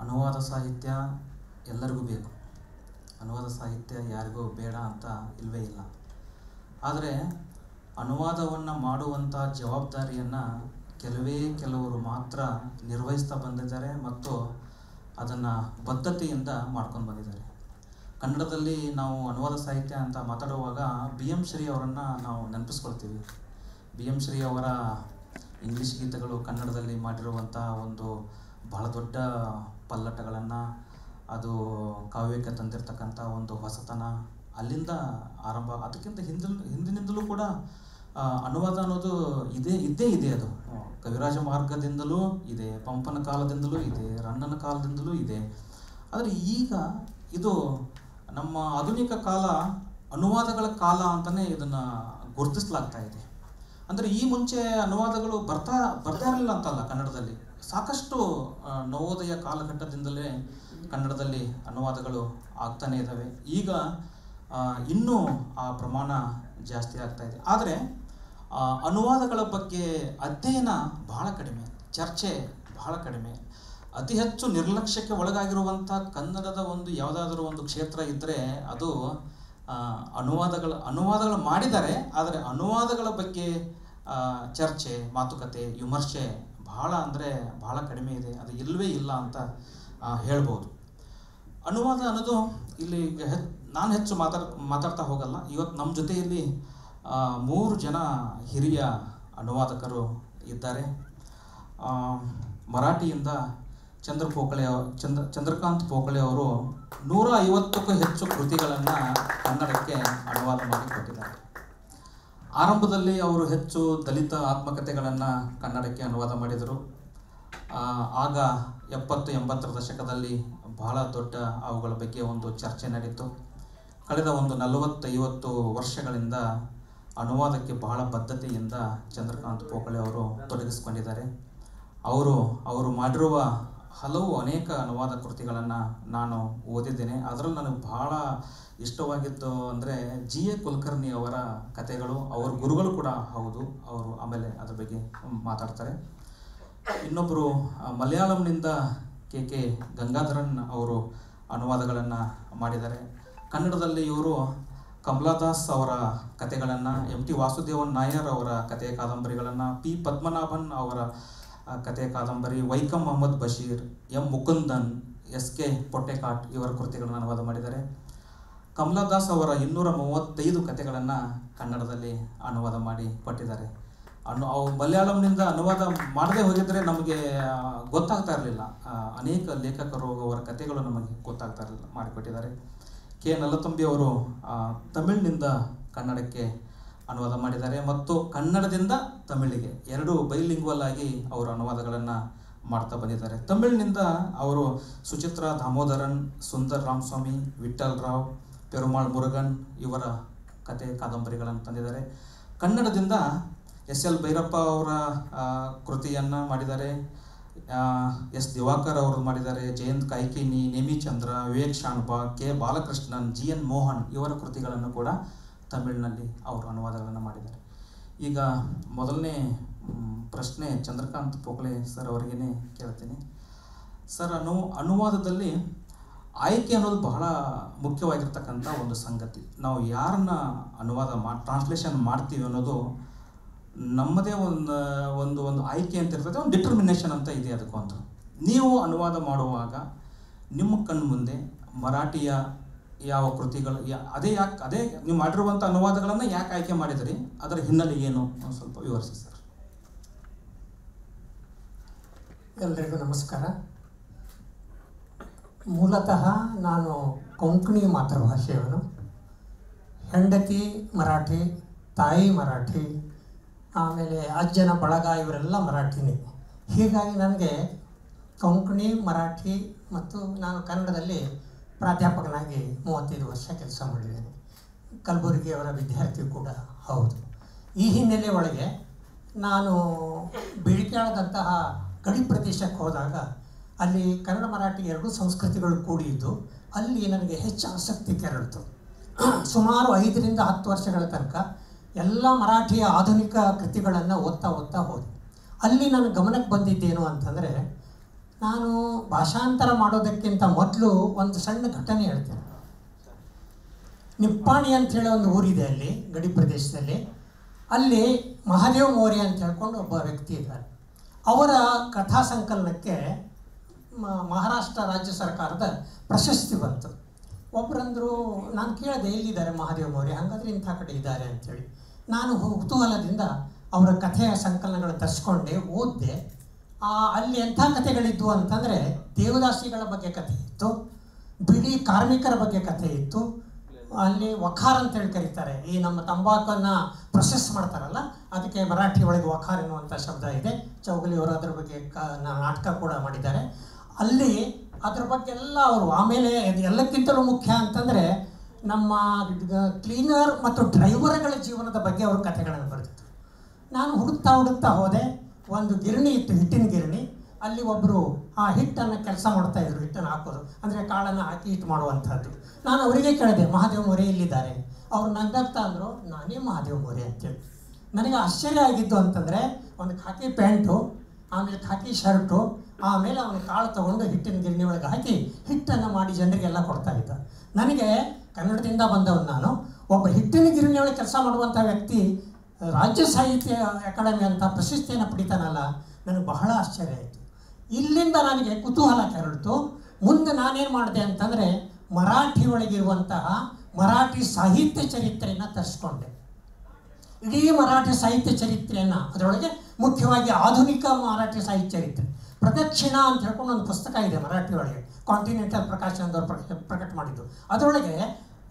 ಅನುವಾದ ಸಾಹಿತ್ಯ ಎಲ್ಲರಿಗೂ ಬೇಕು. ಅನುವಾದ ಸಾಹಿತ್ಯ ಯಾರಿಗೂ ಬೇಡ ಅಂತ ಇಲ್ಲವೇ ಇಲ್ಲ. ಆದರೆ ಅನುವಾದವನ್ನು ಮಾಡುವಂಥ ಜವಾಬ್ದಾರಿಯನ್ನು ಕೆಲವರು ಮಾತ್ರ ನಿರ್ವಹಿಸ್ತಾ ಬಂದಿದ್ದಾರೆ ಮತ್ತು ಅದನ್ನು ಬದ್ಧತೆಯಿಂದ ಮಾಡ್ಕೊಂಡು ಬಂದಿದ್ದಾರೆ. ಕನ್ನಡದಲ್ಲಿ ನಾವು ಅನುವಾದ ಸಾಹಿತ್ಯ ಅಂತ ಮಾತಾಡುವಾಗ BM ಶ್ರೀ ಅವರನ್ನು ನಾವು ನೆನಪಿಸ್ಕೊಳ್ತೀವಿ. BM ಶ್ರೀ ಅವರ ಇಂಗ್ಲೀಷ್ ಗೀತೆಗಳು ಕನ್ನಡದಲ್ಲಿ ಮಾಡಿರುವಂಥ ಒಂದು ಬಹಳ ದೊಡ್ಡ ಪಲ್ಲಟಗಳನ್ನು, ಅದು ಕಾವ್ಯಕ್ಕೆ ತಂದಿರತಕ್ಕಂಥ ಒಂದು ಹೊಸತನ ಅಲ್ಲಿಂದ ಆರಂಭ. ಅದಕ್ಕಿಂತ ಹಿಂದಿನಿಂದಲೂ ಕೂಡ ಅನುವಾದ ಅನ್ನೋದು ಇದ್ದೇ ಇದೆ. ಅದು ಕವಿರಾಜ ಮಾರ್ಗದಿಂದಲೂ ಇದೆ, ಪಂಪನ ಕಾಲದಿಂದಲೂ ಇದೆ, ರನ್ನನ ಕಾಲದಿಂದಲೂ ಇದೆ. ಆದರೆ ಈಗ ಇದು ನಮ್ಮ ಆಧುನಿಕ ಕಾಲ, ಅನುವಾದಗಳ ಕಾಲ ಅಂತಲೇ ಇದನ್ನು ಗುರುತಿಸಲಾಗ್ತಾ ಇದೆ. ಅಂದರೆ ಈ ಮುಂಚೆ ಅನುವಾದಗಳು ಬರ್ತಾ ಇರಲಿಲ್ಲ ಅಂತಲ್ಲ, ಕನ್ನಡದಲ್ಲಿ ಸಾಕಷ್ಟು ನವೋದಯ ಕಾಲಘಟ್ಟದಿಂದಲೇ ಕನ್ನಡದಲ್ಲಿ ಅನುವಾದಗಳು ಆಗ್ತಾನೇ ಇದ್ದಾವೆ. ಈಗ ಇನ್ನೂ ಆ ಪ್ರಮಾಣ ಜಾಸ್ತಿ ಆಗ್ತಾ ಇದೆ. ಆದರೆ ಅನುವಾದಗಳ ಬಗ್ಗೆ ಅಧ್ಯಯನ ಬಹಳ ಕಡಿಮೆ, ಚರ್ಚೆ ಬಹಳ ಕಡಿಮೆ. ಅತಿ ಹೆಚ್ಚು ನಿರ್ಲಕ್ಷ್ಯಕ್ಕೆ ಒಳಗಾಗಿರುವಂಥ ಕನ್ನಡದ ಒಂದು ಯಾವುದಾದ್ರೂ ಒಂದು ಕ್ಷೇತ್ರ ಇದ್ದರೆ ಅದು ಅನುವಾದಗಳು ಮಾಡಿದ್ದಾರೆ. ಆದರೆ ಅನುವಾದಗಳ ಬಗ್ಗೆ ಚರ್ಚೆ, ಮಾತುಕತೆ, ವಿಮರ್ಶೆ ಬಹಳ ಕಡಿಮೆ ಇದೆ. ಅದು ಇಲ್ಲವೇ ಇಲ್ಲ ಅಂತ ಹೇಳ್ಬೋದು. ಅನುವಾದ ಅನ್ನೋದು ಇಲ್ಲಿ ನಾನು ಹೆಚ್ಚು ಮಾತಾಡ್ತಾ ಹೋಗಲ್ಲ. ಇವತ್ತು ನಮ್ಮ ಜೊತೆಯಲ್ಲಿ 3 ಜನ ಹಿರಿಯ ಅನುವಾದಕರು ಇದ್ದಾರೆ. ಮರಾಠಿಯಿಂದ ಚಂದ್ರಕಾಂತ್ ಪೋಕಳೆ ಅವರು 150ಕ್ಕೂ ಹೆಚ್ಚು ಕೃತಿಗಳನ್ನು ಕನ್ನಡಕ್ಕೆ ಅನುವಾದ ಮಾಡಿ ಕೊಟ್ಟಿದ್ದಾರೆ. ಆರಂಭದಲ್ಲಿ ಅವರು ಹೆಚ್ಚು ದಲಿತ ಆತ್ಮಕಥೆಗಳನ್ನು ಕನ್ನಡಕ್ಕೆ ಅನುವಾದ ಮಾಡಿದರು. ಆಗ 70-80ರ ದಶಕದಲ್ಲಿ ಬಹಳ ದೊಡ್ಡ ಅವುಗಳ ಬಗ್ಗೆ ಒಂದು ಚರ್ಚೆ ನಡೀತು. ಕಳೆದ ಒಂದು 40-50 ವರ್ಷಗಳಿಂದ ಅನುವಾದಕ್ಕೆ ಬಹಳ ಬದ್ಧತೆಯಿಂದ ಚಂದ್ರಕಾಂತ್ ಪೋಕಳೆ ಅವರು ತೊಡಗಿಸಿಕೊಂಡಿದ್ದಾರೆ. ಅವರು ಮಾಡಿರುವ ಅನೇಕ ಅನುವಾದ ಕೃತಿಗಳನ್ನು ನಾನು ಓದಿದ್ದೇನೆ. ಅದರಲ್ಲಿ ನನಗೆ ಬಹಳ ಇಷ್ಟವಾಗಿದ್ದು ಅಂದರೆ GA ಕುಲಕರ್ಣಿ ಅವರ ಕಥೆಗಳು. ಅವರ ಗುರುಗಳು ಕೂಡ ಹೌದು. ಅವರು ಆಮೇಲೆ ಅದ್ರ ಬಗ್ಗೆ ಮಾತಾಡ್ತಾರೆ. ಇನ್ನೊಬ್ಬರು ಮಲಯಾಳಂನಿಂದ KK ಗಂಗಾಧರನ್ ಅವರು ಅನುವಾದಗಳನ್ನು ಮಾಡಿದ್ದಾರೆ. ಕನ್ನಡದಲ್ಲಿ ಇವರು ಕಮಲಾದಾಸ್ ಅವರ ಕಥೆಗಳನ್ನು, MT ವಾಸುದೇವನ್ ನಾಯರ್ ಅವರ ಕಥೆ ಕಾದಂಬರಿಗಳನ್ನು, P ಪದ್ಮನಾಭನ್ ಅವರ ಕಥೆ ಕಾದಂಬರಿ, ವೈಕಂ ಮೊಹಮ್ಮದ್ ಬಶೀರ್, M ಮುಕುಂದನ್, SK ಪೊಟ್ಟೆಕಾಟ್ ಇವರ ಕೃತಿಗಳನ್ನು ಅನುವಾದ ಮಾಡಿದ್ದಾರೆ. ಕಮಲಾದಾಸ್ ಅವರ 235 ಕಥೆಗಳನ್ನು ಕನ್ನಡದಲ್ಲಿ ಅನುವಾದ ಮಾಡಿ ಕೊಟ್ಟಿದ್ದಾರೆ. ಅವು ಮಲಯಾಳಂನಿಂದ ಅನುವಾದ ಮಾಡದೇ ಹೋಗಿದ್ದರೆ ನಮಗೆ ಗೊತ್ತಾಗ್ತಾ ಇರಲಿಲ್ಲ. ಅನೇಕ ಲೇಖಕರು ಅವರ ಕಥೆಗಳು ನಮಗೆ ಗೊತ್ತಾಗ್ತಾ ಇರಲಿಲ್ಲ, ಮಾಡಿಕೊಟ್ಟಿದ್ದಾರೆ. K ನಲ್ಲತಂಬಿ ಅವರು ತಮಿಳಿನಿಂದ ಕನ್ನಡಕ್ಕೆ ಅನುವಾದ ಮಾಡಿದ್ದಾರೆ ಮತ್ತು ಕನ್ನಡದಿಂದ ತಮಿಳಿಗೆ 2 ಬೈಲಿಂಗ್ವಲ್ ಆಗಿ ಅವರು ಅನುವಾದಗಳನ್ನು ಮಾಡ್ತಾ ಬಂದಿದ್ದಾರೆ. ತಮಿಳಿನಿಂದ ಅವರು ಸುಚಿತ್ರಾ ದಾಮೋದರನ್, ಸುಂದರ್ ರಾಮಸ್ವಾಮಿ, ವಿಠಲ್ ರಾವ್, ಪೆರುಮಾಳ್ ಮುರುಗನ್ ಇವರ ಕತೆ ಕಾದಂಬರಿಗಳನ್ನು ತಂದಿದ್ದಾರೆ. ಕನ್ನಡದಿಂದ SL ಭೈರಪ್ಪ ಅವರ ಕೃತಿಯನ್ನು ಮಾಡಿದ್ದಾರೆ. S ದಿವಾಕರ್ ಅವರು ಮಾಡಿದ್ದಾರೆ. ಜಯಂತ್ ಕಾಯ್ಕಿನಿ, ನೇಮಿಚಂದ್ರ, ವಿವೇಕ್ ಶಾನ್ಬಾ, K ಬಾಲಕೃಷ್ಣನ್, GN ಮೋಹನ್ ಇವರ ಕೃತಿಗಳನ್ನು ಕೂಡ ತಮಿಳಿನಲ್ಲಿ ಅವರು ಅನುವಾದಗಳನ್ನು ಮಾಡಿದ್ದಾರೆ. ಈಗ ಮೊದಲನೇ ಪ್ರಶ್ನೆ ಚಂದ್ರಕಾಂತ್ ಪೋಕಳೆ ಸರ್ ಅವರಿಗೇ ಕೇಳ್ತೀನಿ. ಸರ್, ಅನುವಾದದಲ್ಲಿ ಆಯ್ಕೆ ಅನ್ನೋದು ಬಹಳ ಮುಖ್ಯವಾಗಿರ್ತಕ್ಕಂಥ ಒಂದು ಸಂಗತಿ. ನಾವು ಯಾರನ್ನ ಅನುವಾದ ಟ್ರಾನ್ಸ್ಲೇಷನ್ ಮಾಡ್ತೀವಿ ಅನ್ನೋದು ನಮ್ಮದೇ ಒಂದು ಆಯ್ಕೆ ಅಂತ ಇರ್ತದೆ, ಒಂದು ಡಿಟರ್ಮಿನೇಷನ್ ಅಂತ ಇದೆ ಅದಕ್ಕೊಂದು. ನೀವು ಅನುವಾದ ಮಾಡುವಾಗ ನಿಮ್ಮ ಕಣ್ಣು ಮುಂದೆ ಮರಾಠಿಯ ಯಾವ ಕೃತಿಗಳು ಅದೇ ನೀವು ಮಾಡಿರುವಂಥ ಅನುವಾದಗಳನ್ನು ಯಾಕೆ ಆಯ್ಕೆ ಮಾಡಿದ್ರಿ, ಅದರ ಹಿನ್ನೆಲೆ ಏನು ಸ್ವಲ್ಪ ವಿವರಿಸಿ ಸರ್. ಎಲ್ಲರಿಗೂ ನಮಸ್ಕಾರ. ಮೂಲತಃ ನಾನು ಕೊಂಕಣಿ ಮಾತೃಭಾಷೆಯವನು. ಹೆಂಡತಿ ಮರಾಠಿ, ತಾಯಿ ಮರಾಠಿ, ಆಮೇಲೆ ಅಜ್ಜನ ಬಳಗ ಇವರೆಲ್ಲ ಮರಾಠಿನೇ. ಹೀಗಾಗಿ ನನಗೆ ಕೊಂಕಣಿ, ಮರಾಠಿ ಮತ್ತು ನಾನು ಕನ್ನಡದಲ್ಲಿ ಪ್ರಾಧ್ಯಾಪಕನಾಗಿ 35 ವರ್ಷ ಕೆಲಸ ಮಾಡಿದ್ದೇನೆ. ಕಲಬುರಗಿಯವರ ವಿದ್ಯಾರ್ಥಿ ಕೂಡ ಹೌದು. ಈ ಹಿನ್ನೆಲೆ ಒಳಗೆ ನಾನು ಬಿಳಿಕ್ಯಾಳದಂತಹ ಗಡಿ ಪ್ರದೇಶಕ್ಕೆ ಹೋದಾಗ ಅಲ್ಲಿ ಕನ್ನಡ ಮರಾಠಿ 2 ಸಂಸ್ಕೃತಿಗಳು ಕೂಡಿದ್ದು ಅಲ್ಲಿ ನನಗೆ ಹೆಚ್ಚು ಆಸಕ್ತಿ ಕೆರಳಿತು. ಸುಮಾರು 5ರಿಂದ 10 ವರ್ಷಗಳ ತನಕ ಎಲ್ಲ ಮರಾಠಿಯ ಆಧುನಿಕ ಕೃತಿಗಳನ್ನು ಓದ್ತಾ ಹೋದೆ. ಅಲ್ಲಿ ನನ್ನ ಗಮನಕ್ಕೆ ಬಂದಿದ್ದೇನು ಅಂತಂದರೆ, ನಾನು ಭಾಷಾಂತರ ಮಾಡೋದಕ್ಕಿಂತ ಮೊದಲು ಒಂದು ಸಣ್ಣ ಘಟನೆ ಹೇಳ್ತೇನೆ. ನಿಪ್ಪಾಣಿ ಅಂಥೇಳಿ ಒಂದು ಊರಿದೆ ಅಲ್ಲಿ ಗಡಿ ಪ್ರದೇಶದಲ್ಲಿ. ಅಲ್ಲಿ ಮಹಾದೇವ್ ಮೌರ್ಯ ಅಂತ ಹೇಳ್ಕೊಂಡು ಒಬ್ಬ ವ್ಯಕ್ತಿ ಇದ್ದಾರೆ. ಅವರ ಕಥಾ ಸಂಕಲನಕ್ಕೆ ಮಹಾರಾಷ್ಟ್ರ ರಾಜ್ಯ ಸರ್ಕಾರದ ಪ್ರಶಸ್ತಿ ಬಂತು. ಒಬ್ಬರಂದರು, ನಾನು ಕೇಳಿದೆ ಎಲ್ಲಿದ್ದಾರೆ ಮಹಾದೇವ್ ಮೌರ್ಯ, ಹಾಗಾದರೆ ಇಂಥ ಕಡೆ ಇದ್ದಾರೆ ಅಂಥೇಳಿ. ನಾನು ಕುತೂಹಲದಿಂದ ಅವರ ಕಥೆಯ ಸಂಕಲನಗಳನ್ನು ತರಿಸ್ಕೊಂಡೆ, ಓದಿದೆ. ಅಲ್ಲಿ ಎಂಥ ಕಥೆಗಳಿದ್ವು ಅಂತಂದರೆ ದೇವದಾಸಿಗಳ ಬಗ್ಗೆ ಕಥೆ ಇತ್ತು, ಬಿಳಿ ಕಾರ್ಮಿಕರ ಬಗ್ಗೆ ಕಥೆ ಇತ್ತು, ಅಲ್ಲಿ ವಖಾರ್ ಅಂತೇಳಿ ಕರೀತಾರೆ, ಈ ನಮ್ಮ ತಂಬಾಕನ್ನು ಪ್ರೊಸೆಸ್ ಮಾಡ್ತಾರಲ್ಲ ಅದಕ್ಕೆ ಮರಾಠಿ ಒಳಗೆ ವಖಾರ್ ಎನ್ನುವಂಥ ಶಬ್ದ ಇದೆ. ಚೌಗಲಿಯವರು ಅದರ ಬಗ್ಗೆ ನಾಟಕ ಕೂಡ ಮಾಡಿದ್ದಾರೆ. ಅಲ್ಲಿ ಅದ್ರ ಬಗ್ಗೆ ಎಲ್ಲ ಅವರು, ಆಮೇಲೆ ಎಲ್ಲಕ್ಕಿಂತಲೂ ಮುಖ್ಯ ಅಂತಂದರೆ ನಮ್ಮ ಕ್ಲೀನರ್ ಮತ್ತು ಡ್ರೈವರ್ಗಳ ಜೀವನದ ಬಗ್ಗೆ ಅವರು ಕಥೆಗಳನ್ನು ಬರೆದಿತ್ತು. ನಾನು ಹುಡುಕ್ತಾ ಹೋದೆ. ಒಂದು ಗಿರಣಿ ಇತ್ತು, ಹಿಟ್ಟಿನ ಗಿರಣಿ. ಅಲ್ಲಿ ಒಬ್ಬರು ಆ ಹಿಟ್ಟನ್ನು ಕೆಲಸ ಮಾಡ್ತಾಯಿದ್ರು, ಹಿಟ್ಟನ್ನು ಹಾಕೋದು ಅಂದರೆ ಕಾಳನ್ನು ಹಾಕಿ ಹಿಟ್ಟು ಮಾಡುವಂಥದ್ದು. ನಾನು ಅವರಿಗೆ ಕೇಳಿದೆ, ಮಹಾದೇವ್ ಮೌರ್ಯ ಇಲ್ಲಿದ್ದಾರೆ? ಅವ್ರು ನಗ್ನಗ್ತಾ ಅಂದರು, ನಾನೇ ಮಹಾದೇವ್ ಮೌರ್ಯ ಅಂತೇಳಿ. ನನಗೆ ಆಶ್ಚರ್ಯ ಆಗಿದ್ದು ಅಂತಂದರೆ, ಒಂದು ಖಾಕಿ ಪ್ಯಾಂಟು, ಆಮೇಲೆ ಖಾಕಿ ಶರ್ಟು, ಆಮೇಲೆ ಅವನು ಕಾಳು ತೊಗೊಂಡು ಹಿಟ್ಟಿನ ಗಿರಣಿ ಒಳಗೆ ಹಾಕಿ ಹಿಟ್ಟನ್ನು ಮಾಡಿ ಜನರಿಗೆಲ್ಲ ಕೊಡ್ತಾ ಇದ್ದ. ನನಗೆ ಕನ್ನಡದಿಂದ ಬಂದವನು ನಾನು, ಒಬ್ಬ ಹಿಟ್ಟಿನ ಗಿರಣಿ ಒಳಗೆ ಕೆಲಸ ಮಾಡುವಂಥ ವ್ಯಕ್ತಿ ರಾಜ್ಯ ಸಾಹಿತ್ಯ ಅಕಾಡೆಮಿ ಅಂತ ಪ್ರಶಸ್ತಿಯನ್ನು ಪಡಿತಾನಲ್ಲ, ನನಗೆ ಬಹಳ ಆಶ್ಚರ್ಯ ಆಯಿತು. ಇಲ್ಲಿಂದ ನನಗೆ ಕುತೂಹಲ ಕೆರಳಿತು. ಮುಂದೆ ನಾನೇನು ಮಾಡಿದೆ ಅಂತಂದರೆ ಮರಾಠಿ ಒಳಗಿರುವಂತಹ ಮರಾಠಿ ಸಾಹಿತ್ಯ ಚರಿತ್ರೆಯನ್ನು ತರಿಸ್ಕೊಂಡೆ. ಇಡೀ ಮರಾಠಿ ಸಾಹಿತ್ಯ ಚರಿತ್ರೆಯನ್ನು, ಅದರೊಳಗೆ ಮುಖ್ಯವಾಗಿ ಆಧುನಿಕ ಮರಾಠಿ ಸಾಹಿತ್ಯ ಚರಿತ್ರೆ ಪ್ರದಕ್ಷಿಣಾ ಅಂತ ಹೇಳ್ಕೊಂಡು ಒಂದು ಪುಸ್ತಕ ಇದೆ ಮರಾಠಿ ಒಳಗೆ, ಕಾಂಟಿನೆಂಟಲ್ ಪ್ರಕಾಶನದವರು ಪ್ರಕಟ ಮಾಡಿದ್ದು. ಅದರೊಳಗೆ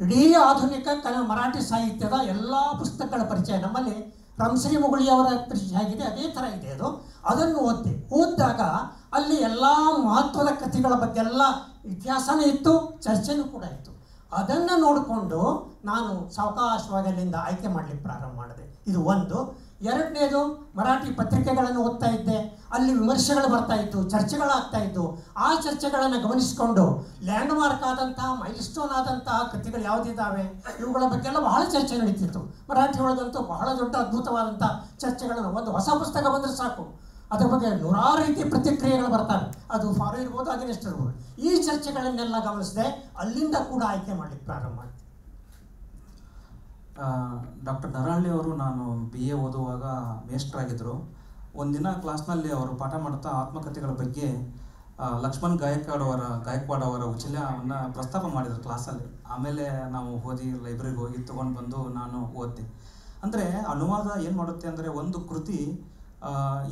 ಇಡೀ ಆಧುನಿಕ ಮರಾಠಿ ಸಾಹಿತ್ಯದ ಎಲ್ಲ ಪುಸ್ತಕಗಳ ಪರಿಚಯ. ನಮ್ಮಲ್ಲಿ ರಂಶ್ರೀ ಮುಗುಳಿಯವರ ಪರಿಚಯ ಆಗಿದೆ, ಅದೇ ಥರ ಇದೆ ಅದು. ಅದನ್ನು ಓದಿದಾಗ ಅಲ್ಲಿ ಎಲ್ಲ ಮಹತ್ವದ ಕಥೆಗಳ ಬಗ್ಗೆ ಎಲ್ಲ ಇತಿಹಾಸನೇ ಇತ್ತು, ಚರ್ಚೆನೂ ಕೂಡ ಇತ್ತು. ಅದನ್ನು ನೋಡಿಕೊಂಡು ನಾನು ಸಾವಕಾಶವಾಗಿ ಅಲ್ಲಿಂದ ಆಯ್ಕೆ ಮಾಡಲಿಕ್ಕೆ ಪ್ರಾರಂಭ ಮಾಡಿದೆ. ಇದು ಒಂದು. ಎರಡನೇದು, ಮರಾಠಿ ಪತ್ರಿಕೆಗಳನ್ನು ಓದ್ತಾ ಇದ್ದೆ. ಅಲ್ಲಿ ವಿಮರ್ಶೆಗಳು ಬರ್ತಾ ಇತ್ತು, ಚರ್ಚೆಗಳಾಗ್ತಾ ಇದ್ದು. ಆ ಚರ್ಚೆಗಳನ್ನು ಗಮನಿಸಿಕೊಂಡು ಲ್ಯಾಂಡ್ ಮಾರ್ಕ್ ಆದಂತಹ, ಮೈಲ್ ಸ್ಟೋನ್ ಆದಂತಹ ಕೃತಿಗಳು ಯಾವುದಿದ್ದಾವೆ ಇವುಗಳ ಬಗ್ಗೆಲ್ಲ ಬಹಳ ಚರ್ಚೆ ನಡೀತಿತ್ತು. ಮರಾಠಿ ಒಳಗಂತೂ ಬಹಳ ದೊಡ್ಡ ಅದ್ಭುತವಾದಂಥ ಚರ್ಚೆಗಳನ್ನು, ಒಂದು ಹೊಸ ಪುಸ್ತಕ ಬಂದರೆ ಸಾಕು ಅದ್ರ ಬಗ್ಗೆ ನೂರಾರು ರೀತಿಯ ಪ್ರತಿಕ್ರಿಯೆಗಳು ಬರ್ತಾರೆ. ಅದು ಫಾರೋ ಇರ್ಬೋದು, ಅಗೇನೆಸ್ಟ್ ಇರ್ಬೋದು. ಈ ಚರ್ಚೆಗಳನ್ನೆಲ್ಲ ಗಮನಿಸಿದೆ. ಅಲ್ಲಿಂದ ಕೂಡ ಆಯ್ಕೆ ಮಾಡಲಿಕ್ಕೆ ಪ್ರಾರಂಭ ಮಾಡಿದೆ. ಡಾಕ್ಟರ್ ನರಹಳ್ಳಿ ಅವರು ನಾನು BA ಓದುವಾಗ ಮೇಷ್ಟ್ರಾಗಿದ್ದರು. ಒಂದಿನ ಕ್ಲಾಸ್ನಲ್ಲಿ ಅವರು ಪಾಠ ಮಾಡ್ತಾ ಆತ್ಮಕಥೆಗಳ ಬಗ್ಗೆ ಲಕ್ಷ್ಮಣ್ ಗಾಯಕ್ವಾಡ್ ಅವರ ಉಚಿಲವನ್ನು ಪ್ರಸ್ತಾಪ ಮಾಡಿದರು ಕ್ಲಾಸಲ್ಲಿ. ಆಮೇಲೆ ನಾವು ಲೈಬ್ರರಿಗೆ ಹೋಗಿ ತೊಗೊಂಡು ಬಂದು ನಾನು ಓದಿದೆ. ಅಂದರೆ ಅನುವಾದ ಏನು ಮಾಡುತ್ತೆ ಅಂದರೆ, ಒಂದು ಕೃತಿ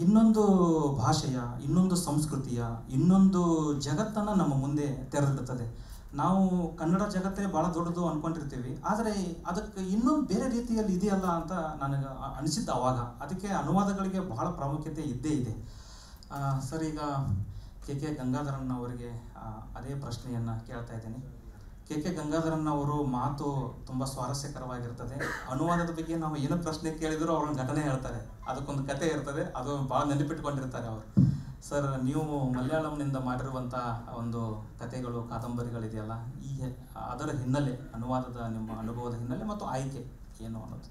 ಇನ್ನೊಂದು ಭಾಷೆಯ, ಇನ್ನೊಂದು ಸಂಸ್ಕೃತಿಯ, ಇನ್ನೊಂದು ಜಗತ್ತನ್ನು ನಮ್ಮ ಮುಂದೆ ತೆರೆದಿಡುತ್ತದೆ. ನಾವು ಕನ್ನಡ ಜಗತ್ತೇ ಭಾಳ ದೊಡ್ಡದು ಅಂದ್ಕೊಂಡಿರ್ತೀವಿ, ಆದರೆ ಅದಕ್ಕೆ ಇನ್ನೊಂದು ಬೇರೆ ರೀತಿಯಲ್ಲಿ ಇದೆಯಲ್ಲ ಅಂತ ನನಗೆ ಅನಿಸಿದ್ದು ಆವಾಗ. ಅದಕ್ಕೆ ಅನುವಾದಗಳಿಗೆ ಬಹಳ ಪ್ರಾಮುಖ್ಯತೆ ಇದ್ದೇ ಇದೆ. ಸರ್, ಈಗ KK ಗಂಗಾಧರನ್ ಅವರಿಗೆ ಅದೇ ಪ್ರಶ್ನೆಯನ್ನು ಕೇಳ್ತಾ ಇದ್ದೀನಿ. KK ಗಂಗಾಧರನ್ ಅವರು ಮಾತು ತುಂಬ ಸ್ವಾರಸ್ಯಕರವಾಗಿರ್ತದೆ. ಅನುವಾದದ ಬಗ್ಗೆ ನಾವು ಏನು ಪ್ರಶ್ನೆ ಕೇಳಿದರೂ ಅವ್ರನ್ನ ಘಟನೆ ಹೇಳ್ತಾರೆ, ಅದಕ್ಕೊಂದು ಕತೆ ಇರ್ತದೆ, ಅದು ಭಾಳ ನೆನಪಿಟ್ಕೊಂಡಿರ್ತಾರೆ ಅವರು. ಸರ್, ನೀವು ಮಲಯಾಳಂನಿಂದ ಮಾಡಿರುವಂಥ ಒಂದು ಕಥೆಗಳು, ಕಾದಂಬರಿಗಳಿದೆಯಲ್ಲ, ಅದರ ಹಿನ್ನೆಲೆ, ಅನುವಾದದ ನಿಮ್ಮ ಅನುಭವದ ಹಿನ್ನೆಲೆ ಮತ್ತು ಆಯ್ಕೆ ಏನು ಅನ್ನೋದು?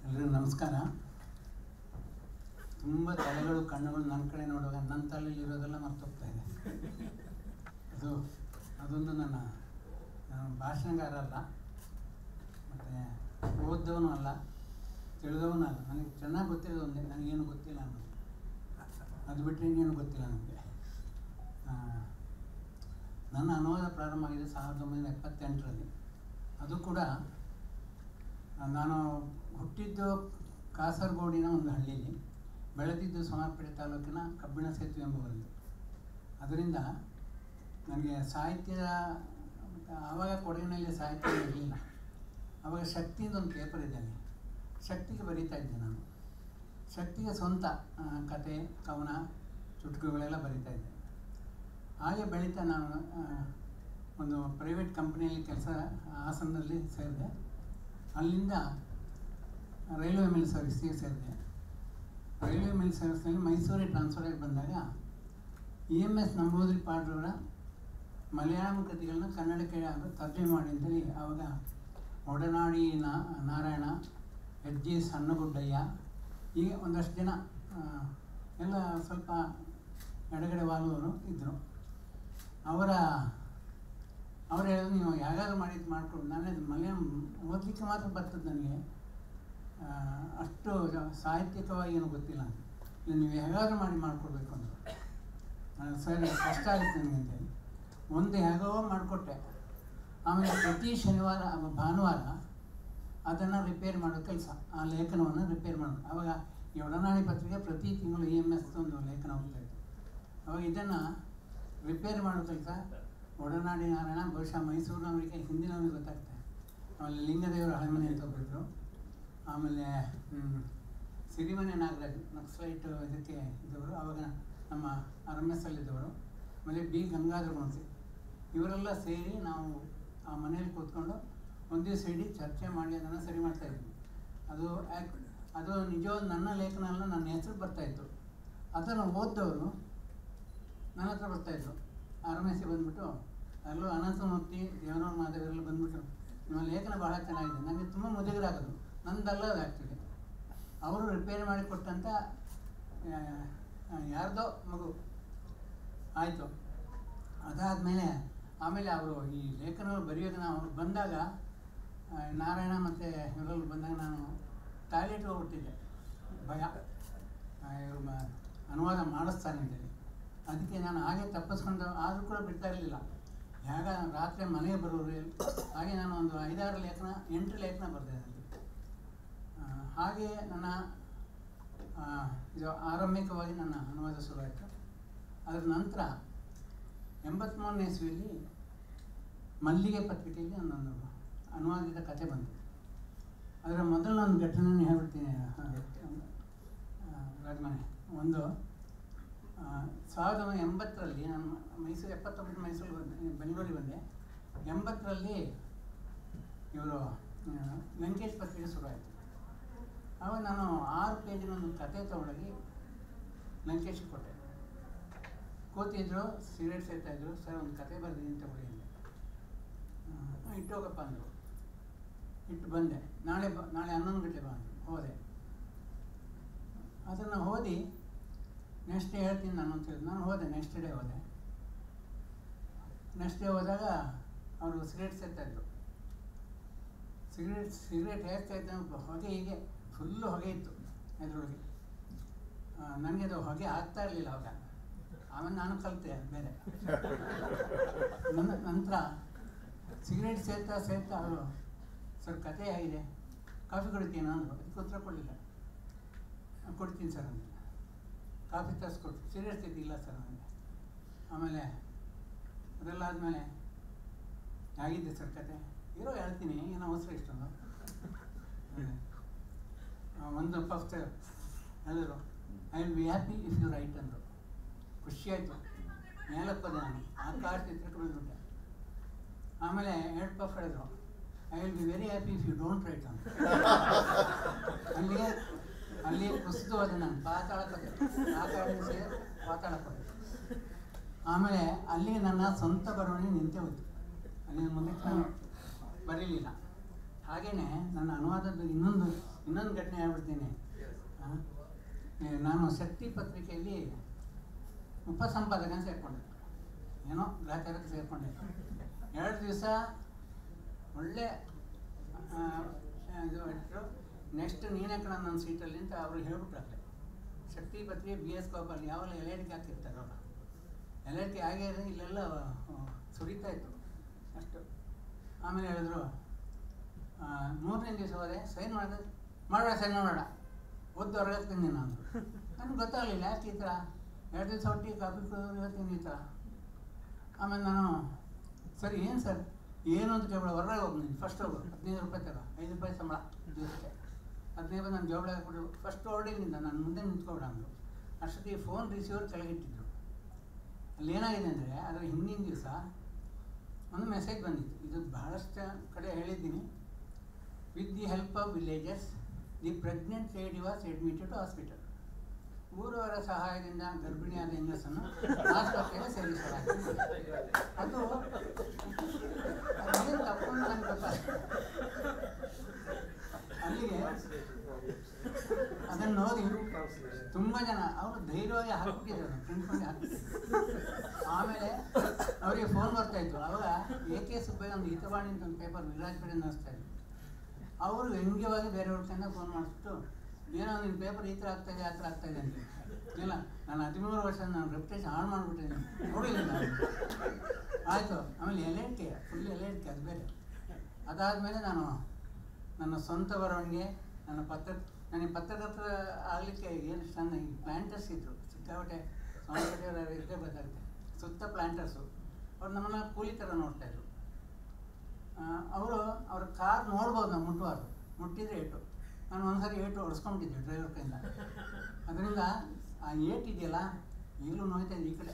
ಎಲ್ಲರಿಗೂ ನಮಸ್ಕಾರ. ತುಂಬ ತಲೆಗಳು, ಕಣ್ಣುಗಳು ನನ್ನ ಕಡೆ ನೋಡುವಾಗ ನನ್ನ ತಲೆಯಲ್ಲಿ ಇರೋದೆಲ್ಲ ಮರ್ತೋಗ್ತಾ ಇದೆ. ಅದೊಂದು ನಾನು ಭಾಷಣಗಾರ ಅಲ್ಲ, ಮತ್ತು ಓದ್ದವನು ಅಲ್ಲ, ತಿಳಿದವನು ಅಲ್ಲ. ನನಗೆ ಚೆನ್ನಾಗಿ ಗೊತ್ತಿರೋದು ಒಂದೇ, ನನಗೇನು ಗೊತ್ತಿಲ್ಲ ಅನ್ನೋದು. ಅದು ಬಿಟ್ಟರೆ ಇನ್ನೇನು ಗೊತ್ತಿಲ್ಲ ನನಗೆ. ನನ್ನ ಅನುವಾದ ಪ್ರಾರಂಭ ಆಗಿದೆ 1978ರಲ್ಲಿ. ಅದು ಕೂಡ ನಾನು ಹುಟ್ಟಿದ್ದು ಕಾಸರಗೋಡಿನ ಒಂದು ಹಳ್ಳಿಯಲ್ಲಿ, ಬೆಳೆದಿದ್ದು ಸೋಮಾರಪೇಟೆ ತಾಲೂಕಿನ ಕಬ್ಬಿಣ ಸೇತುವೆ ಎಂಬ ಊರಲ್ಲಿ. ಅದರಿಂದ ನನಗೆ ಸಾಹಿತ್ಯ, ಆವಾಗ ಕೊಡಗಿನಲ್ಲಿ ಸಾಹಿತ್ಯ ಇರಲಿಲ್ಲ. ಆವಾಗ ಶಕ್ತಿಯಿಂದ ಒಂದು ಪೇಪರ್ ಇದೆ, ಅಲ್ಲಿ ಶಕ್ತಿಗೆ ಬರೀತಾ ಇದ್ದೆ ನಾನು. ಶಕ್ತಿಗೆ ಸ್ವಂತ ಕತೆ, ಕವನ, ಚುಟುಕುಗಳೆಲ್ಲ ಬರೀತಾ ಇದ್ದೆ. ಹಾಗೆ ಬೆಳೀತಾ ನಾನು ಒಂದು ಪ್ರೈವೇಟ್ ಕಂಪ್ನಿಯಲ್ಲಿ ಕೆಲಸ ಹಾಸನದಲ್ಲಿ ಸೇರಿದೆ. ಅಲ್ಲಿಂದ ರೈಲ್ವೆ ಮಿಲ್ ಸರ್ವಿಸ್ಗೆ ಸೇರಿದೆ. ರೈಲ್ವೆ ಮಿಲ್ ಸರ್ವಿಸ್ನಲ್ಲಿ ಮೈಸೂರಿಗೆ ಟ್ರಾನ್ಸ್ಫರ್ ಆಗಿ ಬಂದಾಗ EMS ನಂಬೂದಿರಿಪಾಡ್ರವರ ಮಲಯಾಳಂ ಕೃತಿಗಳನ್ನ ಕನ್ನಡಕ್ಕೆ ತರ್ಜಮೆ ಮಾಡಿ ಅಂತೇಳಿ ಆವಾಗ ಒಡನಾಡಿ ನಾರಾಯಣ, HG ಸಣ್ಣಗುಡ್ಡಯ್ಯ, ಈಗ ಒಂದಷ್ಟು ಜನ ಎಲ್ಲ ಸ್ವಲ್ಪ ಎಡಗಡೆ ವಾಲುವರು ಇದ್ದರು. ಅವ್ರು ಹೇಳಿದ್ರು, ನೀವು ಯಾವ್ಯಾರು ಮಾಡಿದ್ದು ಮಾಡ್ಕೊಂಡು, ನಾನೇ ಮನೆ ಓದಲಿಕ್ಕೆ ಮಾತ್ರ ಬರ್ತದೆ ನನಗೆ, ಅಷ್ಟು ಸಾಹಿತ್ಯಿಕವಾಗಿ ಏನೂ ಗೊತ್ತಿಲ್ಲ ಅಂತ. ಇಲ್ಲ ನೀವು ಹೇಗಾದ್ರೂ ಮಾಡಿಕೊಡ್ಬೇಕು ಅಂದರು. ಸರಿ ಕಷ್ಟ ಆಗುತ್ತೆ ನನಗೆ ಅಂತೇಳಿ ಒಂದು ಹೇಗೋ ಮಾಡಿಕೊಟ್ಟೆ. ಆಮೇಲೆ ಪ್ರತಿ ಶನಿವಾರ ಭಾನುವಾರ ಅದನ್ನು ರಿಪೇರ್ ಮಾಡೋ ಕೆಲಸ, ಆ ಲೇಖನವನ್ನು ರಿಪೇರ್ ಮಾಡೋದು. ಆವಾಗ ಈ ಒಡನಾಡಿ ಪತ್ರಿಕೆ ಪ್ರತಿ ತಿಂಗಳು EMS ಒಂದು ಲೇಖನ ಹೋಗ್ತಾಯಿತ್ತು. ಅವಾಗ ಇದನ್ನು ರಿಪೇರ್ ಮಾಡೋ ಕೆಲಸ ಒಡನಾಡಿ ನಾರಾಯಣ, ಬಹುಶಃ ಮೈಸೂರಿನವರಿಗೆ ಹಿಂದಿನವ್ರಿಗೆ ಗೊತ್ತಾಗ್ತದೆ. ಆಮೇಲೆ ಲಿಂಗದೇವರ ಹಳೆಮನೆ ಅಂತ ಒಬ್ಬರಿದ್ರು. ಆಮೇಲೆ ಸಿರಿಮನೆ ನಾಗರಾಜ್ ನಕ್ಸಲೈಟ್ ಇದಕ್ಕೆ ಇದ್ದವರು, ಆವಾಗ ನಮ್ಮ RMS ಅಲ್ಲಿದ್ದವರು. ಆಮೇಲೆ B ಗಂಗಾಧರ ಮೂರ್ತಿ, ಇವರೆಲ್ಲ ಸೇರಿ ನಾವು ಆ ಮನೇಲಿ ಕೂತ್ಕೊಂಡು ಒಂದು ದಿವಸ ಇಡೀ ಚರ್ಚೆ ಮಾಡಿ ಅದನ್ನು ಸರಿ ಮಾಡ್ತಾಯಿದ್ವಿ. ಅದು ನಿಜವಾದ ನನ್ನ ಲೇಖನ ಎಲ್ಲ ನನ್ನ ಹೆಸರು ಬರ್ತಾಯಿತ್ತು. ಅದನ್ನು ಓದ್ದವರು ನನ್ನ ಹತ್ರ ಬರ್ತಾಯಿದ್ರು. RMS ಬಂದುಬಿಟ್ಟು ಅಲ್ಲೂ ಅನಂತಮೂರ್ತಿ, ದೇವನೂರ ಮಾದೇವರೆಲ್ಲ ಬಂದುಬಿಟ್ಟು ನಿಮ್ಮ ಲೇಖನ ಬಹಳ ಚೆನ್ನಾಗಿದೆ. ನನಗೆ ತುಂಬ ಮುಜುಗರಾಗೋದು, ನಂದಲ್ಲ ಅದು ಆ್ಯಕ್ಚುಲಿ. ಅವರು ರಿಪೇರಿ ಮಾಡಿ ಕೊಟ್ಟಂಥ ಯಾರ್ದೋ ಮಗು ಆಯಿತು. ಅದಾದಮೇಲೆ ಆಮೇಲೆ ಅವರು ಈ ಲೇಖನಗಳು ಬರೆಯೋದು ಅವ್ರು ಬಂದಾಗ, ನಾರಾಯಣ ಮತ್ತು ಇವರೆಲ್ಲ ಬಂದಾಗ ನಾನು ಟಾಯ್ಲೆಟ್ಗೆ ಹೋಗ್ಬಿಟ್ಟಿದ್ದೆ, ಭಯ ಇವರು ಅನುವಾದ ಮಾಡಿಸ್ತಾನೆ ಅಂತೇಳಿ. ಅದಕ್ಕೆ ನಾನು ಹಾಗೆ ತಪ್ಪಿಸ್ಕೊಂಡು ಆದರೂ ಕೂಡ ಬಿಡ್ತಾ ಇರಲಿಲ್ಲ. ಹೇಗ ರಾತ್ರಿ ಮನೆಗೆ ಬರೋರು ಹಾಗೆ ನಾನು ಒಂದು 5-6 ಲೇಖನ 8 ಲೇಖನ ಬರೆದೆ. ಹಾಗೆ ನನ್ನ ಇದು ಆರಂಭಿಕವಾಗಿ ನನ್ನ ಅನುವಾದ ಶುರುವಾಯಿತು. ಅದರ ನಂತರ 83ನೇ ಇಸ್ವಿಯಲ್ಲಿ ಮಲ್ಲಿಗೆ ಪತ್ರಿಕೆಯಲ್ಲಿ ಒಂದೊಂದು ಅನುವಾದಿತ ಕಥೆ ಬಂತು. ಅದರ ಮೊದಲು ನಾನು ಘಟನೆಯನ್ನು ಹೇಳ್ಬಿಡ್ತೀನಿ ರಾಜಮನೆ. ಒಂದು 1980ರಲ್ಲಿ ನಾನು ಮೈಸೂರು 79 ಮೈಸೂರಿಗೆ ಬಂದೆ, ಬೆಂಗಳೂರಿಗೆ ಬಂದೆ. 80ರಲ್ಲಿ ಇವರು ವೆಂಕಟೇಶ್ ಪತ್ರಿಕೆ ಶುರುವಾಯಿತು. ಆವಾಗ ನಾನು 6 ಪೇಜಿನ ಒಂದು ಕತೆ ತೊಗೊಂಡೋಗಿ ಲಂಕೇಶ್ಗೆ ಕೊಟ್ಟೆ. ಕೂತಿದ್ರು, ಸಿಗರೇಟ್ ಸೇರ್ತಾಯಿದ್ರು. ಸರ್ ಒಂದು ಕತೆ ಬರೆದಿದ್ದೀನಿ ತಗೊಳ್ಳಿ ಅಂದೆ. ಇಟ್ಟೋಗಪ್ಪ ಅಂದರು. ಇಟ್ಟು ಬಂದೆ. ನಾಳೆ 11 ಗಂಟೆ ಬಾ ಅಂದರು. ಹೋದೆ. ಅದನ್ನು ಓದಿ ನೆಕ್ಸ್ಟ್ ಡೇ ಹೇಳ್ತೀನಿ ನಾನು ಅಂತ ಹೇಳಿದ್ರು. ನಾನು ಹೋದೆ, ನೆಕ್ಸ್ಟ್ ಡೇ ಹೋದೆ. ನೆಕ್ಸ್ಟ್ ಡೇ ಹೋದಾಗ ಅವರು ಸಿಗರೇಟ್ ಸೇರ್ತಾಯಿದ್ರು. ಸಿಗರೇಟ್ ಹೇಗ್ತಾಯಿದ್ದ ಹೊಗೆ, ಹೀಗೆ ಫುಲ್ಲು ಹೊಗೆ ಇತ್ತು ಅದರೊಳಗೆ. ನನಗೆ ಅದು ಹೊಗೆ ಆಗ್ತಾ ಇರಲಿಲ್ಲ ಅವಾಗ. ಆಮೇಲೆ ನಾನು ಕಲಿತೆ ಬೇರೆ. ನಂತರ ಸಿಗರೇಟ್ ಸೇರ್ತಾ ಅವರು, ಸರ್ ಕತೆ ಆಗಿದೆ, ಕಾಫಿ ಕುಡಿತೀನಿ ಅಂದರು. ಅದಕ್ಕೆ ಉತ್ತರ ಕೊಡಲಿಲ್ಲ. ಕೊಡ್ತೀನಿ ಸರ್ ಅಂದರೆ ಕಾಫಿ ತರಿಸ್ಕೊಡ್ತೀನಿ. ಸಿಗರೇಟ್ ಸೇರ್ತಿಲ್ಲ ಸರ್ ನನಗೆ. ಆಮೇಲೆ ಅದೆಲ್ಲ ಆದಮೇಲೆ ಆಗಿದೆ ಸರ್ ಕತೆ, ಇರೋ ಹೇಳ್ತೀನಿ, ಏನೋ ಅವಸರ ಇಷ್ಟೊಂದು. ಒಂದು ಫಸ್ಟ್ ಹೇಳಿದ್ರು, I will be happy if you write ಅಂದರು. ಖುಷಿಯಾಯಿತು. ಮೇಲಪ್ಪದೆ ನಾನು ಆಕಾಶ ಚಿತ್ರಕ್ಕೆ ಬಂದುಬಿಟ್ಟೆ. ಆಮೇಲೆ 2 ಪಫ್ ಹೇಳಿದ್ರು, I will be very happy if you don't write ಅಂತ. ಅಲ್ಲಿ ಕುಸಿದು ಹೋದೆ ನಾನು. ಪಾತಾಳಕ್ಕೆ ಆಮೇಲೆ ಅಲ್ಲಿಗೆ ನನ್ನ ಸ್ವಂತ ಬರವಣಿಗೆ ನಿಂತೇ ಹೋಯ್ತು. ಅಲ್ಲಿ ಮುಂದಕ್ಕೆ ನಾನು ಬರೀಲಿಲ್ಲ. ಹಾಗೆಯೇ ನನ್ನ ಅನುವಾದದ್ದು ಇನ್ನೊಂದು ಘಟನೆ ಹೇಳ್ಬಿಡ್ತೀನಿ. ನಾನು ಶಕ್ತಿ ಪತ್ರಿಕೆಯಲ್ಲಿ ಉಪಸಂಪಾದಕ ಸೇರಿಕೊಂಡೆ. ಏನೋ ಗ್ರಾಚಾರಕ್ಕೆ ಸೇರಿಕೊಂಡೆ. 2 ದಿವಸ ಒಳ್ಳೆ ಇದು ಇಟ್ಟರು. ನೆಕ್ಸ್ಟ್ ನೀನೇ ಕಣ ನನ್ನ ಸೀಟಲ್ಲಿ ಅಂತ ಅವ್ರಿಗೆ ಹೇಳ್ಬಿಟ್ರೆ. ಶಕ್ತಿ ಪತ್ರಿಕೆ BS ಗೋಪಾಲ್ ಯಾವಾಗ ಎಲೆಡಿಕೆ ಹಾಕಿರ್ತಾರೆ ಅವರು. ಎಲೆಡಿಕೆ ಆಗೇ ಇಲ್ಲೆಲ್ಲ ಸುರಿತಾ ಇತ್ತು ಅಷ್ಟು. ಆಮೇಲೆ ಹೇಳಿದ್ರು, 3ನೇ ದಿವಸ ಹೋದೆ, ಸೈನ್ ಮಾಡಬೇಡ ಸೈನ್ ಮಾಡಬೇಡ, ಓದ್ದು ಹೊರಗೆ ತಿಂದೆ ನಾನು. ನನಗೆ ಗೊತ್ತಾಗಲಿಲ್ಲ ಯಾಕೆ ಈ ಥರ. 2 ದಿವಸ ಒಟ್ಟಿಗೆ ಕಾಫಿ ಕುಡಿದ್ರು, ಇವತ್ತಿನ ಈ ಥರ. ಆಮೇಲೆ ನಾನು, ಸರಿ ಏನು ಸರ್ ಏನು ಅಂತ ಕೇಳಬೇಡ, ಹೊರಗೆ ಹೋಗಿ ನೀನು ಫಸ್ಟ್ ಹೋಗು, 15 ರೂಪಾಯಿ ತಗೋ, 5 ರೂಪಾಯಿ ಸಂಬಳ ದಿವಸಕ್ಕೆ. 15 ನಾನು ಜೋಬಳ ಹಾಕ್ಬಿಟ್ಟು ಫಸ್ಟ್ ಹೊರಡಿನಿಂದ ನಾನು ಮುಂದೆ ನಿಂತ್ಕೊಬೇಡ ಅಂದರು. ಅಷ್ಟೊತ್ತಿಗೆ ಫೋನ್ ರಿಸೀವರ್ ಕೆಳಗಿಟ್ಟಿದ್ರು. ಅಲ್ಲಿ ಏನಾಗಿದೆ ಅಂದರೆ, ಅದರ ಹಿಂದಿನ ದಿವಸ ಒಂದು ಮೆಸೇಜ್ ಬಂದಿತ್ತು. ಇದು ಬಹಳಷ್ಟು ಕಡೆ ಹೇಳಿದ್ದೀನಿ. With the help of villages, the pregnant lady was admitted to hospital. ಊರವರ ಸಹಾಯದಿಂದ ಗರ್ಭಿಣಿಯಾದ ಹೆಂಗಸನ್ನು ಆಸ್ಪತ್ರೆಗೆ ಸೇರಿಸಲಾಗಿದೆ. ಅದು ಏನು ತಪ್ಪಿಕೊಂಡು ನನಗೆ ಗೊತ್ತಾಗ್ತದೆ. ಅದನ್ನು ನೋಡಿ ತುಂಬ ಜನ ಅವರು ಧೈರ್ಯವಾಗಿ ಹಾಕ್ಬಿಟ್ಟಿದ್ದಾರೆ, ಪ್ರಿಂಟ್ ಮಾಡಿ ಹಾಕ್ಬಿಟ್ಟಿದ್ರು. ಆಮೇಲೆ ಅವರಿಗೆ ಫೋನ್ ಬರ್ತಾಯಿತ್ತು. ಅವಾಗ AK ಸುಬ್ಬಯ್ಯ ಒಂದು ಹಿತವಾಣಿ ಅಂತ ಒಂದು ಪೇಪರ್ ವಿರಾಜಪೇಟೆ ನಡೆಸ್ತಾ ಇದ್ರು. ಅವರು ವ್ಯಂಗ್ಯವಾಗಿ ಬೇರೆಯವ್ರ ಕೈಯಿಂದ ಫೋನ್ ಮಾಡಿಸ್ಬಿಟ್ಟು ಏನೋ ನಿನ್ನ ಪೇಪರ್ ಈ ಥರ ಆಗ್ತಾಯಿದೆ ಆ ಥರ ಆಗ್ತಾಯಿದೆ ಅಂತ. ಇಲ್ಲ, ನಾನು 13 ವರ್ಷ ನಾನು ರೆಪ್ಯುಟೇಷನ್ ಹಾಳು ಮಾಡಿಬಿಟ್ಟಿದ್ದೀನಿ, ನೋಡಿಲ್ಲ ನಾನು. ಆಯಿತು. ಆಮೇಲೆ ಎಲೆಟ್ಕೆ, ಫುಲ್ ಎಲೆಟ್ಕೆ, ಅದು ಬೇರೆ. ಅದಾದಮೇಲೆ ನಾನು ನನ್ನ ಸ್ವಂತ ಬರವಣಿಗೆ, ನನಗೆ ಪತ್ರಕರ್ತರ ಆಗಲಿಕ್ಕೆ ಏನು ಚೆನ್ನಾಗಿ ಪ್ಲ್ಯಾಂಟರ್ಸ್ ಇದ್ದರು, ಸಿಕ್ಕಾಪಟ್ಟೆ ಸೌಂದರ್ಯ ಇದ್ದೇ ಗೊತ್ತಾಗುತ್ತೆ. ಸುತ್ತ ಪ್ಲ್ಯಾಂಟರ್ಸು. ಅವ್ರು ನಮ್ಮನ್ನ ಕೂಲಿ ಥರ ನೋಡ್ತಾಯಿದ್ರು. ಅವ್ರ ಕಾರ್ ನೋಡ್ಬೋದು, ನಾವು ಮುಟ್ಟುವಾರು, ಮುಟ್ಟಿದರೆ ಏಟು. ನಾನು ಒಂದ್ಸರಿ ಏಟು ಹೊಡೆಸ್ಕೊಂಬಿಟ್ಟಿದ್ದೆ ಡ್ರೈವರ್ ಕೈಯಿಂದ. ಅದರಿಂದ ಆ ಏಟು ಇದೆಯಲ್ಲ ಈಗಲೂ ನೋಯ್ತಾ ಇದೆ ಈ ಕಡೆ.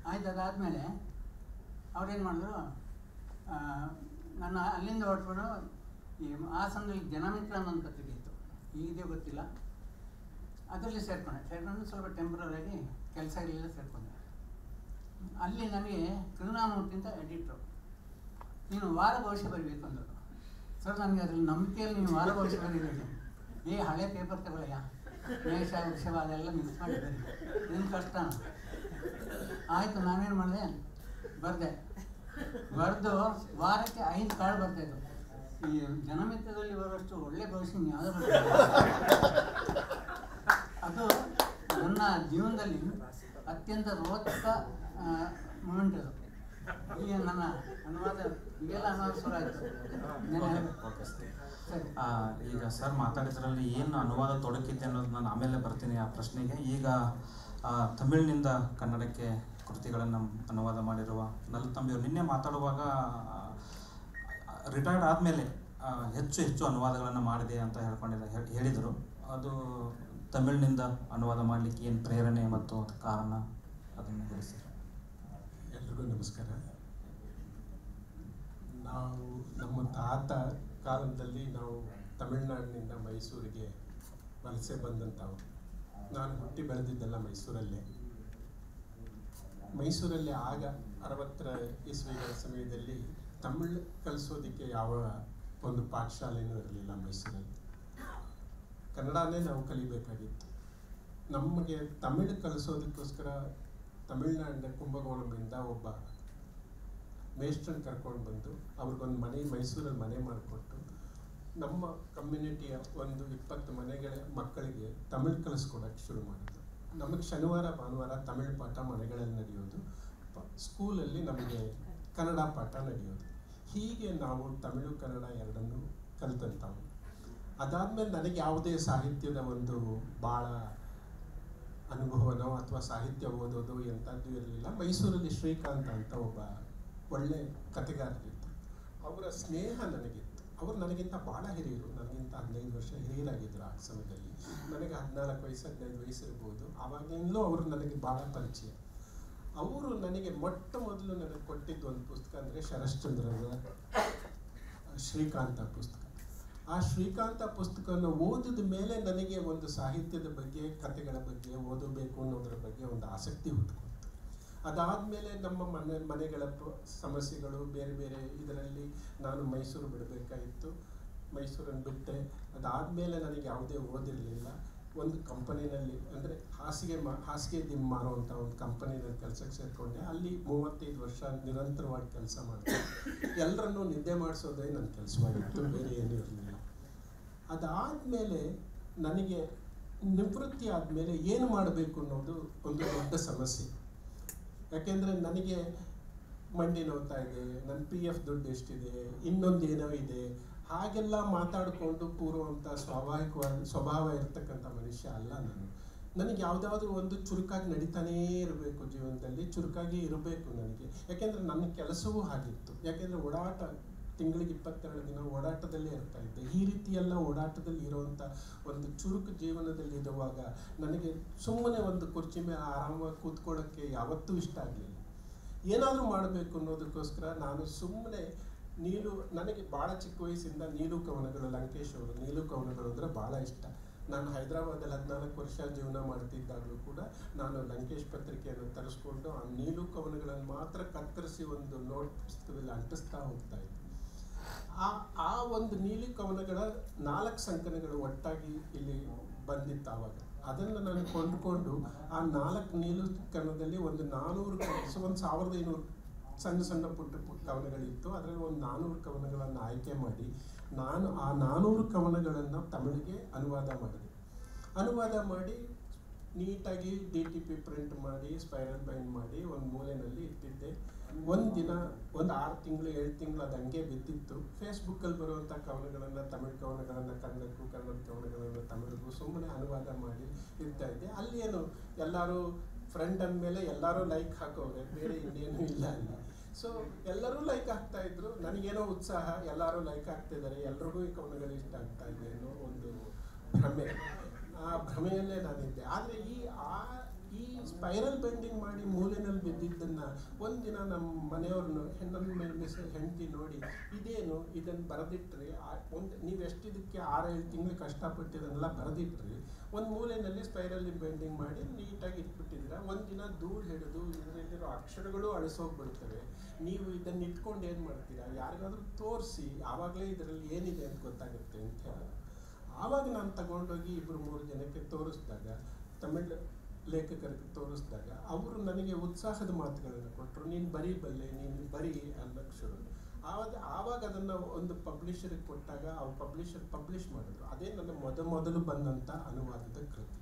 ಆಯ್ತು. ಅದಾದಮೇಲೆ ಅವ್ರೇನು ಮಾಡಿದ್ರು, ನನ್ನ ಅಲ್ಲಿಂದ ಹೊರಟ್ಬಿಟ್ಟು ಈ ಹಾಸನದಲ್ಲಿ ಜನಮಿತ್ರ ಅನ್ನೋ ಪತ್ರಿಕೆ ಇತ್ತು, ಈಗಿದೆಯೋ ಗೊತ್ತಿಲ್ಲ, ಅದರಲ್ಲಿ ಸೇರ್ಕೊಂಡು ಸ್ವಲ್ಪ ಟೆಂಪ್ರರಾಗಿ ಕೆಲಸ ಇರಲಿಲ್ಲ, ಸೇರಿಕೊಂಡೆ. ಅಲ್ಲಿ ನನಗೆ ಕರುಣಾಮೂರ್ತಿ ಅಂತ ಎಡಿಟ್ರು, ನೀನು ವಾರ ಭವಿಷ್ಯ ಬರೀಬೇಕು ಅಂದರು. ಸರ್, ನನಗೆ ಅದ್ರಲ್ಲಿ ನಂಬಿಕೆಯಲ್ಲಿ ನೀನು ವಾರ ಭವಿಷ್ಯ ಬರೀಬೇಕು, ಹಳೆ ಪೇಪರ್ ತಗೊಳ್ಳಯ್ಯ, ಮೇಷ ವೃಷಭ ಅದೆಲ್ಲ ಮಿಕ್ಸ್ ಮಾಡಿ ಬರೀ, ನಿನ್ನ ಕಷ್ಟ. ಆಯಿತು. ನಾನೇನು ಮಾಡಿದೆ, ಬರೆದು ವಾರಕ್ಕೆ 5 ಕಾರ್ಡ್ ಬರ್ತಾಯಿತ್ತು. ಈ ಜನಮಿತ್ರದಲ್ಲಿ ಬರುವಷ್ಟು ಒಳ್ಳೆ ಭವಿಷ್ಯ ಯಾವುದೋ ಅದು ನನ್ನ ಜೀವನದಲ್ಲಿ ಅತ್ಯಂತ ರೋಚಕ ಮೂಮೆಂಟ್ ಅದು. ಈಗ ನನ್ನ ಅನುವಾದ ಇವೆಲ್ಲ ಅನುವಾದ ಶುರು ಆಯಿತು. ಈಗ ಸರ್ ಮಾತಾಡಿದ್ರಲ್ಲಿ ಏನು ಅನುವಾದ ತೊಡಕಿದ್ದೆ ಅನ್ನೋದು ನಾನು ಆಮೇಲೆ ಬರ್ತೀನಿ ಆ ಪ್ರಶ್ನೆಗೆ. ಈಗ ತಮಿಳಿನಿಂದ ಕನ್ನಡಕ್ಕೆ ಕೃತಿಗಳನ್ನು ಅನುವಾದ ಮಾಡಿರುವ ನಲ್ಲತಂಬಿಯವರು ನಿನ್ನೆ ಮಾತಾಡುವಾಗ ರಿಟೈರ್ಡ್ ಆದಮೇಲೆ ಹೆಚ್ಚು ಅನುವಾದಗಳನ್ನು ಮಾಡಿದೆ ಅಂತ ಹೇಳಿದರು. ಅದು ತಮಿಳಿನಿಂದ ಅನುವಾದ ಮಾಡಲಿಕ್ಕೆ ಏನು ಪ್ರೇರಣೆ ಮತ್ತು ಕಾರಣ, ಅದನ್ನು ತಿಳಿಸಿ. ಎಲ್ರಿಗೂ ನಮಸ್ಕಾರ. ನಮ್ಮ ತಾತ ಕಾಲದಲ್ಲಿ ನಾವು ತಮಿಳುನಾಡಿನಿಂದ ಮೈಸೂರಿಗೆ ವಲಸೆ ಬಂದಂಥವು. ನಾನು ಹುಟ್ಟಿ ಬೆಳೆದಿದ್ದೆಲ್ಲ ಮೈಸೂರಲ್ಲಿ ಆಗ 60ರ ಇಸ್ವಿಗಳ ಸಮಯದಲ್ಲಿ ತಮಿಳು ಕಲಿಸೋದಕ್ಕೆ ಯಾವ ಒಂದು ಪಾಠಶಾಲೆಯೂ ಇರಲಿಲ್ಲ ಮೈಸೂರಲ್ಲಿ. ಕನ್ನಡನೇ ನಾವು ಕಲಿಬೇಕಾಗಿತ್ತು. ನಮಗೆ ತಮಿಳು ಕಲಿಸೋದಕ್ಕೋಸ್ಕರ ತಮಿಳುನಾಡಿನ ಕುಂಭಕೋಣಂನಿಂದ ಒಬ್ಬ ಮೇಷ್ಟ್ರನ್ನ ಕರ್ಕೊಂಡು ಬಂದು ಅವ್ರಿಗೊಂದು ಮೈಸೂರಲ್ಲಿ ಮನೆ ಮಾಡಿಕೊಟ್ಟು ನಮ್ಮ ಕಮ್ಯುನಿಟಿಯ ಒಂದು 20 ಮನೆಗಳ ಮಕ್ಕಳಿಗೆ ತಮಿಳು ಕಲಿಸ್ಕೊಡೋಕ್ಕೆ ಶುರು ಮಾಡಿದ್ರು. ನಮಗೆ ಶನಿವಾರ ಭಾನುವಾರ ತಮಿಳು ಪಾಠ ಮನೆಗಳಲ್ಲಿ ನಡೆಯೋದು, ಸ್ಕೂಲಲ್ಲಿ ನಮಗೆ ಕನ್ನಡ ಪಾಠ ನಡೆಯೋದು. ಹೀಗೆ ನಾವು ತಮಿಳು ಕನ್ನಡ ಎರಡನ್ನೂ ಕಲಿತಂಥವು. ಅದಾದಮೇಲೆ ನನಗೆ ಯಾವುದೇ ಸಾಹಿತ್ಯದ ಒಂದು ಭಾಳ ಅನುಭವನೋ ಅಥವಾ ಸಾಹಿತ್ಯ ಓದೋದು ಎಂಥದ್ದು ಇರಲಿಲ್ಲ. ಮೈಸೂರಲ್ಲಿ ಶ್ರೀಕಾಂತ ಅಂತ ಒಬ್ಬ ಒಳ್ಳೆ ಕಥೆಗಾರರಿತ್ತು. ಅವರ ಸ್ನೇಹ ನನಗಿತ್ತು. ಅವರು ನನಗಿಂತ ಭಾಳ ಹಿರಿಯರು, ನನಗಿಂತ 15 ವರ್ಷ ಹಿರಿಯರಾಗಿದ್ದರು ಆ ಸಮಯದಲ್ಲಿ. ನನಗೆ 14 ವಯಸ್ಸು 15 ವಯಸ್ಸು ಇರ್ಬೋದು. ಆವಾಗಿಂದಲೂ ಅವರು ನನಗೆ ಭಾಳ ಪರಿಚಯ. ಅವರು ನನಗೆ ಮೊದಲು ನನಗೆ ಕೊಟ್ಟಿದ್ದು ಒಂದು ಪುಸ್ತಕ ಅಂದರೆ ಶರಶ್ಚಂದ್ರರ ಶ್ರೀಕಾಂತ ಪುಸ್ತಕ. ಆ ಶ್ರೀಕಾಂತ ಪುಸ್ತಕವನ್ನು ಓದಿದ ಮೇಲೆ ನನಗೆ ಒಂದು ಸಾಹಿತ್ಯದ ಬಗ್ಗೆ, ಕಥೆಗಳ ಬಗ್ಗೆ ಓದಬೇಕು ಅನ್ನೋದ್ರ ಬಗ್ಗೆ ಒಂದು ಆಸಕ್ತಿ ಹುಟ್ಟುಕೊಳ್ತು. ಅದಾದಮೇಲೆ ನಮ್ಮ ಮನೆಗಳ ಸಮಸ್ಯೆಗಳು ಬೇರೆ ಬೇರೆ ಇದರಲ್ಲಿ ನಾನು ಮೈಸೂರು ಬಿಡಬೇಕಾಗಿತ್ತು. ಮೈಸೂರನ್ನು ಬಿಟ್ಟೆ. ಅದಾದಮೇಲೆ ನನಗೆ ಯಾವುದೇ ಓದಿರಲಿಲ್ಲ. ಒಂದು ಕಂಪನಿನಲ್ಲಿ ಅಂದರೆ ಹಾಸಿಗೆ ದಿಮ್ಮ ಮಾರುವಂಥ ಒಂದು ಕಂಪನಿನಲ್ಲಿ ಕೆಲಸಕ್ಕೆ ಸೇರಿಕೊಂಡೆ. ಅಲ್ಲಿ 35 ವರ್ಷ ನಿರಂತರವಾಗಿ ಕೆಲಸ ಮಾಡಿದೆ. ಎಲ್ಲರನ್ನೂ ನಿದ್ದೆ ಮಾಡಿಸೋದೇ ನನ್ನ ಕೆಲಸವಾಗಿತ್ತು, ಬೇರೆ ಏನೂ ಇರಲಿಲ್ಲ. ಅದಾದಮೇಲೆ ನನಗೆ ನಿವೃತ್ತಿ ಆದಮೇಲೆ ಏನು ಮಾಡಬೇಕು ಅನ್ನೋದು ಒಂದು ದೊಡ್ಡ ಸಮಸ್ಯೆ. ಯಾಕೆಂದರೆ ನನಗೆ ಮಂಡಿ ನೋವ್ತಾ ಇದೆ, ನನ್ನ PF ದುಡ್ಡು ಎಷ್ಟಿದೆ, ಇನ್ನೊಂದೇನೋ ಇದೆ, ಹಾಗೆಲ್ಲ ಮಾತಾಡಿಕೊಂಡು ಕೂರುವಂಥ ಸ್ವಭಾವ ಇರತಕ್ಕಂಥ ಮನುಷ್ಯ ಅಲ್ಲ ನಾನು. ನನಗೆ ಯಾವುದಾದ್ರೂ ಒಂದು ಚುರುಕಾಗಿ ನಡೀತಾನೇ ಇರಬೇಕು, ಜೀವನದಲ್ಲಿ ಚುರುಕಾಗಿ ಇರಬೇಕು ನನಗೆ. ಯಾಕೆಂದರೆ ನನ್ನ ಕೆಲಸವೂ ಹಾಗಿತ್ತು. ಯಾಕೆಂದರೆ ಓಡಾಟ, ತಿಂಗಳಿಗೆ 22 ದಿನ ಓಡಾಟದಲ್ಲೇ ಇರ್ತಾ ಇದ್ದೆ. ಈ ರೀತಿಯೆಲ್ಲ ಓಡಾಟದಲ್ಲಿ ಇರುವಂಥ ಒಂದು ಚುರುಕು ಜೀವನದಲ್ಲಿ ಇರುವಾಗ ನನಗೆ ಸುಮ್ಮನೆ ಒಂದು ಕುರ್ಚಿ ಮೇಲೆ ಆರಾಮಾಗಿ ಕೂತ್ಕೊಳ್ಳೋಕ್ಕೆ ಯಾವತ್ತೂ ಇಷ್ಟ ಆಗಲಿಲ್ಲ. ಏನಾದರೂ ಮಾಡಬೇಕು ಅನ್ನೋದಕ್ಕೋಸ್ಕರ ನಾನು ಸುಮ್ಮನೆ ನನಗೆ ಭಾಳ ಚಿಕ್ಕ ವಯಸ್ಸಿಂದ ನೀಲು ಕವನಗಳು, ಲಂಕೇಶ್ ಅವರು ನೀಲು ಕವನಗಳು ಅಂದರೆ ಭಾಳ ಇಷ್ಟ. ನಾನು ಹೈದರಾಬಾದಲ್ಲಿ 14 ವರ್ಷ ಜೀವನ ಮಾಡ್ತಿದ್ದಾಗಲೂ ಕೂಡ ನಾನು ಲಂಕೇಶ್ ಪತ್ರಿಕೆಯನ್ನು ತರಿಸ್ಕೊಂಡು ಆ ನೀಲು ಕವನಗಳನ್ನು ಮಾತ್ರ ಕತ್ತರಿಸಿ ಒಂದು ನೋಟ್ ಪುಸ್ತಕದಲ್ಲಿ ಅಂಟಿಸ್ತಾ ಹೋಗ್ತಾ ಇದ್ದೆ. ಆ ಒಂದು ನೀಲಿ ಕವನಗಳ 4 ಸಂಕಲನಗಳು ಒಟ್ಟಾಗಿ ಇಲ್ಲಿ ಬಂದಿತ್ತು ಆವಾಗ. ಅದನ್ನು ನಾನು ಕೊಂಡುಕೊಂಡು ಆ 4 ನೀಲಿ ಕವನದಲ್ಲಿ ಒಂದು 400 ಒಂದು 1500 ಸಣ್ಣ ಸಣ್ಣ ಪುಟ್ಟ ಕವನಗಳಿತ್ತು. ಅದರಲ್ಲಿ ಒಂದು 400 ಕವನಗಳನ್ನು ಆಯ್ಕೆ ಮಾಡಿ ನಾನು ಆ 400 ಕವನಗಳನ್ನು ತಮಿಳಿಗೆ ಅನುವಾದ ಮಾಡಿ ನೀಟಾಗಿ DTP ಪ್ರಿಂಟ್ ಮಾಡಿ ಸ್ಪೈರಲ್ ಬೈಂಡ್ ಮಾಡಿ ಒಂದು ಮೂಲೆಯಲ್ಲಿ ಇಟ್ಟಿದ್ದೆ. ಒಂದು ದಿನ ಒಂದು 6 ತಿಂಗಳು 7 ತಿಂಗಳು ಅದು ಹಂಗೆ ಬಿದ್ದಿತ್ತು. ಫೇಸ್ಬುಕ್ಕಲ್ಲಿ ಬರುವಂಥ ಕವನಗಳನ್ನು, ತಮಿಳು ಕವನಗಳನ್ನು ಕನ್ನಡಕ್ಕೂ, ಕನ್ನಡ ಕವನಗಳನ್ನು ತಮಿಳಿಗೂ ಸುಮ್ಮನೆ ಅನುವಾದ ಮಾಡಿ ಇರ್ತಾ ಇದ್ದೆ. ಅಲ್ಲಿ ಏನು ಎಲ್ಲರೂ ಫ್ರೆಂಡ್ ಅಂದಮೇಲೆ ಎಲ್ಲರೂ ಲೈಕ್ ಹಾಕೋರೆ, ಬೇರೆ ಇನ್ನೇನು ಇಲ್ಲ ಅಲ್ಲಿ. ಸೊ ಎಲ್ಲರೂ ಲೈಕ್ ಆಗ್ತಾ ಇದ್ರು. ನನಗೇನೋ ಉತ್ಸಾಹ, ಎಲ್ಲರೂ ಲೈಕ್ ಆಗ್ತಿದ್ದಾರೆ, ಎಲ್ರಿಗೂ ಈ ಕವನಗಳು ಇಷ್ಟ ಆಗ್ತಾ ಇದೆ ಅನ್ನೋ ಒಂದು ಭ್ರಮೆ. ಆ ಭ್ರಮೆಯಲ್ಲೇ ನಾನಿದ್ದೆ. ಆದರೆ ಈ ಸ್ಪೈರಲ್ ಬೆಂಡಿಂಗ್ ಮಾಡಿ ಮೂಲೆಯಲ್ಲಿ ಬಿದ್ದಿದ್ದನ್ನು ಒಂದಿನ ನಮ್ಮ ಮನೆಯವ್ರನ್ನ ಹೆಂಡತಿ ನೋಡಿ, ಇದೇನು ಇದನ್ನು ಬರೆದಿಟ್ರಿ, ನೀವು ಎಷ್ಟು ಇದಕ್ಕೆ 6-7 ತಿಂಗಳು ಕಷ್ಟಪಟ್ಟಿದ್ದನ್ನೆಲ್ಲ ಬರೆದಿಟ್ರಿ, ಒಂದು ಮೂಲೆಯಲ್ಲಿ ಸ್ಪೈರಲ್ ಬೆಂಡಿಂಗ್ ಮಾಡಿ ನೀಟಾಗಿ ಇಟ್ಬಿಟ್ಟಿದ್ದೀರ, ಒಂದಿನ ಧೂಳು ಹಿಡಿದು ಇದರಲ್ಲಿರೋ ಅಕ್ಷರಗಳು ಅಳಿಸೋಗ್ಬಿಡ್ತವೆ, ನೀವು ಇದನ್ನು ಇಟ್ಕೊಂಡು ಏನು ಮಾಡ್ತೀರಾ, ಯಾರಿಗಾದ್ರೂ ತೋರಿಸಿ, ಆವಾಗಲೇ ಇದರಲ್ಲಿ ಏನಿದೆ ಅಂತ ಗೊತ್ತಾಗುತ್ತೆ ಅಂತ ಹೇಳಿ. ಆವಾಗ ನಾನು ತಗೊಂಡೋಗಿ 2-3 ಜನಕ್ಕೆ ತೋರಿಸಿದಾಗ, ತಮಿಳು ಲೇಖಕರಿಗೆ ತೋರಿಸಿದಾಗ ಅವರು ನನಗೆ ಉತ್ಸಾಹದ ಮಾತುಗಳನ್ನು ಕೊಟ್ಟರು. ನೀನು ಬರೀಬಲ್ಲೆ, ನೀನು ಬರೀ ಅನ್ನೋಕ್ಕೆ ಶುರು. ಆವಾಗ ಅದನ್ನು ಒಂದು ಪಬ್ಲಿಷರಿಗೆ ಕೊಟ್ಟಾಗ ಅವ್ರು ಪಬ್ಲಿಷ್ ಮಾಡಿದ್ರು. ಅದೇ ನನ್ನ ಮೊದಲು ಬಂದಂಥ ಅನುವಾದದ ಕೃತಿ.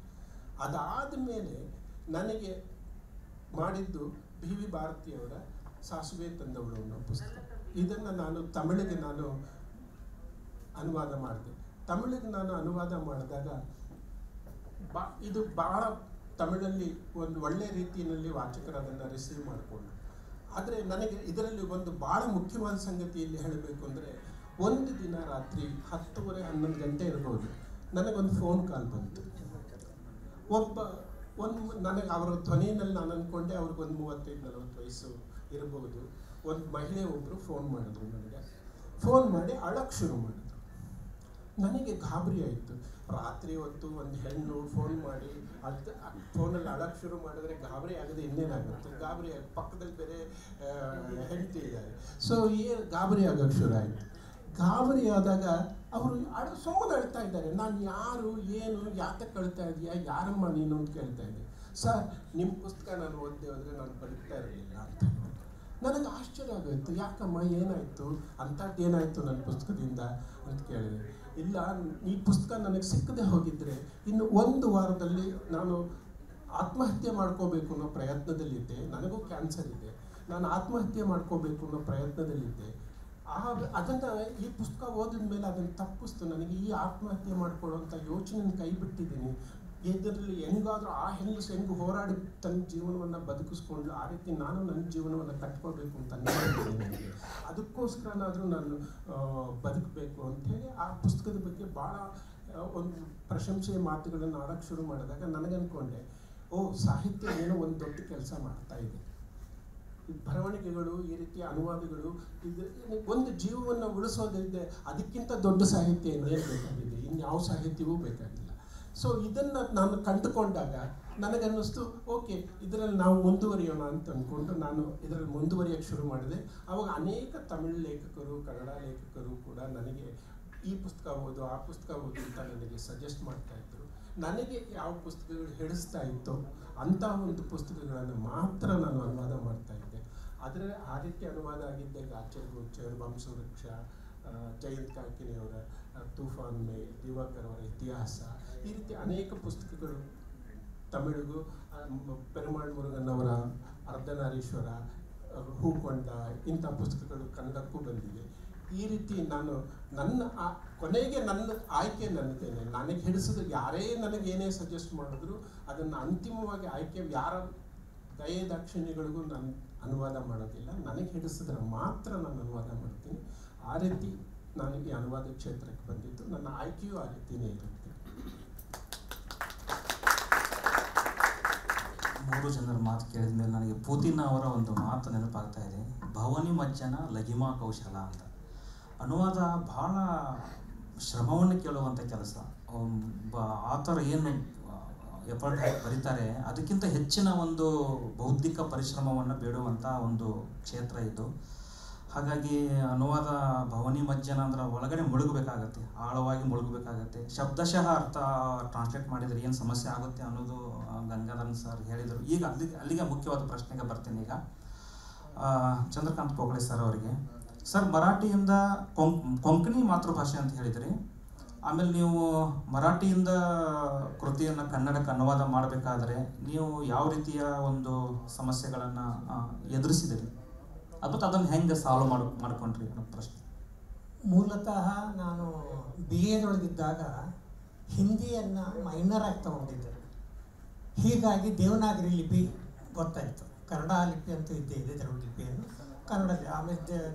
ಅದಾದ ಮೇಲೆ ನನಗೆ ಮಾಡಿದ್ದು BV ಭಾರತಿಯವರ ಸಾಸುವೆ ತಂದವಳು ಅನ್ನೋ ಪುಸ್ತಕ. ಇದನ್ನು ನಾನು ತಮಿಳಿಗೆ ಅನುವಾದ ಮಾಡಿದೆ. ತಮಿಳಿಗೆ ನಾನು ಅನುವಾದ ಮಾಡಿದಾಗ ಇದು ಭಾಳ ತಮಿಳಲ್ಲಿ ಒಂದು ಒಳ್ಳೆಯ ರೀತಿಯಲ್ಲಿ ವಾಚಕರು ಅದನ್ನು ರಿಸೀವ್ ಮಾಡಿಕೊಂಡು. ಆದರೆ ನನಗೆ ಇದರಲ್ಲಿ ಒಂದು ಭಾಳ ಮುಖ್ಯವಾದ ಸಂಗತಿ ಇಲ್ಲಿ ಹೇಳಬೇಕು ಅಂದರೆ, ಒಂದು ದಿನ ರಾತ್ರಿ 10:30-11 ಗಂಟೆ ಇರ್ಬೋದು, ನನಗೊಂದು ಫೋನ್ ಕಾಲ್ ಬಂತು. ನನಗೆ ಅವರ ಧ್ವನಿಯಲ್ಲಿ ನಾನು ಅಂದ್ಕೊಂಡೆ ಅವ್ರಿಗೊಂದು 35-40 ವಯಸ್ಸು ಇರಬಹುದು. ಒಂದು ಮಹಿಳೆ ಒಬ್ಬರು ಫೋನ್ ಮಾಡಿದ್ರು ನನಗೆ. ಫೋನ್ ಮಾಡಿ ಅಳಕ್ಕೆ ಶುರು ಮಾಡಿದ್ರು. ನನಗೆ ಗಾಬರಿ ಆಯಿತು. ರಾತ್ರಿ ಹೊತ್ತು ಒಂದು ಹೆಣ್ಣು ಫೋನ್ ಮಾಡಿ ಫೋನಲ್ಲಿ ಅಳಕ್ಕೆ ಶುರು ಮಾಡಿದ್ರೆ ಗಾಬರಿ ಆಗದೆ ಇನ್ನೇನಾಗುತ್ತೆ, ಗಾಬರಿ ಪಕ್ಕದಲ್ಲಿ ಬೇರೆ ಹೆಂಡತಿ ಇದ್ದಾರೆ. ಸೊ ಗಾಬರಿ ಆಗೋಕ್ಕೆ ಶುರು ಆಯಿತು. ಗಾಬರಿ ಆದಾಗ ಅವರು ಸುಮ್ಮನೆ ಅಳ್ತಾ ಇದ್ದಾರೆ. ನಾನು ಯಾರು, ಏನು, ಯಾತಕ್ಕೆ ಅಳ್ತಾ ಇದೆಯಾ, ಯಾರಮ್ಮ ನೀನು ಅಂತ ಕೇಳ್ತಾ ಇದ್ದೆ. ಸರ್, ನಿಮ್ಮ ಪುಸ್ತಕ ನಾನು ಓದದೆ ಹೋದರೆ ನಾನು ಬದುಕ್ತಾ ಇರಲಿಲ್ಲ ಅಂತ. ನನಗೆ ಆಶ್ಚರ್ಯ ಆಗೋಯ್ತು. ಯಾಕಮ್ಮ, ಏನಾಯಿತು, ಅಂಥದ್ದು ಏನಾಯಿತು ನನ್ನ ಪುಸ್ತಕದಿಂದ ಅಂತ ಕೇಳಿದೆ. ಇಲ್ಲ, ಈ ಪುಸ್ತಕ ನನಗೆ ಸಿಕ್ಕದೆ ಹೋಗಿದ್ದರೆ ಇನ್ನು 1 ವಾರದಲ್ಲಿ ನಾನು ಆತ್ಮಹತ್ಯೆ ಮಾಡ್ಕೋಬೇಕು ಅನ್ನೋ ಪ್ರಯತ್ನದಲ್ಲಿದ್ದೆ. ನನಗೂ ಕ್ಯಾನ್ಸರ್ ಇದೆ, ನಾನು ಆತ್ಮಹತ್ಯೆ ಮಾಡ್ಕೋಬೇಕು ಅನ್ನೋ ಪ್ರಯತ್ನದಲ್ಲಿದ್ದೆ. ಅದನ್ನು ಈ ಪುಸ್ತಕ ಓದಿದ ಮೇಲೆ ಅದನ್ನು ತಪ್ಪಿಸ್ತು. ನನಗೆ ಈ ಆತ್ಮಹತ್ಯೆ ಮಾಡ್ಕೊಳ್ಳೋಂಥ ಯೋಚನೆ ಕೈ ಬಿಟ್ಟಿದ್ದೀನಿ. ಇದರಲ್ಲಿ ಹೆಂಗಾದರೂ ಆ ಹೆಂಗಸು ಹೆಂಗೆ ಹೋರಾಡಿ ತನ್ನ ಜೀವನವನ್ನು ಬದುಕಿಸ್ಕೊಂಡು ಆ ರೀತಿ ನಾನು ನನ್ನ ಜೀವನವನ್ನು ಕಟ್ಕೊಳ್ಬೇಕು ಅಂತ ನನಗೆ, ಅದಕ್ಕೋಸ್ಕರನಾದರೂ ನಾನು ಬದುಕಬೇಕು ಅಂಥೇಳಿ ಆ ಪುಸ್ತಕದ ಬಗ್ಗೆ ಭಾಳ ಒಂದು ಪ್ರಶಂಸೆಯ ಮಾತುಗಳನ್ನು ಆಡೋಕ್ಕೆ ಶುರು ಮಾಡಿದಾಗ ನನಗನ್ಕೊಂಡೆ, ಸಾಹಿತ್ಯ ಏನೋ ಒಂದು ದೊಡ್ಡ ಕೆಲಸ ಮಾಡ್ತಾ ಇದೆ. ಬರವಣಿಗೆಗಳು, ಈ ರೀತಿಯ ಅನುವಾದಗಳು, ಇದು ಒಂದು ಜೀವವನ್ನು ಉಳಿಸೋದಿದೆ. ಅದಕ್ಕಿಂತ ದೊಡ್ಡ ಸಾಹಿತ್ಯ ಇನ್ನೇನು ಬೇಕಾಗಿದೆ, ಇನ್ಯಾವ ಸಾಹಿತ್ಯವೂ ಬೇಕಾಗಿಲ್ಲ. ಸೊ ಇದನ್ನು ನಾನು ಕಂಡುಕೊಂಡಾಗ ನನಗನ್ನಿಸ್ತು, ಓಕೆ, ಇದರಲ್ಲಿ ನಾವು ಮುಂದುವರಿಯೋಣ ಅಂತ ಅಂದ್ಕೊಂಡು ನಾನು ಇದರಲ್ಲಿ ಮುಂದುವರಿಯೋಕ್ಕೆ ಶುರು ಮಾಡಿದೆ. ಆವಾಗ ಅನೇಕ ತಮಿಳು ಲೇಖಕರು, ಕನ್ನಡ ಲೇಖಕರು ಕೂಡ ನನಗೆ ಈ ಪುಸ್ತಕ ಓದು, ಆ ಪುಸ್ತಕ ಓದು ಅಂತ ನನಗೆ ಸಜೆಸ್ಟ್ ಮಾಡ್ತಾಯಿದ್ರು. ನನಗೆ ಯಾವ ಪುಸ್ತಕಗಳು ಹಿಡಿಸ್ತಾ ಇತ್ತೋ ಅಂಥ ಒಂದು ಪುಸ್ತಕಗಳನ್ನು ಮಾತ್ರ ನಾನು ಅನುವಾದ ಮಾಡ್ತಾಯಿದ್ದೆ. ಆದರೆ ಆ ರೀತಿ ಅನುವಾದ ಆಗಿದ್ದೆ ಗಾಚರ್ ಗೋಚರ್, ವಂಶವೃಕ್ಷ, ಜಯಂತ್ ಕಾಕಿಣಿಯವರ ತೂಫಾನ್ ಮೇ, ದಿವಾಕರ್ ಅವರ ಇತಿಹಾಸ, ಈ ರೀತಿ ಅನೇಕ ಪುಸ್ತಕಗಳು ತಮಿಳಿಗೂ, ಪೆರುಮಾಳ್ ಮುರುಗನ್ ಅವರ ಅರ್ಧನಾರೀಶ್ವರ, ಹೂಕೊಂಡ, ಇಂಥ ಪುಸ್ತಕಗಳು ಕನ್ನಡಕ್ಕೂ ಬಂದಿವೆ. ಈ ರೀತಿ ನಾನು ಕೊನೆಗೆ ನನ್ನ ಆಯ್ಕೆ ನನ್ನದೇನೆ. ನನಗೆ ಹಿಡಿಸಿದ್ರು ಯಾರೇ ನನಗೇನೇ ಸಜೆಸ್ಟ್ ಮಾಡಿದ್ರು ಅದನ್ನು ಅಂತಿಮವಾಗಿ ಆಯ್ಕೆ ಯಾರ ದಯೆ ದಾಕ್ಷಿಣ್ಯಗಳಿಗೂ ನಾನು ಅನುವಾದ ಮಾಡೋದಿಲ್ಲ. ನನಗೆ ಹಿಡಿಸಿದ್ರೆ ಮಾತ್ರ ನಾನು ಅನುವಾದ ಮಾಡ್ತೀನಿ. ಆ ರೀತಿ ನಾನು ಈ ಅನುವಾದ ಕ್ಷೇತ್ರಕ್ಕೆ ಬಂದಿದ್ದು. ನನ್ನ ಆಯ್ಕೆಯೂ ಆ ರೀತಿಯೇ ಇರುತ್ತೆ. 3 ಜನರ ಮಾತು ಕೇಳಿದ ಮೇಲೆ ನನಗೆ ಪೂತಿನ ಅವರ ಒಂದು ಮಾತು ನೆನಪಾಗ್ತಾ ಇದೆ. ಭವನಿ ಮಜ್ಜನ ಲಘಿಮಾ ಕೌಶಲ ಅಂತ. ಅನುವಾದ ಭಾಳ ಶ್ರಮವನ್ನು ಕೇಳುವಂಥ ಕೆಲಸ. ಆಥರ್ ಏನು ಎಫರ್ಟ್ ಹಾಕಿ ಬರೀತಾರೆ ಅದಕ್ಕಿಂತ ಹೆಚ್ಚಿನ ಒಂದು ಬೌದ್ಧಿಕ ಪರಿಶ್ರಮವನ್ನು ಬೇಡುವಂಥ ಒಂದು ಕ್ಷೇತ್ರ ಇದು. ಹಾಗಾಗಿ ಅನುವಾದ ಭವನಿ ಮಜ್ಜನ ಅಂದ್ರೆ ಒಳಗಡೆ ಮುಳುಗಬೇಕಾಗತ್ತೆ, ಆಳವಾಗಿ ಮುಳುಗಬೇಕಾಗತ್ತೆ. ಶಬ್ದಶಃ ಅರ್ಥ ಟ್ರಾನ್ಸ್ಲೇಟ್ ಮಾಡಿದರೆ ಏನು ಸಮಸ್ಯೆ ಆಗುತ್ತೆ ಅನ್ನೋದು ಗಂಗಾಧರನ್ ಸರ್ ಹೇಳಿದರು. ಈಗ ಅಲ್ಲಿಗೆ ಮುಖ್ಯವಾದ ಪ್ರಶ್ನೆಗೆ ಬರ್ತೀನಿ. ಈಗ ಚಂದ್ರಕಾಂತ್ ಪೋಕಳೆ ಸರ್ ಅವರಿಗೆ, ಸರ್ ಮರಾಠಿಯಿಂದ ಕೊಂಕಣಿ ಮಾತೃಭಾಷೆ ಅಂತ ಹೇಳಿದ್ರಿ, ಆಮೇಲೆ ನೀವು ಮರಾಠಿಯಿಂದ ಕೃತಿಯನ್ನು ಕನ್ನಡಕ್ಕೆ ಅನುವಾದ ಮಾಡಬೇಕಾದ್ರೆ ನೀವು ಯಾವ ರೀತಿಯ ಒಂದು ಸಮಸ್ಯೆಗಳನ್ನು ಎದುರಿಸಿದಿರಿ, ಮತ್ತು ಅದನ್ನು ಹೆಂಗೆ ಸಾಲ್ವ್ ಮಾಡ್ಕೊಂಡ್ರಿ ಅನ್ನೋ ಪ್ರಶ್ನೆ. ಮೂಲತಃ ನಾನು ಬಿ ಎದೊಳಗಿದ್ದಾಗ ಹಿಂದಿಯನ್ನು ಮೈನರ್ ಆಗಿ ತಗೊಂಡಿದ್ದೆ. ಹೀಗಾಗಿ ದೇವನಾಗರಿ ಲಿಪಿ ಗೊತ್ತಾಯಿತು. ಕನ್ನಡ ಲಿಪಿ ಅಂತೂ ಇದ್ದೇ ಇದೆ, ತೆಲುಗು ಲಿಪಿಯನ್ನು, ಕನ್ನಡ ಆಮೇಲೆ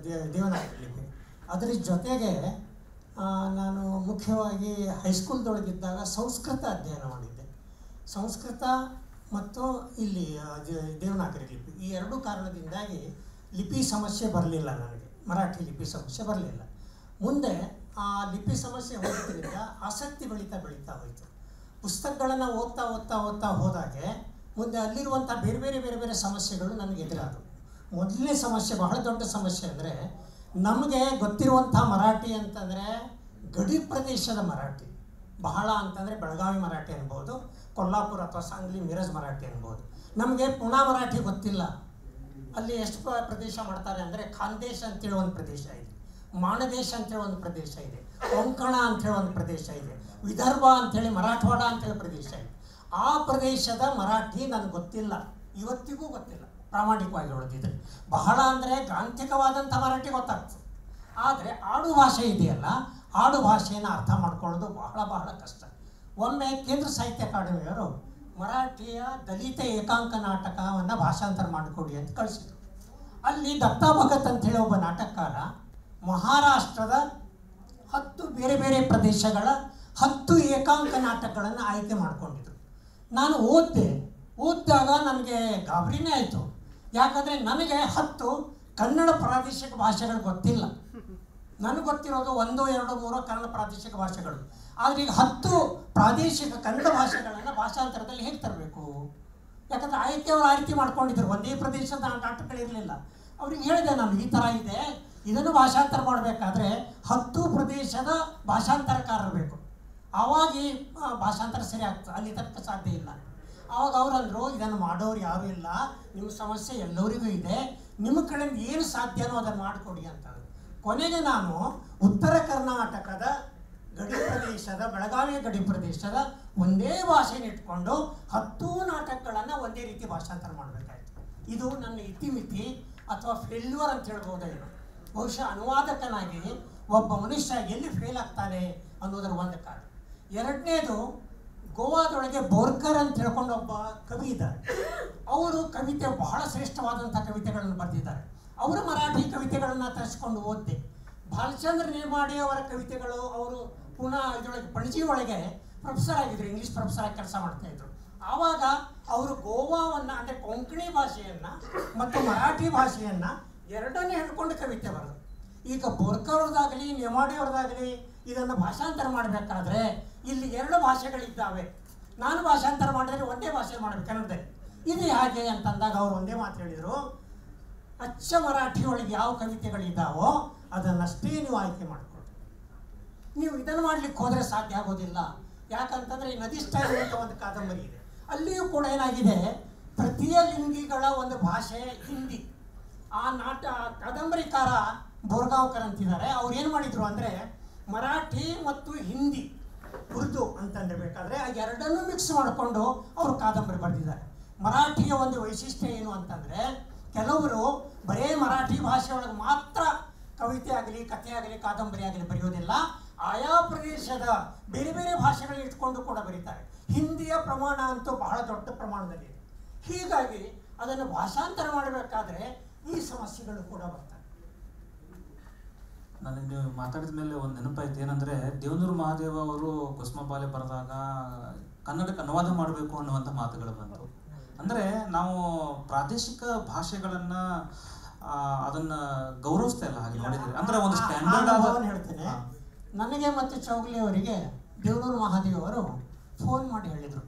ದೇವನಾಗರಿ ಲಿಪಿ. ಅದರ ಜೊತೆಗೆ ನಾನು ಮುಖ್ಯವಾಗಿ ಹೈಸ್ಕೂಲ್ದೊಳಗಿದ್ದಾಗ ಸಂಸ್ಕೃತ ಅಧ್ಯಯನ ಮಾಡಿದ್ದೆ. ಸಂಸ್ಕೃತ ಮತ್ತು ಇಲ್ಲಿ ದೇವನಾಗರಿ ಲಿಪಿ, ಈ ಎರಡೂ ಕಾರಣದಿಂದಾಗಿ ಲಿಪಿ ಸಮಸ್ಯೆ ಬರಲಿಲ್ಲ ನನಗೆ, ಮರಾಠಿ ಲಿಪಿ ಸಮಸ್ಯೆ ಬರಲಿಲ್ಲ. ಮುಂದೆ ಆ ಲಿಪಿ ಸಮಸ್ಯೆ ಹೋಗೋದ್ರಿಂದ ಆಸಕ್ತಿ ಬೆಳೀತಾ ಹೋಯಿತು. ಪುಸ್ತಕಗಳನ್ನು ಓದ್ತಾ ಹೋದಾಗೆ ಮುಂದೆ ಅಲ್ಲಿರುವಂಥ ಬೇರೆ ಸಮಸ್ಯೆಗಳು ನನಗೆ ಎದುರಾದವು. ಮೊದಲನೇ ಸಮಸ್ಯೆ, ಬಹಳ ದೊಡ್ಡ ಸಮಸ್ಯೆ ಅಂದರೆ, ನಮಗೆ ಗೊತ್ತಿರುವಂಥ ಮರಾಠಿ ಅಂತಂದರೆ ಗಡಿ ಪ್ರದೇಶದ ಮರಾಠಿ, ಬಹಳ ಅಂತಂದರೆ ಬೆಳಗಾವಿ ಮರಾಠಿ ಅನ್ಬೋದು, ಕೊಲ್ಲಾಪುರ ಅಥವಾ ಸಾಂಗ್ಲಿ ಮಿರಜ್ ಮರಾಠಿ ಅನ್ಬೋದು. ನಮಗೆ ಪುಣಾ ಮರಾಠಿ ಗೊತ್ತಿಲ್ಲ. ಅಲ್ಲಿ ಎಷ್ಟು ಪ್ರದೇಶ ಮಾಡ್ತಾರೆ ಅಂದರೆ, ಖಾಂದೇಶ ಅಂತೇಳಿ ಒಂದು ಪ್ರದೇಶ ಇದೆ, ಮಾಣದೇಶ ಅಂತೇಳಿ ಒಂದು ಪ್ರದೇಶ ಇದೆ, ಕೊಂಕಣ ಅಂತೇಳಿ ಒಂದು ಪ್ರದೇಶ ಇದೆ, ವಿದರ್ಭ ಅಂಥೇಳಿ ಮರಾಠವಾಡ ಅಂತೇಳಿ ಪ್ರದೇಶ ಇದೆ. ಆ ಪ್ರದೇಶದ ಮರಾಠಿ ನನಗೆ ಗೊತ್ತಿಲ್ಲ, ಇವತ್ತಿಗೂ ಗೊತ್ತಿಲ್ಲ ಪ್ರಾಮಾಣಿಕವಾಗಿ ಹೇಳೋದಿದ್ರೆ. ಬಹಳ ಅಂದರೆ ಗ್ರಾಂಥಿಕವಾದಂಥ ಮರಾಠಿ ಗೊತ್ತಾಗ್ತದೆ, ಆದರೆ ಆಡು ಭಾಷೆ ಇದೆಯಲ್ಲ, ಆಡು ಭಾಷೆಯನ್ನು ಅರ್ಥ ಮಾಡ್ಕೊಳ್ಳೋದು ಬಹಳ ಕಷ್ಟ. ಒಮ್ಮೆ ಕೇಂದ್ರ ಸಾಹಿತ್ಯ ಅಕಾಡೆಮಿಯವರು ಮರಾಠಿಯ ದಲಿತ ಏಕಾಂಕ ನಾಟಕವನ್ನು ಭಾಷಾಂತರ ಮಾಡಿಕೊಡಿ ಅಂತ ಕಳಿಸಿದರು. ಅಲ್ಲಿ ದತ್ತಾ ಭಗತ್ ಅಂಥೇಳಿ ಒಬ್ಬ ನಾಟಕಕಾರ ಮಹಾರಾಷ್ಟ್ರದ 10 ಬೇರೆ ಪ್ರದೇಶಗಳ 10 ಏಕಾಂಕ ನಾಟಕಗಳನ್ನು ಆಯ್ಕೆ ಮಾಡಿಕೊಂಡಿದ್ರು. ನಾನು ಓದಿದಾಗ ನನಗೆ ಗಾಬರಿನೇ ಆಯಿತು. ಯಾಕಂದರೆ ನನಗೆ 10 ಕನ್ನಡ ಪ್ರಾದೇಶಿಕ ಭಾಷೆಗಳು ಗೊತ್ತಿಲ್ಲ. ನನಗೆ ಗೊತ್ತಿರೋದು 1, 2, 3 ಕನ್ನಡ ಪ್ರಾದೇಶಿಕ ಭಾಷೆಗಳು. ಆದರೆ ಈಗ 10 ಪ್ರಾದೇಶಿಕ ಕನ್ನಡ ಭಾಷೆಗಳನ್ನು ಭಾಷಾಂತರದಲ್ಲಿ ಹೇಗೆ ತರಬೇಕು? ಯಾಕಂದರೆ ಆಯ್ಕೆಯವರು ಆಯ್ಕೆ ಮಾಡ್ಕೊಂಡಿದ್ರು, ಒಂದೇ ಪ್ರದೇಶದ ನಾಟಕಗಳಿರಲಿಲ್ಲ. ಅವ್ರಿಗೆ ಹೇಳಿದೆ ನಾನು, ಈ ಥರ ಇದೆ, ಇದನ್ನು ಭಾಷಾಂತರ ಮಾಡಬೇಕಾದ್ರೆ 10 ಪ್ರದೇಶದ ಭಾಷಾಂತರಕಾರರು ಬೇಕು, ಆವಾಗ ಈ ಭಾಷಾಂತರ ಸರಿ ಆಗ್ತದೆ, ಅಲ್ಲಿ ತನಕ ಸಾಧ್ಯ ಇಲ್ಲ. ಆವಾಗ ಅವರಂದರು, ಇದನ್ನು ಮಾಡೋರು ಯಾರೂ ಇಲ್ಲ, ನಿಮ್ಮ ಸಮಸ್ಯೆ ಎಲ್ಲರಿಗೂ ಇದೆ, ನಿಮ್ಮ ಕಡೆಯಿಂದ ಏನು ಸಾಧ್ಯನೋ ಅದನ್ನು ಮಾಡಿಕೊಡಿ ಅಂತಂದರು. ಕೊನೆಗೆ ನಾನು ಉತ್ತರ ಕರ್ನಾಟಕದ ಗಡಿ ಪ್ರದೇಶದ, ಬೆಳಗಾವಿಯ ಗಡಿ ಪ್ರದೇಶದ ಒಂದೇ ಭಾಷೆಯನ್ನು ಇಟ್ಕೊಂಡು 10 ನಾಟಕಗಳನ್ನು ಒಂದೇ ರೀತಿ ಭಾಷಾಂತರ ಮಾಡಬೇಕಾಯ್ತು. ಇದು ನನ್ನ ಇತಿಮಿತಿ ಅಥವಾ ಫೇಲ್ಯೂರ್ ಅಂತ ಹೇಳ್ಬೋದೇನು. ಬಹುಶಃ ಅನುವಾದಕನಾಗಿ ಒಬ್ಬ ಮನುಷ್ಯ ಎಲ್ಲಿ ಫೇಲ್ ಆಗ್ತಾನೆ ಅನ್ನೋದರ ಒಂದು ಕಾರಣ. ಎರಡನೇದು, ಗೋವಾದೊಳಗೆ ಬೋರ್ಕರ್ ಅಂತ ಹೇಳ್ಕೊಂಡು ಒಬ್ಬ ಕವಿ ಇದ್ದಾರೆ. ಅವರು ಕವಿತೆ ಬಹಳ ಶ್ರೇಷ್ಠವಾದಂಥ ಕವಿತೆಗಳನ್ನು ಬರೆದಿದ್ದಾರೆ. ಅವರು ಮರಾಠಿ ಕವಿತೆಗಳನ್ನು ತರಿಸ್ಕೊಂಡು ಓದಿದೆ. ಭಾಲಚಂದ್ರ ನೇಮಾಡಿ ಅವರ ಕವಿತೆಗಳು, ಅವರು ಪುನಃ ಇದರೊಳಗೆ ಪಣಜಿ ಒಳಗೆ ಪ್ರೊಫೆಸರ್ ಆಗಿದ್ರು, ಇಂಗ್ಲೀಷ್ ಪ್ರೊಫೆಸರ್ ಆಗಿ ಕೆಲಸ ಮಾಡ್ತಾಯಿದ್ರು. ಆವಾಗ ಅವರು ಗೋವಾವನ್ನು ಅಂದರೆ ಕೊಂಕಣಿ ಭಾಷೆಯನ್ನು ಮತ್ತು ಮರಾಠಿ ಭಾಷೆಯನ್ನು ಎರಡನ್ನೇ ಹಿಡ್ಕೊಂಡು ಕವಿತೆ ಬರೆದು. ಈಗ ಬೋರ್ಕರ್ ಅವ್ರದ್ದಾಗಲಿ ನೇಮಾಡಿ ಅವ್ರದ್ದಾಗಲಿ ಇದನ್ನು ಭಾಷಾಂತರ ಮಾಡಬೇಕಾದ್ರೆ ಇಲ್ಲಿ 2 ಭಾಷೆಗಳಿದ್ದಾವೆ. ನಾನು ಭಾಷಾಂತರ ಮಾಡಿದ್ರೆ ಒಂದೇ ಭಾಷೆ ಮಾಡಬೇಕು ಕನ್ನಡದಲ್ಲಿ. ಇದು ಹಾಗೆ ಅಂತಂದಾಗ ಅವರು ಒಂದೇ ಮಾತು ಹೇಳಿದರು, ಅಚ್ಚ ಮರಾಠಿ ಒಳಗೆ ಯಾವ ಕವಿತೆಗಳಿದ್ದಾವೋ ಅದನ್ನಷ್ಟೇ ನೀವು ಆಯ್ಕೆ ಮಾಡಿಕೊಳ್ಳಿ. ನೀವು ಇದನ್ನು ಮಾಡಲಿಕ್ಕೆ ಹೋದರೆ ಸಾಧ್ಯ ಆಗೋದಿಲ್ಲ. ಯಾಕಂತಂದರೆ ಈ ನದಿ ಸ್ಟೈಲ್ ಅಂತ ಒಂದು ಕಾದಂಬರಿ ಇದೆ, ಅಲ್ಲಿಯೂ ಕೂಡ ಏನಾಗಿದೆ, ತೃತೀಯ ಲಿಂಗಿಗಳ ಒಂದು ಭಾಷೆ ಹಿಂದಿ. ಆ ಕಾದಂಬರಿಕಾರ ಬೋರ್ಗಾಂವ್ಕರ್ ಅಂತಿದ್ದಾರೆ. ಅವ್ರು ಏನು ಮಾಡಿದರು ಅಂದರೆ, ಮರಾಠಿ ಮತ್ತು ಹಿಂದಿ, ಉರ್ದು ಅಂತಂದ್ರೆ ಬೇಕಾದರೆ ಆ ಎರಡನ್ನೂ ಮಿಕ್ಸ್ ಮಾಡಿಕೊಂಡು ಅವರು ಕಾದಂಬರಿ ಬರೆದಿದ್ದಾರೆ. ಮರಾಠಿಯ ಒಂದು ವೈಶಿಷ್ಟ್ಯ ಏನು ಅಂತಂದರೆ, ಕೆಲವರು ಬರೇ ಮರಾಠಿ ಭಾಷೆಯೊಳಗೆ ಮಾತ್ರ ಕವಿತೆ ಆಗಲಿ, ಕಥೆ ಆಗಲಿ, ಕಾದಂಬರಿ ಆಗಲಿ ಬರೆಯೋದಿಲ್ಲ, ಆಯಾ ಪ್ರದೇಶದ ಬೇರೆ ಭಾಷೆಗಳನ್ನ ಇಟ್ಕೊಂಡು ಕೂಡ ಬರೀತಾರೆ. ಹಿಂದಿಯ ಪ್ರಮಾಣ ಅಂತೂ ಬಹಳ ದೊಡ್ಡ ಪ್ರಮಾಣದಲ್ಲಿದೆ. ಹೀಗಾಗಿ ಅದನ್ನು ಭಾಷಾಂತರ ಮಾಡಬೇಕಾದ್ರೆ ಈ ಸಮಸ್ಯೆಗಳು ಕೂಡ ಬರ್ತವೆ. ನನಗೆ ನೀವು ಮಾತಾಡಿದ ಮೇಲೆ ಒಂದು ನೆನಪಾಯ್ತು. ಏನಂದರೆ, ದೇವನೂರು ಮಹಾದೇವ ಅವರು ಕುಸುಮಬಾಲೆ ಬರೆದಾಗ ಕನ್ನಡಕ್ಕೆ ಅನುವಾದ ಮಾಡಬೇಕು ಅನ್ನುವಂಥ ಮಾತುಗಳು ಬಂತು. ಅಂದರೆ ನಾವು ಪ್ರಾದೇಶಿಕ ಭಾಷೆಗಳನ್ನು ಅದನ್ನು ಗೌರವಿಸ್ತಾ ಇಲ್ಲ ಹಾಗೆ ನೋಡಿದ್ರೆ. ಅಂದರೆ ಒಂದು ಸ್ಟ್ಯಾಂಡರ್ಡ್ ಹೇಳ್ತೇನೆ. ನನಗೆ ಮತ್ತು ಚೌಗಲಿ ಅವರಿಗೆ ದೇವನೂರು ಮಹಾದೇವ ಅವರು ಫೋನ್ ಮಾಡಿ ಹೇಳಿದರು,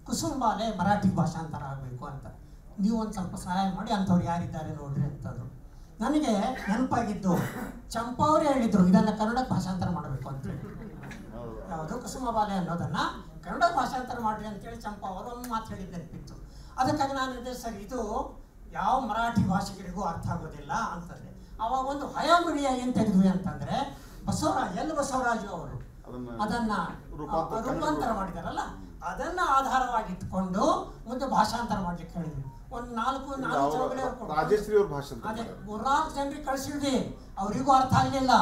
ಕುಸುಮಬಾಲೆ ಮರಾಠಿ ಭಾಷಾಂತರ ಆಗಬೇಕು ಅಂತ, ನೀವು ಒಂದು ಸ್ವಲ್ಪ ಸಹಾಯ ಮಾಡಿ, ಅಂಥವ್ರು ಯಾರಿದ್ದಾರೆ ನೋಡ್ರಿ ಅಂತಂದರು. ನನಗೆ ನೆನಪಾಗಿದ್ದು ಚಂಪಾವರೇ ಹೇಳಿದ್ರು ಇದನ್ನು ಕನ್ನಡ ಭಾಷಾಂತರ ಮಾಡಬೇಕು ಅಂತ. ಯಾವುದು ಕುಸುಮಬಾಲೆ ಅನ್ನೋದನ್ನು ಕನ್ನಡ ಭಾಷಾಂತರ ಮಾಡಿರಿ ಅಂತೇಳಿ ಚಂಪಾ ಅವರು ಒಂದು ಮಾತು ಹೇಳಿದ್ದು ನೆನಪಿತ್ತು. ಅದಕ್ಕಾಗಿ ನಾನು ಹೇಳಿದೆ ಸರ್ ಇದು ಯಾವ ಮರಾಠಿ ಭಾಷಿಗರಿಗೂ ಅರ್ಥ ಆಗೋದಿಲ್ಲ ಅಂತಂದೆ. ಅವಾಗ ಒಂದು ಹಯಾಮಿಡಿಯ ಏನು ತೆಗೆದ್ವಿ ಅಂತಂದರೆ ಬಸವರಾಜು ಅವರು ಅದನ್ನು ರೂಪಾಂತರ ಮಾಡಿದಾರಲ್ಲ, ಅದನ್ನು ಆಧಾರವಾಗಿಟ್ಕೊಂಡು ಮುಂದೆ ಭಾಷಾಂತರ ಮಾಡ್ಲಿಕ್ಕೆ ಹೇಳಿದ್ವಿ. ಒಂದು ನಾಲ್ಕು ಅದೇ 3-4 ಜನರಿಗೆ ಕಳಿಸಿದ್ವಿ, ಅವರಿಗೂ ಅರ್ಥ ಆಗಲಿಲ್ಲ.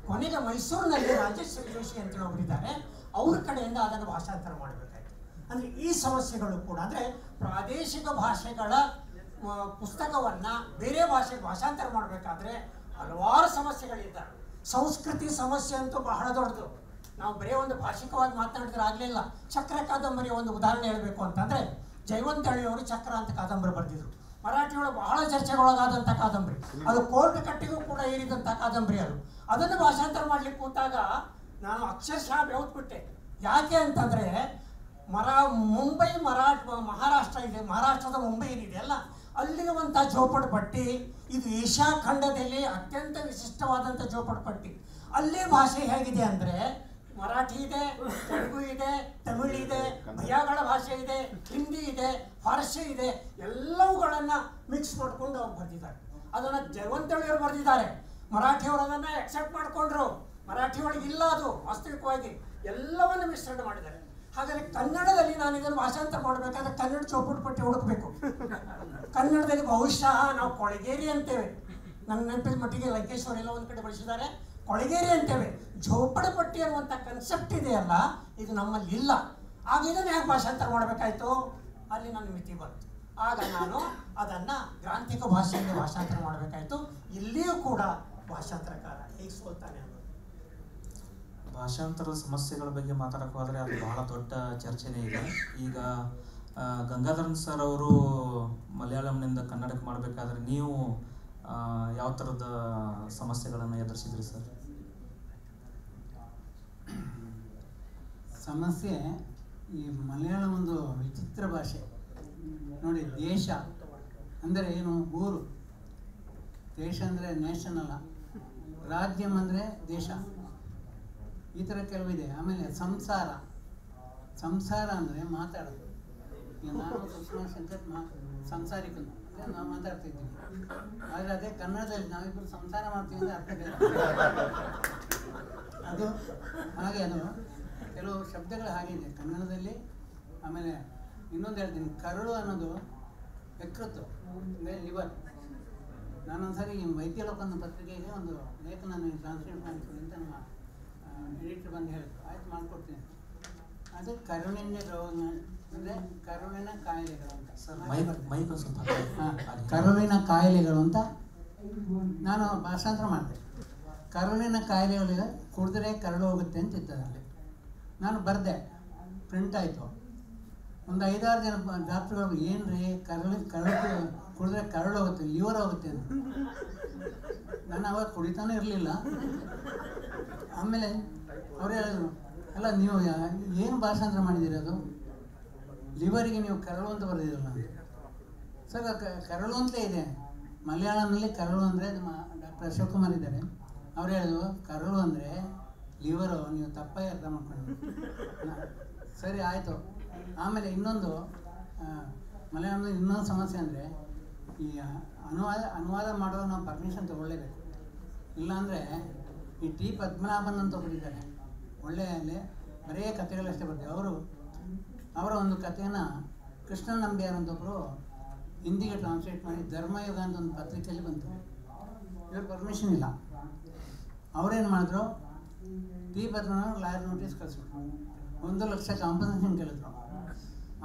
ಕೊನೆಗೆ ಮೈಸೂರಿನಲ್ಲಿ ರಾಜೇಶ್ವರಿ ಜೋಶಿ ಅಂತೇಳಿ ಒಬ್ಬರಿದ್ದಾರೆ, ಅವ್ರ ಕಡೆಯಿಂದ ಅದನ್ನು ಭಾಷಾಂತರ ಮಾಡಬೇಕಾಯ್ತು. ಅಂದರೆ ಈ ಸಮಸ್ಯೆಗಳು ಕೂಡ ಅಂದರೆ ಪ್ರಾದೇಶಿಕ ಭಾಷೆಗಳ ಪುಸ್ತಕವನ್ನು ಬೇರೆ ಭಾಷೆಗೆ ಭಾಷಾಂತರ ಮಾಡಬೇಕಾದ್ರೆ ಹಲವಾರು ಸಮಸ್ಯೆಗಳಿದ್ದಾವೆ. ಸಂಸ್ಕೃತಿ ಸಮಸ್ಯೆ ಅಂತೂ ಬಹಳ ದೊಡ್ಡದು. ನಾವು ಬರೀ ಒಂದು ಭಾಷಿಕವಾಗಿ ಮಾತನಾಡಿದ್ರೆ ಆಗಲಿಲ್ಲ. ಚಕ್ರ ಕಾದಂಬರಿಯ ಒಂದು ಉದಾಹರಣೆ ಹೇಳಬೇಕು ಅಂತಂದರೆ ಜಯವಂತ ಅಳಿಯವರು ಚಕ್ರ ಅಂತ ಕಾದಂಬರಿ ಬರೆದಿದ್ರು. ಮರಾಠಿಯೊಳಗೆ ಬಹಳ ಚರ್ಚೆಗೊಳಗಾದಂಥ ಕಾದಂಬರಿ, ಅದು ಕೋರ್ಟ್ ಕಟ್ಟಿಗೂ ಕೂಡ ಏರಿದಂಥ ಕಾದಂಬರಿ. ಅದನ್ನು ಭಾಷಾಂತರ ಮಾಡ್ಲಿಕ್ಕೆ ಕೂತಾಗ ನಾನು ಅಕ್ಷರಶಃ ಬೆವತ್ಬಿಟ್ಟೆ. ಯಾಕೆ ಅಂತಂದರೆ ಮಹಾರಾಷ್ಟ್ರ ಇದೆ, ಮಹಾರಾಷ್ಟ್ರದ ಮುಂಬೈ ಏನಿದೆಯಲ್ಲ ಅಲ್ಲಿರುವಂಥ ಜೋಪಡು ಪಟ್ಟಿ ಇದು ಏಷ್ಯಾ ಖಂಡದಲ್ಲಿ ಅತ್ಯಂತ ವಿಶಿಷ್ಟವಾದಂಥ ಜೋಪಡು ಪಟ್ಟಿ. ಅಲ್ಲೇ ಭಾಷೆ ಹೇಗಿದೆ ಅಂದರೆ ಮರಾಠಿ ಇದೆ, ತೆಲುಗು ಇದೆ, ತಮಿಳು ಇದೆ, ಭಯಾಗಳ ಭಾಷೆ ಇದೆ, ಹಿಂದಿ ಇದೆ, ಫಾರ್ಸಿ ಇದೆ, ಎಲ್ಲವುಗಳನ್ನು ಮಿಕ್ಸ್ ಮಾಡ್ಕೊಂಡು ಅವ್ರು ಬರೆದಿದ್ದಾರೆ. ಅದನ್ನು ಜಯವಂತಳಿಯವರು ಬರೆದಿದ್ದಾರೆ. ಮರಾಠಿಯವರು ಅದನ್ನು ಎಕ್ಸೆಪ್ಟ್ ಮಾಡಿಕೊಂಡ್ರು. ಮರಾಠಿ ಒಳಗೆ ಇಲ್ಲ, ಅದು ವಾಸ್ತವಿಕವಾಗಿ ಎಲ್ಲವನ್ನು ಮಿಶ್ರಣ ಮಾಡಿದ್ದಾರೆ. ಹಾಗಾದರೆ ಕನ್ನಡದಲ್ಲಿ ನಾನು ಇದನ್ನು ಭಾಷಾಂತರ ಮಾಡಬೇಕಾದ್ರೆ ಕನ್ನಡ ಚೌಪಟ್ಟು ಪಟ್ಟಿ ಹುಡುಕಬೇಕು. ಕನ್ನಡದಲ್ಲಿ ಬಹುಶಃ ನಾವು ಕೊಳಗೇರಿ ಅಂತೇವೆ, ನನ್ನ ನೆನಪಿನ ಮಟ್ಟಿಗೆ ಲಂಕೇಶ್ವರ ಎಲ್ಲ ಒಂದು ಕಡೆ ಬಳಸಿದ್ದಾರೆ, ಕೊಳಗೇರಿ ಅಂತೇವೆ. ಜೋಪಡು ಪಟ್ಟಿ ಅನ್ನುವಂಥ ಕನ್ಸೆಪ್ಟ್ ಇದೆಯಲ್ಲ, ಇದು ನಮ್ಮಲ್ಲಿ ಇಲ್ಲ. ಆಗ ಇದನ್ನು ಯಾಕೆ ಭಾಷಾಂತರ ಮಾಡಬೇಕಾಯ್ತು? ಅಲ್ಲಿ ನನ್ನ ಮಿತಿ ಬಂತು. ಆಗ ನಾನು ಅದನ್ನು ಗ್ರಾಂಥಿಕ ಭಾಷೆಯಲ್ಲಿ ಭಾಷಾಂತರ ಮಾಡಬೇಕಾಯ್ತು. ಇಲ್ಲಿಯೂ ಕೂಡ ಭಾಷಾಂತರಕಾರ ಹೇಗೆ ಸೋಲ್ತಾನೆ ಅನ್ನೋದು. ಭಾಷಾಂತರದ ಸಮಸ್ಯೆಗಳ ಬಗ್ಗೆ ಮಾತಾಡಕ್ಕೆ ಹೋದರೆ ಅದು ಬಹಳ ದೊಡ್ಡ ಚರ್ಚೆನೇ ಇದೆ. ಈಗ ಗಂಗಾಧರನ್ ಸರ್ ಅವರು ಮಲಯಾಳಂನಿಂದ ಕನ್ನಡಕ್ಕೆ ಮಾಡಬೇಕಾದ್ರೆ ನೀವು ಯಾವ ಥರದ ಸಮಸ್ಯೆಗಳನ್ನು ಎದುರಿಸಿದ್ರಿ ಸರ್? ಸಮಸ್ಯೆ ಈ ಮಲಯಾಳ ಒಂದು ವಿಚಿತ್ರ ಭಾಷೆ ನೋಡಿ. ದೇಶ ಅಂದರೆ ಏನು? ಊರು. ದೇಶ ಅಂದರೆ ನೇಷನ್ ಅಲ್ಲ, ರಾಜ್ಯಂ ಅಂದರೆ ದೇಶ. ಈ ಥರ ಕೆಲವಿದೆ. ಆಮೇಲೆ ಸಂಸಾರ ಅಂದರೆ ಮಾತಾಡೋದು. ಈಗ ನಾನು ಸುಷ್ಮಾ ಶಂಕರ್ ಸಂಸಾರಿಕನು ನಾವು ಮಾತಾಡ್ತಿದ್ದೀವಿ, ಆದರೆ ಅದೇ ಕನ್ನಡದಲ್ಲಿ ನಾವಿಬ್ಬರು ಸಂಸಾರ ಮಾಡ್ತೀವಿ ಅಂದರೆ ಅರ್ಥ ಬೇರೆ. ಅದು ಹಾಗೆ, ಅದು ಕೆಲವು ಶಬ್ದಗಳು ಹಾಗಿದೆ ಕನ್ನಡದಲ್ಲಿ. ಆಮೇಲೆ ಇನ್ನೊಂದು ಹೇಳ್ತೀನಿ, ಕರಳು ಅನ್ನೋದು ಯಕೃತ್ತು ಅಂದರೆ ಲಿವರ್. ನಾನೊಂದ್ಸರಿ ವೈದ್ಯ ಲೋಕನ ಪತ್ರಿಕೆಗೆ ಒಂದು ಲೇಖನ ಟ್ರಾನ್ಸ್ಲೇಟ್ ಮಾಡಿಕೊಡಿ ಅಂತ ನಮ್ಮ ಎಡಿಟರ್ ಬಂದು ಹೇಳಿದ್ರು. ಆಯ್ತು ಮಾಡಿಕೊಡ್ತೀನಿ. ಅದು ಕರುಳಿನ ರೋಗ ಅಂದರೆ ಕರುಳಿನ ಕಾಯಿಲೆಗಳು ಅಂತ. ಕರುಳಿನ ಕಾಯಿಲೆಗಳು ಅಂತ ನಾನು ಭಾಷಾಂತರ ಮಾಡಿದೆ. ಕರುಳಿನ ಕಾಯಿಲೆಗಳಿಗೆ ಕುಡಿದ್ರೆ ಕರಳು ಹೋಗುತ್ತೆ ಅಂತ ಇದ್ದದಲ್ಲಿ ನಾನು ಬರೆದೆ, ಪ್ರಿಂಟ್ ಆಯಿತು. ಒಂದು 5-6 ಜನ ಡಾಕ್ಟ್ರುಗಳು ಏನು ರೀ ಕರಳು ಕುಡಿದ್ರೆ ಕರಳು ಹೋಗುತ್ತೆ, ಲಿವರ್ ಹೋಗುತ್ತೆ ಅಂತ. ನಾನು ಅವಾಗ ಕುಡಿತಾನೆ ಇರಲಿಲ್ಲ. ಆಮೇಲೆ ಅವ್ರು ಹೇಳಿದ್ರು, ಅಲ್ಲ ನೀವು ಏನು ಭಾಷಾಂತರ ಮಾಡಿದ್ದೀರಿ, ಅದು ಲಿವರಿಗೆ ನೀವು ಕರಳು ಅಂತ ಬರೆದಿರಲ್ಲ ಸರ್. ಕರಳು ಅಂತಲೇ ಇದೆ ಮಲಯಾಳಂನಲ್ಲಿ. ಕರಳು ಅಂದರೆ ನಮ್ಮ ಡಾಕ್ಟರ್ ಅಶೋಕ್ ಕುಮಾರ್ ಇದ್ದಾರೆ, ಅವ್ರು ಹೇಳಿದ್ರು ಕರಳು ಅಂದರೆ ಲಿವರು, ನೀವು ತಪ್ಪಾಗಿ ಅರ್ಥ ಮಾಡ್ಕೊಂಡು. ಸರಿ ಆಯಿತು. ಆಮೇಲೆ ಇನ್ನೊಂದು ಮಲಯಾಳಂನಲ್ಲಿ ಇನ್ನೊಂದು ಸಮಸ್ಯೆ ಅಂದರೆ ಈ ಅನುವಾದ ಮಾಡುವಾಗ ನಾವು ಪರ್ಮಿಷನ್ ತೊಗೊಳ್ಳೇಬೇಕು. ಇಲ್ಲಾಂದರೆ ಈ ಟಿ ಪದ್ಮನಾಭನ್ ಅಂತ ಒಬ್ಬರಿದ್ದಾರೆ, ಒಳ್ಳೆಯಲ್ಲಿ ಬರೇ ಕಥೆಗಳಷ್ಟೇ ಬರ್ತೀವಿ. ಅವರ ಒಂದು ಕಥೆಯನ್ನು ಕೃಷ್ಣ ನಂಬಿಯಾರ್ ಅಂತ ಒಬ್ಬರು ಹಿಂದಿಗೆ ಟ್ರಾನ್ಸ್ಲೇಟ್ ಮಾಡಿ ಧರ್ಮಯುಗ ಅಂತ ಒಂದು ಪತ್ರಿಕೆಯಲ್ಲಿ ಬಂತು. ಇವ್ರ ಪರ್ಮಿಷನ್ ಇಲ್ಲ. ಅವರೇನು ಮಾಡಿದ್ರು, ಟಿ ಪದ್ಮನಾಭನ್ ಲಾಯರ್ ನೋಟಿಸ್ ಕಳಿಸ್ಬಿಟ್ರು, 1 ಲಕ್ಷ ಕಾಂಪನ್ಸೇಷನ್ ಕೇಳಿದ್ರು.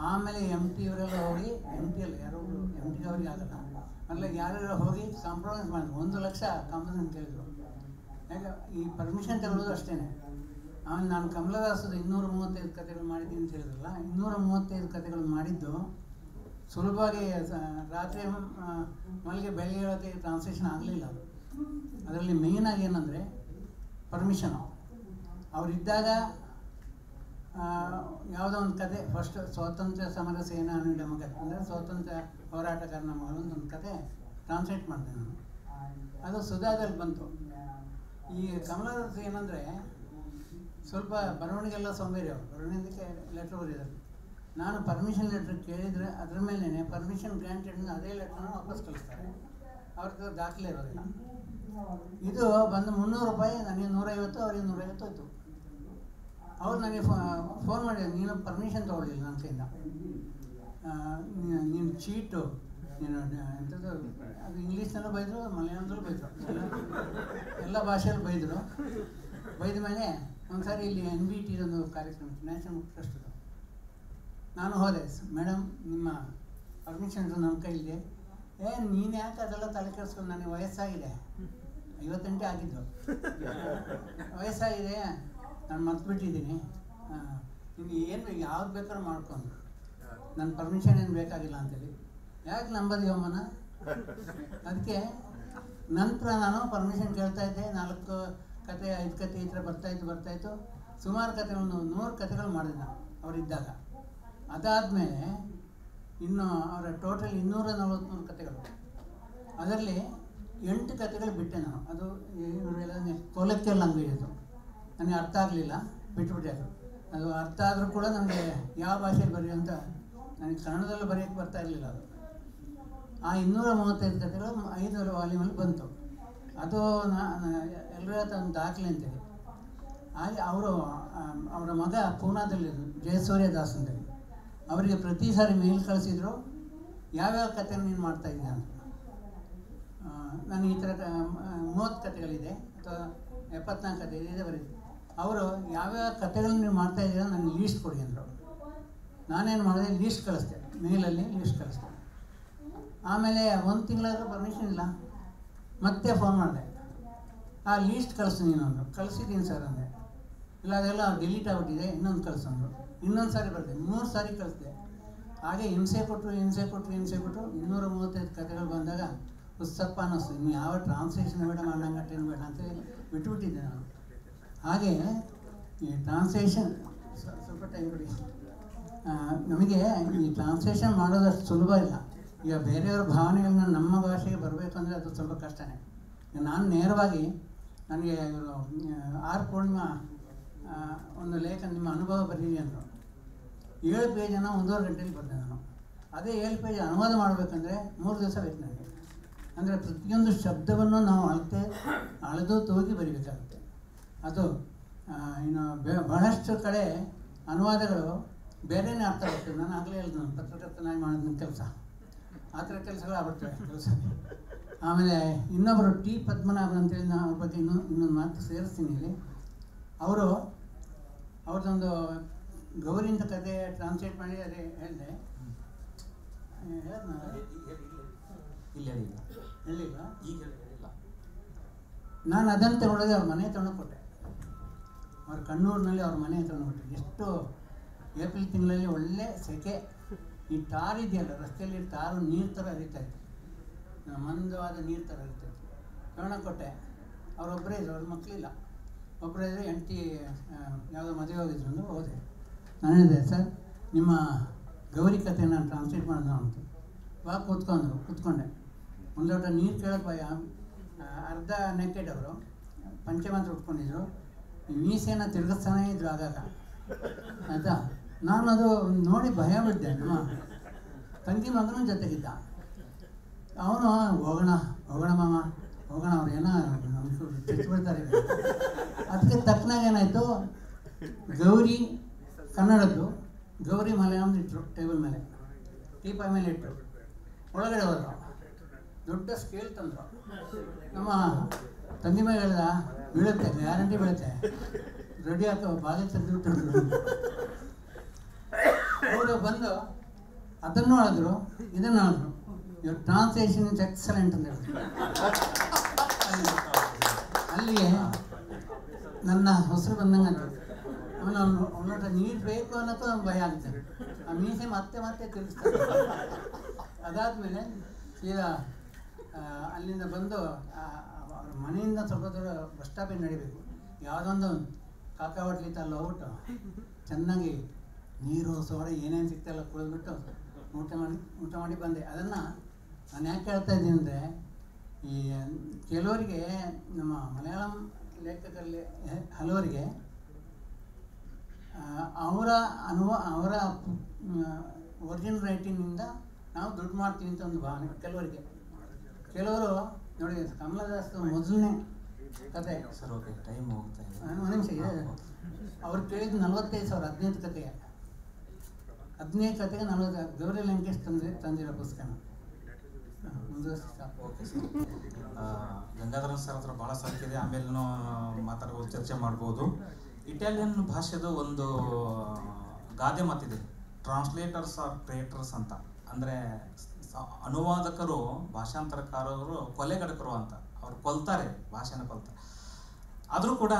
ಆಮೇಲೆ MT ಇವರೆಲ್ಲ ಹೋಗಿ, MT ಅಲ್ಲ ಯಾರೋ MT ಅವ್ರಿಗೆ ಆಗಲ್ಲ, ಅಲ್ಲ ಯಾರೆಲ್ಲ ಹೋಗಿ ಕಾಂಪ್ರಮೈಸ್ ಮಾಡಿದ್ರು, 1 ಲಕ್ಷ ಕಾಂಪನ್ಸೇಷನ್ ಕೇಳಿದ್ರು. ಯಾಕೆ ಈ ಪರ್ಮಿಷನ್ ತಗೊಳ್ಳೋದು ಅಷ್ಟೇ. ಆಮೇಲೆ ನಾನು ಕಮಲದಾಸದ 235 ಕಥೆಗಳು ಮಾಡಿದ್ದೀನಿ ಅಂತ ಹೇಳಿದ್ರಲ್ಲ, 235 ಕಥೆಗಳು ಮಾಡಿದ್ದು ಸುಲಭವಾಗಿ ರಾತ್ರಿ ಮಲ್ಲಿಗೆ ಬೆಳಗ್ಗೆ ಹೇಳೋಕ್ಕೆ ಟ್ರಾನ್ಸ್ಲೇಷನ್ ಆಗಲಿಲ್ಲ. ಅದರಲ್ಲಿ ಮೇಯ್ನಾಗಿ ಏನಂದರೆ ಪರ್ಮಿಷನು. ಅವರಿದ್ದಾಗ ಯಾವುದೋ ಒಂದು ಕತೆ, ಫಸ್ಟ್ ಸ್ವಾತಂತ್ರ್ಯ ಸಮರ ಸೇನಾನಿ ಮಗ ಅಂದರೆ ಸ್ವಾತಂತ್ರ್ಯ ಹೋರಾಟಗಾರನ ಮಗಳು ಅಂತ ಒಂದು ಕತೆ ಟ್ರಾನ್ಸ್ಲೇಟ್ ಮಾಡಿದೆ ನಾನು. ಅದು ಸುಧಾದಲ್ಲಿ ಬಂತು. ಈ ಕಮಲಾದಾಸ್ ಏನಂದರೆ ಸ್ವಲ್ಪ ಬರವಣಿಗೆಲ್ಲ ಸೋಂಬೇರಿ ಅವರು, ಬರವಣಿಗೆ ಲೆಟ್ರ್ ಬರೆಯೋದು. ನಾನು ಪರ್ಮಿಷನ್ ಲೆಟ್ರ್ ಕೇಳಿದರೆ ಅದ್ರ ಮೇಲೇ ಪರ್ಮಿಷನ್ ಗ್ರಾಂಟೆಡ್ ಅದೇ ಲೆಟ್ರನ್ನ ವಾಪಸ್ ಕಳಿಸ್ತಾರೆ, ಅವ್ರದ್ದು ದಾಖಲೆ ಇರೋದಿಲ್ಲ. ಇದು ಬಂದು 300 ರೂಪಾಯಿ, ನನಗೆ 150, ಅವರಿಗೆ 150 ಹೋಯ್ತು. ಅವ್ರು ನನಗೆ ಫೋನ್ ಮಾಡಿದ್ರು, ನೀನು ಪರ್ಮಿಷನ್ ತೊಗೊಳ್ಳಿಲ್ಲ ನನ್ನ ಕೈಯಿಂದ, ನೀನು ಚೀಟು, ನೀನು ಎಂಥದ್ದು, ಅದು ಇಂಗ್ಲೀಷ್ನಲ್ಲೂ ಬೈದರು, ಮಲಯಾಳದಲ್ಲೂ ಬೈದರು, ಎಲ್ಲ ಭಾಷೆಯಲ್ಲೂ ಬೈದರು. ಬೈದ ಮೇಲೆ ಒಂದು ಸಾರಿ ಇಲ್ಲಿ NBT ಒಂದು ಕಾರ್ಯಕ್ರಮ ಇತ್ತು, ನ್ಯಾಷನಲ್ ಬುಕ್ ಟ್ರಸ್ಟ್ದು. ನಾನು ಹೋದೆ, ಮೇಡಮ್ ನಿಮ್ಮ ಪರ್ಮಿಷನ್ ನನ್ನ ಕೈಲಿದೆ. ನೀನು ಯಾಕೆ ಅದೆಲ್ಲ ತಲೆ ಕೆಡಿಸ್ಕೊಂಡು, ನನಗೆ ವಯಸ್ಸಾಗಿದೆ, 58 ಆಗಿದ್ದು, ವಯಸ್ಸಾಗಿದೆ, ನಾನು ಮರ್ತ್ಬಿಟ್ಟಿದ್ದೀನಿ, ನಿಮಗೆ ಏನು ಯಾವ್ದು ಬೇಕಾದ್ರೂ ಮಾಡ್ಕೊಂಡು, ನನ್ನ ಪರ್ಮಿಷನ್ ಏನು ಬೇಕಾಗಿಲ್ಲ ಅಂತೇಳಿ. ಯಾಕೆ ನಂಬದಿವಮ್ಮನ? ಅದಕ್ಕೆ ನಂತರ ನಾನು ಪರ್ಮಿಷನ್ ಕೇಳ್ತಾ ಇದ್ದೆ. 4 ಕತೆ 5 ಕತೆ ಈ ಥರ ಬರ್ತಾಯಿತ್ತು. ಸುಮಾರು ಕತೆ, ಒಂದು 100 ಕತೆಗಳು ಮಾಡಿದೆ ನಾನು ಅವರಿದ್ದಾಗ. ಅದಾದಮೇಲೆ ಇನ್ನು ಅವರ ಟೋಟಲ್ 243 ಕತೆಗಳು, ಅದರಲ್ಲಿ 8 ಕತೆಗಳು ಬಿಟ್ಟೆ ನಾನು. ಅದು ಇವರೆಲ್ಲ ಕೊಲೆಕ್ಟಿವ್ ಲ್ಯಾಂಗ್ವೇಜ್, ಅದು ನನಗೆ ಅರ್ಥ ಆಗಲಿಲ್ಲ, ಬಿಟ್ಬಿಟ್ಟೆ. ಅದು ಅರ್ಥ ಆದರೂ ಕೂಡ ನನಗೆ ಯಾವ ಭಾಷೆಯಲ್ಲಿ ಬರೆಯೋ ಅಂತ, ನನಗೆ ಕನ್ನಡದಲ್ಲೂ ಬರೆಯೋಕ್ಕೆ ಬರ್ತಾ ಇರಲಿಲ್ಲ. ಅದು ಆ 235 ಕತೆಗಳು 5 ವಾಲ್ಯೂಮಲ್ಲಿ ಬಂತು. ಅದು ಎಲ್ಲರ ಹತ್ರ ಒಂದು ದಾಖಲೆ ಅಂತೇಳಿ. ಹಾಗೆ ಅವರ ಮಗ ಪೂನಾದಲ್ಲಿದ್ದರು, ಜಯಸೂರ್ಯದಾಸ್ ಅಂತೇಳಿ. ಅವರಿಗೆ ಪ್ರತಿ ಸಾರಿ ಮೇಲ್ ಕಳಿಸಿದ್ರು, ಯಾವ್ಯಾವ ಕತೆ ನೀನು ಮಾಡ್ತಾಯಿದ್ಯಾ ಅಂತ. ನಾನು ಈ ಥರ 30 ಕತೆಗಳಿದೆ ಅಥವಾ 74 ಕತೆ ಇದೆ ಬರೀದೆ. ಅವರು ಯಾವ್ಯಾವ ಕತೆಗಳನ್ನ ನೀವು ಮಾಡ್ತಾಯಿದ್ದೀರ ನನಗೆ ಲೀಸ್ಟ್ ಕೊಡಿ ಅಂದರು. ನಾನೇನು ಮಾಡಿದೆ, ಲೀಸ್ಟ್ ಕಳಿಸ್ದೆ, ಮೇಲಲ್ಲಿ ಲೀಸ್ಟ್ ಕಳಿಸ್ದೆ. ಆಮೇಲೆ 1 ತಿಂಗಳಾದರೂ ಪರ್ಮಿಷನ್ ಇಲ್ಲ. ಮತ್ತೆ ಫೋನ್ ಮಾಡಿದೆ, ಆ ಲೀಸ್ಟ್ ಕಳಿಸು ನೀನು ಅಂದರು. ಕಳಿಸಿದ್ದೀನಿ ಸರ್ ಅಂದೆ. ಇಲ್ಲ ಅದೆಲ್ಲ ಡಿಲೀಟ್ ಆಗಿಬಿಟ್ಟಿದೆ, ಇನ್ನೊಂದು ಕಳಿಸಂದರು. ಇನ್ನೊಂದು ಸಾರಿ ಬರೆದೆ, 3 ಸಾರಿ ಕಳಿಸ್ದೆ. ಹಾಗೆ ಹಿಂಸೆ ಕೊಟ್ಟರು 235 ಕತೆಗಳು ಬಂದಾಗ ಉತ್ಸಪ್ಪ ಅನ್ನಿಸ್ತು, ಇನ್ನು ಯಾವ ಟ್ರಾನ್ಸ್ಲೇಷನ್ ಬೇಡ, ಮಾಡಂಗಟ್ಟೇನು ಬೇಡ ಅಂತೇಳಿ ಬಿಟ್ಟುಬಿಟ್ಟಿದ್ದೆ ನಾನು. ಹಾಗೆ ಈ ಟ್ರಾನ್ಸ್ಲೇಷನ್ ಸ್ವಲ್ಪ ಟೈಮ್ ಕೊಡಿ. ನಮಗೆ ಈ ಟ್ರಾನ್ಸ್ಲೇಷನ್ ಮಾಡೋದಷ್ಟು ಸುಲಭ ಇಲ್ಲ. ಈಗ ಬೇರೆಯವ್ರ ಭಾವನೆಗಳನ್ನ ನಮ್ಮ ಭಾಷೆಗೆ ಬರಬೇಕು ಅಂದರೆ ಅದು ಸ್ವಲ್ಪ ಕಷ್ಟನೇ. ನಾನು ನೇರವಾಗಿ, ನನಗೆ ಇವರು R ಪೂರ್ಣಿಮಾ ಒಂದು ಲೇಖ ನಿಮ್ಮ ಅನುಭವ ಬರೀರಿ ಅಂದರು. 7 ಪೇಜನ್ನು 1.5 ಗಂಟೆಯಲ್ಲಿ ಬರೆದೆ ನಾನು. ಅದೇ 7 ಪೇಜ್ ಅನುವಾದ ಮಾಡಬೇಕಂದ್ರೆ 3 ದಿವಸ ಬೇಕು ನನಗೆ. ಅಂದರೆ ಪ್ರತಿಯೊಂದು ಶಬ್ದವನ್ನು ನಾವು ಅಳೆದು ತೂಗಿ ಬರೀಬೇಕಾಗುತ್ತೆ. ಅದು ಇನ್ನು ಬಹಳಷ್ಟು ಕಡೆ ಅನುವಾದಗಳು ಬೇರೆಯೇ ಅರ್ಥ ಆಗ್ತದೆ. ನಾನು ಆಗಲೇ ಹೇಳಿದೆ, ನಾನು ಪತ್ರಕರ್ತನಾಗಿ ಮಾಡಿದ ಕೆಲಸ, ಆ ಥರ ಕೆಲಸಗಳು ಆಗ್ಬಿಡ್ತವೆ ಕೆಲಸ. ಆಮೇಲೆ ಇನ್ನೊಬ್ಬರು T ಪದ್ಮನಾಭನ್ ಅಂತೇಳಿ, ನಾನು ಅವ್ರ ಬಗ್ಗೆ ಇನ್ನೊಂದು ಮಾತು ಸೇರಿಸ್ತೀನಿ ಇಲ್ಲಿ. ಅವ್ರದ್ದೊಂದು ಗೌರಿ ಅಂತ ಕತೆ ಟ್ರಾನ್ಸ್ಲೇಟ್ ಮಾಡಿ ಅದೇ ಹೇಳಿದೆ. ಹೇಳಿಲ್ಲ, ಈಗ ಹೇಳಿಲ್ಲ. ನಾನು ಅದನ್ನು ತಗೊಂಡೋಗಿ ಅವ್ರ ಮನೆ ತೊಗೊಂಡೋಗ್ಕೊಟ್ಟೆ. ಅವ್ರ ಕಣ್ಣೂರಿನಲ್ಲಿ ಅವ್ರ ಮನೆ ತೊಗೊಂಡ್ಬಿಟ್ಟೆ. ಎಷ್ಟು ಏಪ್ರಿಲ್ ತಿಂಗಳಲ್ಲಿ ಒಳ್ಳೆ ಸೆಕೆ, ಈ ಟಾರ್ ಇದೆಯಲ್ಲ ರಸ್ತೆಯಲ್ಲಿ, ಟಾರು ನೀರು ಥರ ಹರಿತಾಯಿತ್ತು, ಮಂದವಾದ ನೀರು ಥರ ಹರಿತಾಯಿತ್ತು. ತೊಗೊಂಡೋಗ್ಕೊಟ್ಟೆ. ಅವರೊಬ್ಬರೇ ಇದ್ರು, ಅವ್ರ ಮಕ್ಕಳಿಲ್ಲ, ಒಬ್ಬರೇ ಇದ್ದರೆ ಹೆಂಡತಿ ಯಾವುದೋ ಮದುವೆ ಹೋಗಿದ್ರು ಅಂದು ಹೋದೆ. ನಾನು ಹೇಳಿದೆ, ಸರ್ ನಿಮ್ಮ ಗೌರಿ ಕತೆ ನಾನು ಟ್ರಾನ್ಸ್ಲೇಟ್ ಮಾಡೋಣ ಅಂತ. ಇವಾಗ ಕೂತ್ಕೊಂಡೆ. ಒಂದು ಲೋಟ ನೀರು ಕೇಳೋಕ್ಕೆ ಅರ್ಧ ನೆಕೆಡ್ ಅವರು ಪಂಚಮಾತ್ರ ಉಟ್ಕೊಂಡಿದ್ರು, ಮೀಸೆನ ತಿರುಗಿಸ್ತಾನೇ ಇದ್ರು ಆಗಾಗ, ಆಯಿತಾ. ನಾನು ಅದು ನೋಡಿ ಭಯ ಬಿದ್ದೆ. ನಮ್ಮ ತಂಗಿ ಮಗನೂ ಜೊತೆಗಿದ್ದ. ಅವನು ಹೋಗೋಣ ಮಾಮ ಹೋಗೋಣ, ಅವ್ರು ಏನೋ ಬಿಡ್ತಾರೆ. ಅದಕ್ಕೆ ತಕ್ಕನಾಗ ಏನಾಯಿತು, ಗೌರಿ ಕನ್ನಡದ್ದು, ಗೌರಿ ಮಲಯಾಳಂದು ಇಟ್ಟರು ಟೇಬಲ್ ಮೇಲೆ, ಟೀಪಾಯ್ ಮೇಲೆ ಇಟ್ಟರು. ಒಳಗಡೆ ಹೋದ್ರು, ದೊಡ್ಡ ಸ್ಕೇಲ್ ತಂದರು. ನಮ್ಮ ತಂಗಿ ಮೇಲೆ ಹೇಳ್ದ, ಬೀಳುತ್ತೆ, ಗ್ಯಾರಂಟಿ ಬೀಳುತ್ತೆ, ರೆಡಿ ಹಾಕೋ ಬಾಗಿಲು ತೆಗೆದುಬಿಟ್ಟು. ಅವರು ಬಂದು ಅದನ್ನು ಹೇಳಿದ್ರು, ಇದನ್ನು ಹೇಳಿದ್ರು, ಇವ್ರ ಟ್ರಾನ್ಸ್ಲೇಷನ್ ಇಸ್ ಎಕ್ಸಲೆಂಟ್ ಅಂತ ಹೇಳಿದ್ರು. ಅಲ್ಲಿಗೆ ನನ್ನ ಹೆಸರು ಬಂದಂಗೆ ಅಂತ. ಆಮೇಲೆ ಅವನ ನೀರು ಬೇಕು ಅನ್ನೋದು ಭಯ ಆಗುತ್ತೆ. ಆ ಮೀಸೆ ಮತ್ತೆ ತಿರುಗಿಸ್ತಾರೆ. ಅದಾದಮೇಲೆ ಸೀದಾ ಅಲ್ಲಿಂದ ಬಂದು ಅವ್ರ ಮನೆಯಿಂದ ಸ್ವಲ್ಪ ದೂರ ಬಸ್ ಸ್ಟಾಪಿಗೆ ನಡಿಬೇಕು. ಯಾವುದೊಂದು ಕಾಕಾ ಹೋಟ್ಲಿತ್ತು, ಅಲ್ಲಿ ಹೋಗ್ಬಿಟ್ಟು ಚೆನ್ನಾಗಿ ನೀರು ಸೋಡಾ ಏನೇನು ಸಿಗ್ತಾಯಿಲ್ಲ ಕುಡಿದ್ಬಿಟ್ಟು ಊಟ ಮಾಡಿ ಬಂದೆ. ಅದನ್ನು ನಾನು ಯಾಕೆ ಹೇಳ್ತಾ ಇದ್ದೀನಿ ಅಂದರೆ, ಈ ಕೆಲವರಿಗೆ ನಮ್ಮ ಮಲಯಾಳಂ ಲೇಖಕರಲ್ಲಿ ಹಲವರಿಗೆ ಅವರ ಅವರ ಒರಿಜಿನಲ್ ರೈಟಿಂಗಿಂದ ನಾವು ದುಡ್ಡು ಮಾಡ್ತೀವಿ ಅಂತ ಒಂದು ಭಾವನೆ ಕೆಲವರಿಗೆ. ಕೆಲವರು ನೋಡಿ, ಕಮಲದಾಸ್ ಮೊದಲನೇ ಕತೆ ಸರ್ ಓಕೆ, ಟೈಮ್ ಹೋಗ್ತಾ ಇದೆ. ಒಂದು ನಿಮಿಷ ಇದೆ. ಅವ್ರು ಕೇಳಿದ್ದು 45,000 15 ಕತೆಗೆ 40 ಗೌರಿ ಲಂಕೇಶ್ ತಂದಿರೋ ಪುಸ್ತಕನ ಓಕೆ ಸರ್. ಗಂಗಾಧರನ್ ಸರ್ ಹತ್ರ ಭಾಳ ಸಾಕಿದೆ, ಆಮೇಲೆ ಮಾತಾಡ್ಬೋದು, ಚರ್ಚೆ ಮಾಡ್ಬೋದು. ಇಟಾಲಿಯನ್ ಭಾಷೆದು ಒಂದು ಗಾದೆ ಮಾತಿದೆ, ಟ್ರಾನ್ಸ್ಲೇಟರ್ಸ್ ಆರ್ ಟ್ರೇಟರ್ಸ್ ಅಂತ. ಅಂದರೆ ಅನುವಾದಕರು, ಭಾಷಾಂತರಕಾರರು ಕೊಲೆಗಡಕರು ಅಂತ. ಅವ್ರು ಕೊಲ್ತಾರೆ, ಭಾಷೆನ ಕೊಲ್ತಾರೆ. ಆದರೂ ಕೂಡ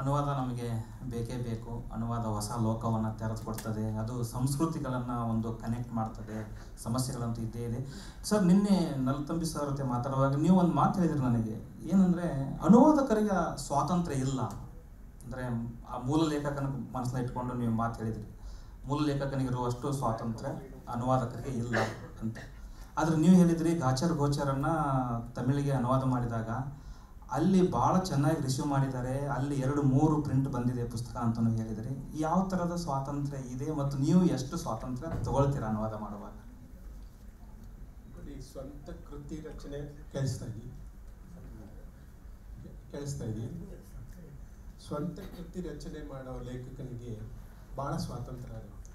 ಅನುವಾದ ನಮಗೆ ಬೇಕೇ ಬೇಕು. ಅನುವಾದ ಹೊಸ ಲೋಕವನ್ನು ತೆರೆದುಕೊಡ್ತದೆ, ಅದು ಸಂಸ್ಕೃತಿಗಳನ್ನು ಒಂದು ಕನೆಕ್ಟ್ ಮಾಡ್ತದೆ. ಸಮಸ್ಯೆಗಳಂತೂ ಇದ್ದೇ ಇದೆ. ಸರ್, ನಿನ್ನೆ ನಲ್ತಂಬಿ ಸರ್ ಜೊತೆ ಮಾತಾಡುವಾಗ ನೀವು ಒಂದು ಮಾತು ಹೇಳಿದ್ರಿ ನನಗೆ, ಏನಂದರೆ ಅನುವಾದಕರಿಗೆ ಸ್ವಾತಂತ್ರ್ಯ ಇಲ್ಲ. ಅಂದರೆ ಆ ಮೂಲ ಲೇಖಕನ ಮನಸ್ಸನ್ನ ಇಟ್ಕೊಂಡು ನೀವು ಮಾತು ಹೇಳಿದ್ರಿ, ಮೂಲ ಲೇಖಕನಿಗಿರುವಷ್ಟು ಸ್ವಾತಂತ್ರ್ಯ ಅನುವಾದಕರಿಗೆ ಇಲ್ಲ ಅಂತ. ಆದರೆ ನೀವು ಹೇಳಿದ್ರಿ ಗಾಚರ್ ಗೋಚರನ್ನು ತಮಿಳಿಗೆ ಅನುವಾದ ಮಾಡಿದಾಗ ಅಲ್ಲಿ ಭಾಳ ಚೆನ್ನಾಗಿ ರಿಸೀವ್ ಮಾಡಿದ್ದಾರೆ, ಅಲ್ಲಿ 2-3 ಪ್ರಿಂಟ್ ಬಂದಿದೆ ಪುಸ್ತಕ ಅಂತಲೂ ಹೇಳಿದ್ರಿ. ಯಾವ ಥರದ ಸ್ವಾತಂತ್ರ್ಯ ಇದೆ ಮತ್ತು ನೀವು ಎಷ್ಟು ಸ್ವಾತಂತ್ರ್ಯ ತಗೊಳ್ತೀರಾ ಅನುವಾದ ಮಾಡುವಾಗ? ಸ್ವಂತ ಕೃತಿ ರಚನೆ ಕೇಳಿಸ್ತಾ ಇದೀವಿ. ಸ್ವಂತ ಕೃತಿ ರಚನೆ ಮಾಡೋ ಲೇಖಕನಿಗೆ ಭಾಳ ಸ್ವಾತಂತ್ರ್ಯ ಇರುತ್ತೆ.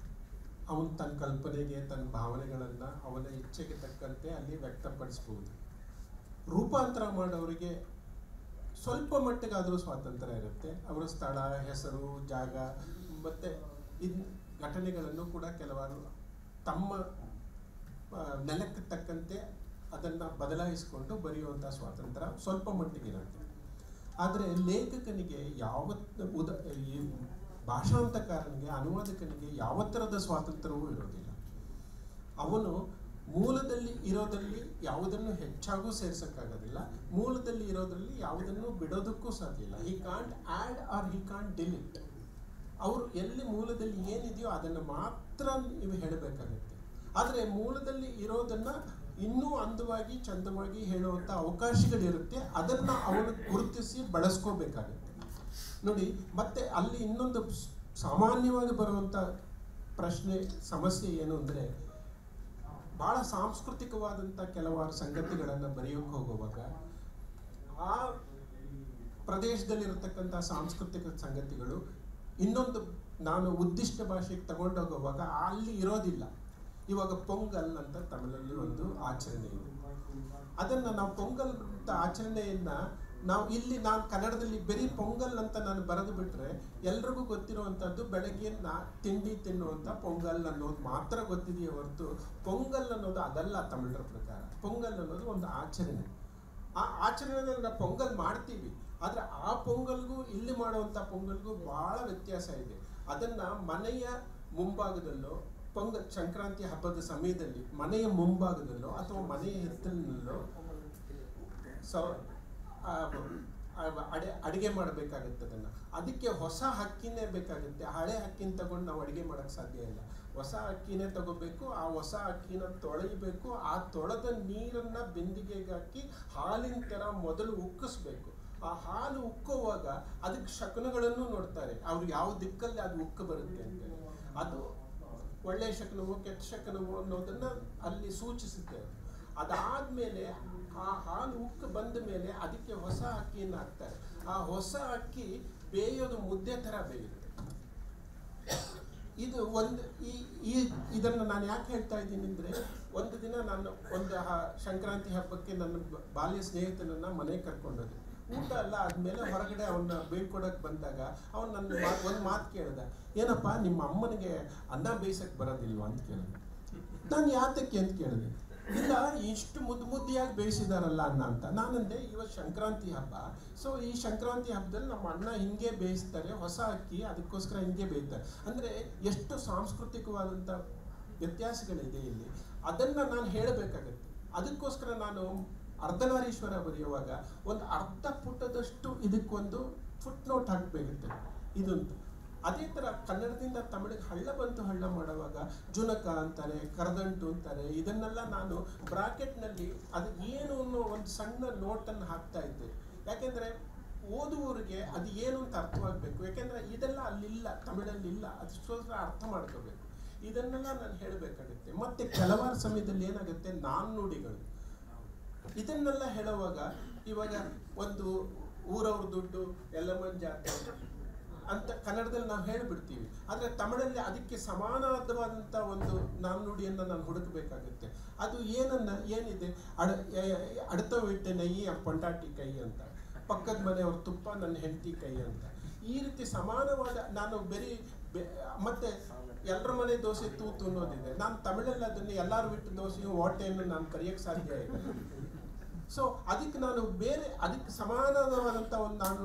ಅವನು ತನ್ನ ಕಲ್ಪನೆಗೆ, ತನ್ನ ಭಾವನೆಗಳನ್ನು ಅವನ ಇಚ್ಛೆಗೆ ತಕ್ಕಂತೆ ಅಲ್ಲಿ ವ್ಯಕ್ತಪಡಿಸ್ಬೋದು. ರೂಪಾಂತರ ಮಾಡೋರಿಗೆ ಸ್ವಲ್ಪ ಮಟ್ಟಿಗಾದರೂ ಸ್ವಾತಂತ್ರ್ಯ ಇರುತ್ತೆ. ಅವರ ಸ್ಥಳ, ಹೆಸರು, ಜಾಗ ಮತ್ತು ಘಟನೆಗಳನ್ನು ಕೂಡ ಕೆಲವರು ತಮ್ಮ ನೆಲಕ್ಕೆ ತಕ್ಕಂತೆ ಅದನ್ನು ಬದಲಾಯಿಸಿಕೊಂಡು ಬರೆಯುವಂಥ ಸ್ವಾತಂತ್ರ್ಯ ಸ್ವಲ್ಪ ಮಟ್ಟಿಗಿರುತ್ತೆ. ಆದರೆ ಲೇಖಕನಿಗೆ ಈ ಭಾಷಾಂತಕಾರನಿಗೆ, ಅನುವಾದಕನಿಗೆ ಯಾವ ಥರದ ಸ್ವಾತಂತ್ರ್ಯವೂ ಇರೋದಿಲ್ಲ. ಅವನು ಮೂಲದಲ್ಲಿ ಇರೋದ್ರಲ್ಲಿ ಯಾವುದನ್ನು ಹೆಚ್ಚಾಗೂ ಸೇರ್ಸೋಕ್ಕಾಗೋದಿಲ್ಲ, ಮೂಲದಲ್ಲಿ ಇರೋದ್ರಲ್ಲಿ ಯಾವುದನ್ನು ಬಿಡೋದಕ್ಕೂ ಸಾಧ್ಯ ಇಲ್ಲ. He can't add or he can't delete. ಅವರು ಎಲ್ಲಿ ಮೂಲದಲ್ಲಿ ಏನಿದೆಯೋ ಅದನ್ನು ಮಾತ್ರ ನೀವು ಹೇಳಬೇಕಾಗುತ್ತೆ. ಆದರೆ ಮೂಲದಲ್ಲಿ ಇರೋದನ್ನು ಇನ್ನೂ ಅಂದವಾಗಿ, ಚಂದವಾಗಿ ಹೇಳುವಂಥ ಅವಕಾಶಗಳಿರುತ್ತೆ. ಅದನ್ನು ಅವನು ಗುರುತಿಸಿ ಬಳಸ್ಕೋಬೇಕಾಗುತ್ತೆ. ನೋಡಿ, ಮತ್ತೆ ಅಲ್ಲಿ ಇನ್ನೊಂದು ಸಾಮಾನ್ಯವಾಗಿ ಬರುವಂಥ ಸಮಸ್ಯೆ ಏನು ಅಂದರೆ, ಭಾಳ ಸಾಂಸ್ಕೃತಿಕವಾದಂಥ ಕೆಲವಾರು ಸಂಗತಿಗಳನ್ನು ಬರೆಯೋಕ್ಕೆ ಹೋಗುವಾಗ ಆ ಪ್ರದೇಶದಲ್ಲಿರತಕ್ಕಂಥ ಸಾಂಸ್ಕೃತಿಕ ಸಂಗತಿಗಳು ಇನ್ನೊಂದು ನಾನು ಉದ್ದಿಷ್ಟ ಭಾಷೆಗೆ ತಗೊಂಡೋಗುವಾಗ ಅಲ್ಲಿ ಇರೋದಿಲ್ಲ. ಇವಾಗ ಪೊಂಗಲ್ ಅಂತ ತಮಿಳಲ್ಲಿ ಒಂದು ಆಚರಣೆ ಇದೆ. ಅದನ್ನು ನಾವು ಪೊಂಗಲ್ ಅಂತ ಆಚರಣೆಯನ್ನು ನಾನು ಕನ್ನಡದಲ್ಲಿ ಬರೀ ಪೊಂಗಲ್ ಅಂತ ನಾನು ಬರೆದು ಬಿಟ್ರೆ ಎಲ್ರಿಗೂ ಗೊತ್ತಿರುವಂಥದ್ದು ಬೆಳಗ್ಗೆ ತಿಂಡಿ ತಿನ್ನುವಂಥ ಪೊಂಗಲ್ ಅನ್ನೋದು ಮಾತ್ರ ಗೊತ್ತಿದೆಯೇ ಹೊರತು ಪೊಂಗಲ್ ಅನ್ನೋದು ಅದಲ್ಲ. ತಮಿಳರ ಪ್ರಕಾರ ಪೊಂಗಲ್ ಅನ್ನೋದು ಒಂದು ಆಚರಣೆ. ಆ ಆಚರಣೆಯಲ್ಲಿ ನಾವು ಪೊಂಗಲ್ ಮಾಡ್ತೀವಿ, ಆದರೆ ಆ ಪೊಂಗಲ್ಗೂ ಇಲ್ಲಿ ಮಾಡುವಂಥ ಪೊಂಗಲ್ಗೂ ಭಾಳ ವ್ಯತ್ಯಾಸ ಇದೆ. ಅದನ್ನು ಮನೆಯ ಮುಂಭಾಗದಲ್ಲೋ, ಸಂಕ್ರಾಂತಿ ಹಬ್ಬದ ಸಮಯದಲ್ಲಿ ಮನೆಯ ಮುಂಭಾಗದಲ್ಲೋ ಅಥವಾ ಮನೆಯ ಹಿತ್ತಲಿನಲ್ಲೋ ಅಡುಗೆ ಮಾಡಬೇಕಾಗುತ್ತೆ. ಅದಕ್ಕೆ ಹೊಸ ಅಕ್ಕಿನೇ ಬೇಕಾಗುತ್ತೆ. ಹಳೆ ಅಕ್ಕಿನ ತಗೊಂಡು ನಾವು ಅಡುಗೆ ಮಾಡೋಕ್ಕೆ ಸಾಧ್ಯ ಇಲ್ಲ. ಹೊಸ ಅಕ್ಕಿನೇ ತಗೋಬೇಕು. ಆ ಹೊಸ ಅಕ್ಕಿನ ತೊಳೆಯಬೇಕು. ಆ ತೊಳೆದ ನೀರನ್ನು ಬಿಂದಿಗೆಗೆ ಹಾಕಿ ಹಾಲಿನ ಥರ ಮೊದಲು ಉಕ್ಕಿಸ್ಬೇಕು. ಆ ಹಾಲು ಉಕ್ಕುವಾಗ ಅದಕ್ಕೆ ಶಕುನಗಳನ್ನು ನೋಡ್ತಾರೆ, ಅವ್ರು ಯಾವ ದಿಕ್ಕಲ್ಲಿ ಅದು ಉಕ್ಕ ಬರುತ್ತೆ ಅಂತೇಳಿ. ಅದು ಒಳ್ಳೆಯ ಶಕನವೋ ಕೆಟ್ಟ ಶಕನವೋ ಅನ್ನೋದನ್ನು ಅಲ್ಲಿ ಸೂಚಿಸುತ್ತೆ. ಅದಾದಮೇಲೆ ಆ ಹಾಲು ಉಕ್ಕ ಬಂದ ಮೇಲೆ ಅದಕ್ಕೆ ಹೊಸ ಅಕ್ಕಿಯನ್ನು ಹಾಕ್ತಾರೆ. ಆ ಹೊಸ ಅಕ್ಕಿ ಬೇಯೋದು ಮುದ್ದೆ ಥರ ಬೇಯುತ್ತೆ. ಇದು ಇದನ್ನು ನಾನು ಯಾಕೆ ಹೇಳ್ತಾ ಇದ್ದೀನಿ ಅಂದರೆ, ಒಂದು ದಿನ ನಾನು ಸಂಕ್ರಾಂತಿ ಹಬ್ಬಕ್ಕೆ ನನ್ನ ಬಾಲ್ಯ ಸ್ನೇಹಿತನನ್ನು ಮನೆಗೆ ಕರ್ಕೊಂಡೋದೆ. ಊಟ ಎಲ್ಲ ಆದಮೇಲೆ ಹೊರಗಡೆ ಅವನ್ನ ಬೀಳ್ಕೊಡೋಕೆ ಬಂದಾಗ ಅವನು ನನ್ನ ಒಂದು ಮಾತು ಕೇಳಿದ, ಏನಪ್ಪ ನಿಮ್ಮ ಅಮ್ಮನಿಗೆ ಅನ್ನ ಬೇಯಿಸಕ್ಕೆ ಬರೋದಿಲ್ವ ಅಂತ ಕೇಳಿದೆ. ನಾನು ಯಾತಕ್ಕೆ ಅಂತ ಕೇಳಿದೆ. ಇಲ್ಲ, ಇಷ್ಟು ಮುದ್ದಿಯಾಗಿ ಬೇಯಿಸಿದಾರಲ್ಲ ಅನ್ನ ಅಂತ. ನಾನಂದೆ, ಇವತ್ತು ಸಂಕ್ರಾಂತಿ ಹಬ್ಬ, ಸೊ ಈ ಸಂಕ್ರಾಂತಿ ಹಬ್ಬದಲ್ಲಿ ನಮ್ಮ ಅಣ್ಣ ಹಿಂಗೆ ಬೇಯಿಸ್ತಾರೆ, ಹೊಸ ಅಕ್ಕಿ, ಅದಕ್ಕೋಸ್ಕರ ಹಿಂಗೆ ಬೇಯ್ತಾರೆ. ಅಂದರೆ ಎಷ್ಟು ಸಾಂಸ್ಕೃತಿಕವಾದಂಥ ವ್ಯತ್ಯಾಸಗಳಿದೆ ಇಲ್ಲಿ. ಅದನ್ನು ನಾನು ಹೇಳಬೇಕಾಗತ್ತೆ. ಅದಕ್ಕೋಸ್ಕರ ನಾನು ಅರ್ಧನಾರೀಶ್ವರ ಬರೆಯುವಾಗ ಒಂದು ಅರ್ಧ ಪುಟದಷ್ಟು ಇದಕ್ಕೊಂದು ಫುಟ್ ನೋಟ್ ಹಾಕಬೇಕಾಗುತ್ತೆ. ಇದಂತ ಅದೇ ಥರ ಕನ್ನಡದಿಂದ ತಮಿಳಿಗೆ ಹಳ್ಳ ಬಂತು ಹಳ್ಳ ಮಾಡುವಾಗ ಜುನಕ ಅಂತಾರೆ, ಕರದಂಟು ಅಂತಾರೆ. ಇದನ್ನೆಲ್ಲ ನಾನು ಬ್ರಾಕೆಟ್ನಲ್ಲಿ ಅದು ಏನು ಅನ್ನೋ ಒಂದು ಸಣ್ಣ ನೋಟನ್ನು ಹಾಕ್ತಾ ಇದ್ದೆ. ಯಾಕೆಂದರೆ ಓದುವವರಿಗೆ ಅದು ಏನು ಅಂತ ಅರ್ಥವಾಗಬೇಕು. ಯಾಕೆಂದರೆ ಇದೆಲ್ಲ ಅಲ್ಲಿಲ್ಲ, ತಮಿಳಲ್ಲಿಲ್ಲ, ಅದು ಸ್ವಲ್ಪ ಅರ್ಥ ಮಾಡ್ಕೋಬೇಕು. ಇದನ್ನೆಲ್ಲ ನಾನು ಹೇಳಬೇಕಾಗುತ್ತೆ. ಮತ್ತು ಕೆಲವಾರು ಸಮಯದಲ್ಲಿ ಏನಾಗುತ್ತೆ, ನಾಣ್ಣುಡಿಗಳು ಇದನ್ನೆಲ್ಲ ಹೇಳುವಾಗ ಇವಾಗ ಒಂದು ಊರವ್ರ ದುಡ್ಡು ಎಲ್ಲಮ್ಮನ ಜಾತ್ರೆ ಅಂತ ಕನ್ನಡದಲ್ಲಿ ನಾವು ಹೇಳಿಬಿಡ್ತೀವಿ. ಆದರೆ ತಮಿಳಲ್ಲಿ ಅದಕ್ಕೆ ಸಮಾನವಾದಂಥ ಒಂದು ನಾಣ್ಣುಡಿಯನ್ನು ನಾನು ಹುಡುಕಬೇಕಾಗುತ್ತೆ. ಅದು ಏನಿದೆ, ಅಡತ ವಿಟ್ಟೆ ನೈ ಪೊಂಟಾಟಿ ಕೈ ಅಂತ, ಪಕ್ಕದ ಮನೆಯವ್ರ ತುಪ್ಪ ನನ್ನ ಹೆಂಡತಿ ಕೈ ಅಂತ. ಈ ರೀತಿ ಸಮಾನವಾದ ನಾನು ಮತ್ತೆ ಎಲ್ಲರ ಮನೆ ದೋಸೆ ತೂತು ಅನ್ನೋದಿದೆ. ನಾನು ತಮಿಳಲ್ಲಿ ಅದನ್ನು ಎಲ್ಲರೂ ಬಿಟ್ಟು ದೋಸೆಯು ಹೊಟ್ಟೆಯನ್ನು ನಾನು ಕರೆಯೋಕ್ಕೆ ಸಾಧ್ಯ ಇಲ್ಲ. ಸೊ ಅದಕ್ಕೆ ನಾನು ಅದಕ್ಕೆ ಸಮಾನವಾದಂಥ ನಾನು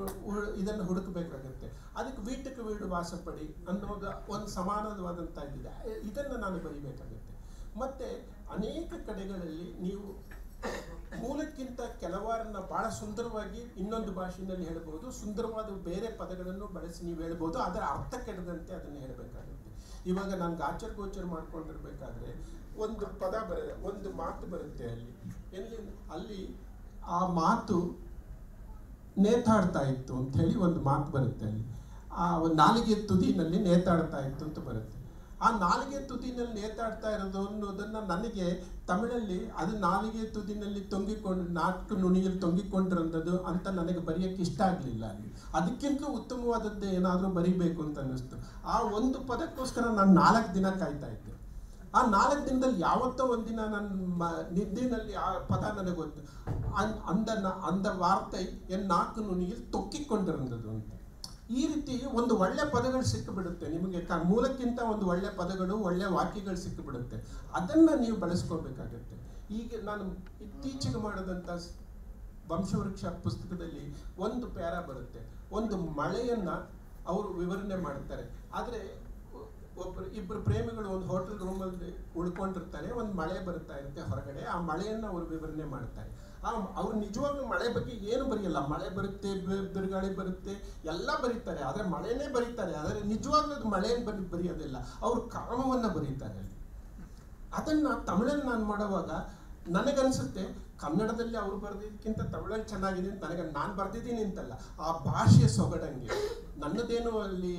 ಇದನ್ನು ಹುಡುಕಬೇಕಾಗುತ್ತೆ. ಅದಕ್ಕೆ ವೀಟಕ್ಕೆ ವೀಡು ವಾಸಪಡಿ ಅನ್ನೋದು ಒಂದು ಸಮಾನವಾದಂಥ ಇದಿದೆ. ಇದನ್ನು ನಾನು ಬರೀಬೇಕಾಗುತ್ತೆ. ಮತ್ತು ಅನೇಕ ಕಡೆಗಳಲ್ಲಿ ನೀವು ಮೂಲಕ್ಕಿಂತ ಕೆಲವಾರನ್ನ ಭಾಳ ಸುಂದರವಾಗಿ ಇನ್ನೊಂದು ಭಾಷೆಯಲ್ಲಿ ಹೇಳ್ಬೋದು, ಸುಂದರವಾದ ಬೇರೆ ಪದಗಳನ್ನು ಬಳಸಿ ನೀವು ಹೇಳ್ಬೋದು, ಅದರ ಅರ್ಥ ಕೆಡದಂತೆ ಅದನ್ನು ಹೇಳಬೇಕಾಗುತ್ತೆ. ಇವಾಗ ನಾನು ಗಾಚರ್ ಗೋಚರ್ ಮಾಡ್ಕೊಂಡಿರ್ಬೇಕಾದ್ರೆ ಒಂದು ಪದ ಒಂದು ಮಾತು ಬರುತ್ತೆ ಅಲ್ಲಿ ಆ ಮಾತು ನೇತಾಡ್ತಾ ಇತ್ತು ಅಂತ ಹೇಳಿ ಒಂದು ಮಾತು ಬರುತ್ತೆ. ಅಲ್ಲಿ ಆ ನಾಲಿಗೆ ತುದಿನಲ್ಲಿ ನೇತಾಡ್ತಾ ಇತ್ತು ಅಂತ ಬರುತ್ತೆ. ಆ ನಾಲಿಗೆ ತುದಿನಲ್ಲಿ ನೇತಾಡ್ತಾ ಇರೋದು ಅನ್ನೋದನ್ನು ನನಗೆ ತಮಿಳಲ್ಲಿ ಅದು ನಾಲಿಗೆ ತುದಿನಲ್ಲಿ ನಾಲ್ಕು ನುಣಿಯಲ್ಲಿ ತೊಂಗಿಕೊಂಡಿರೋದು ಅಂತ ನನಗೆ ಬರೆಯೋಕ್ಕೆ ಇಷ್ಟ ಆಗಲಿಲ್ಲ. ಅಲ್ಲಿ ಅದಕ್ಕಿಂತಲೂ ಉತ್ತಮವಾದದ್ದು ಏನಾದರೂ ಬರೀಬೇಕು ಅಂತ ಅನ್ನಿಸ್ತು. ಆ ಒಂದು ಪದಕ್ಕೋಸ್ಕರ ನಾನು 4 ದಿನ ಕಾಯ್ತಾ ಇದ್ದೆ. ಆ 4 ದಿನದಲ್ಲಿ ಯಾವತ್ತೋ ಒಂದಿನ ನನ್ನ ನಿದ್ದೆನಲ್ಲಿ ಆ ಪದ ನನಗೆ ಗೊತ್ತು. ಅಂದ ವಾರ್ತೆ ನಾಲ್ಕು ನುಣಿಯಲ್ಲಿ ತೊಕ್ಕಿಕೊಂಡಿರೋದು ಅಂತ. ಈ ರೀತಿ ಒಂದು ಒಳ್ಳೆ ಪದಗಳು ಸಿಕ್ಕಿಬಿಡುತ್ತೆ ನಿಮಗೆ. ಮೂಲಕ್ಕಿಂತ ಒಂದು ಒಳ್ಳೆ ಪದಗಳು, ಒಳ್ಳೆ ವಾಕ್ಯಗಳು ಸಿಕ್ಕಿಬಿಡುತ್ತೆ. ಅದನ್ನು ನೀವು ಬಳಸ್ಕೋಬೇಕಾಗತ್ತೆ. ಈಗ ನಾನು ಇತ್ತೀಚೆಗೆ ಮಾಡಿದಂಥ ವಂಶವೃಕ್ಷ ಪುಸ್ತಕದಲ್ಲಿ ಒಂದು ಪ್ಯಾರಾ ಬರುತ್ತೆ. ಒಂದು ಮಳೆಯನ್ನು ಅವರು ವಿವರಣೆ ಮಾಡ್ತಾರೆ. ಆದರೆ ಇಬ್ಬರು ಪ್ರೇಮಿಗಳು ಒಂದು ಹೋಟೆಲ್ ರೂಮಲ್ಲಿ ಉಳ್ಕೊಂಡಿರ್ತಾರೆ. ಒಂದು ಮಳೆ ಬರ್ತಾ ಇರುತ್ತೆ ಹೊರಗಡೆ. ಆ ಮಳೆಯನ್ನು ಅವರು ವಿವರಣೆ ಮಾಡ್ತಾರೆ. ಅವ್ರು ನಿಜವಾಗ್ಲೂ ಮಳೆ ಬಗ್ಗೆ ಏನು ಬರೆಯಲ್ಲ. ಮಳೆ ಬರುತ್ತೆ, ಬಿರುಗಾಳಿ ಬರುತ್ತೆ, ಎಲ್ಲ ಬರೀತಾರೆ. ಆದರೆ ಮಳೆನೇ ಬರೀತಾರೆ. ಆದರೆ ನಿಜವಾಗ್ಲೂ ಅದು ಮಳೆಯನ್ನು ಬರೆಯೋದಿಲ್ಲ. ಅವರು ಕಾಮವನ್ನು ಬರೀತಾರೆ. ಅದನ್ನು ತಮಿಳಲ್ಲಿ ನಾನು ಮಾಡುವಾಗ ನನಗನ್ಸುತ್ತೆ ಕನ್ನಡದಲ್ಲಿ ಅವ್ರು ಬರೆದಿದ್ದಕ್ಕಿಂತ ತಮಿಳಲ್ಲಿ ಚೆನ್ನಾಗಿದೆ ಅಂತ ನಾನು ಬರೆದಿದ್ದೀನಿ ಅಂತಲ್ಲ, ಆ ಭಾಷೆಯ ಸೊಗಡಂಗೆ. ನನ್ನದೇನು ಅಲ್ಲಿ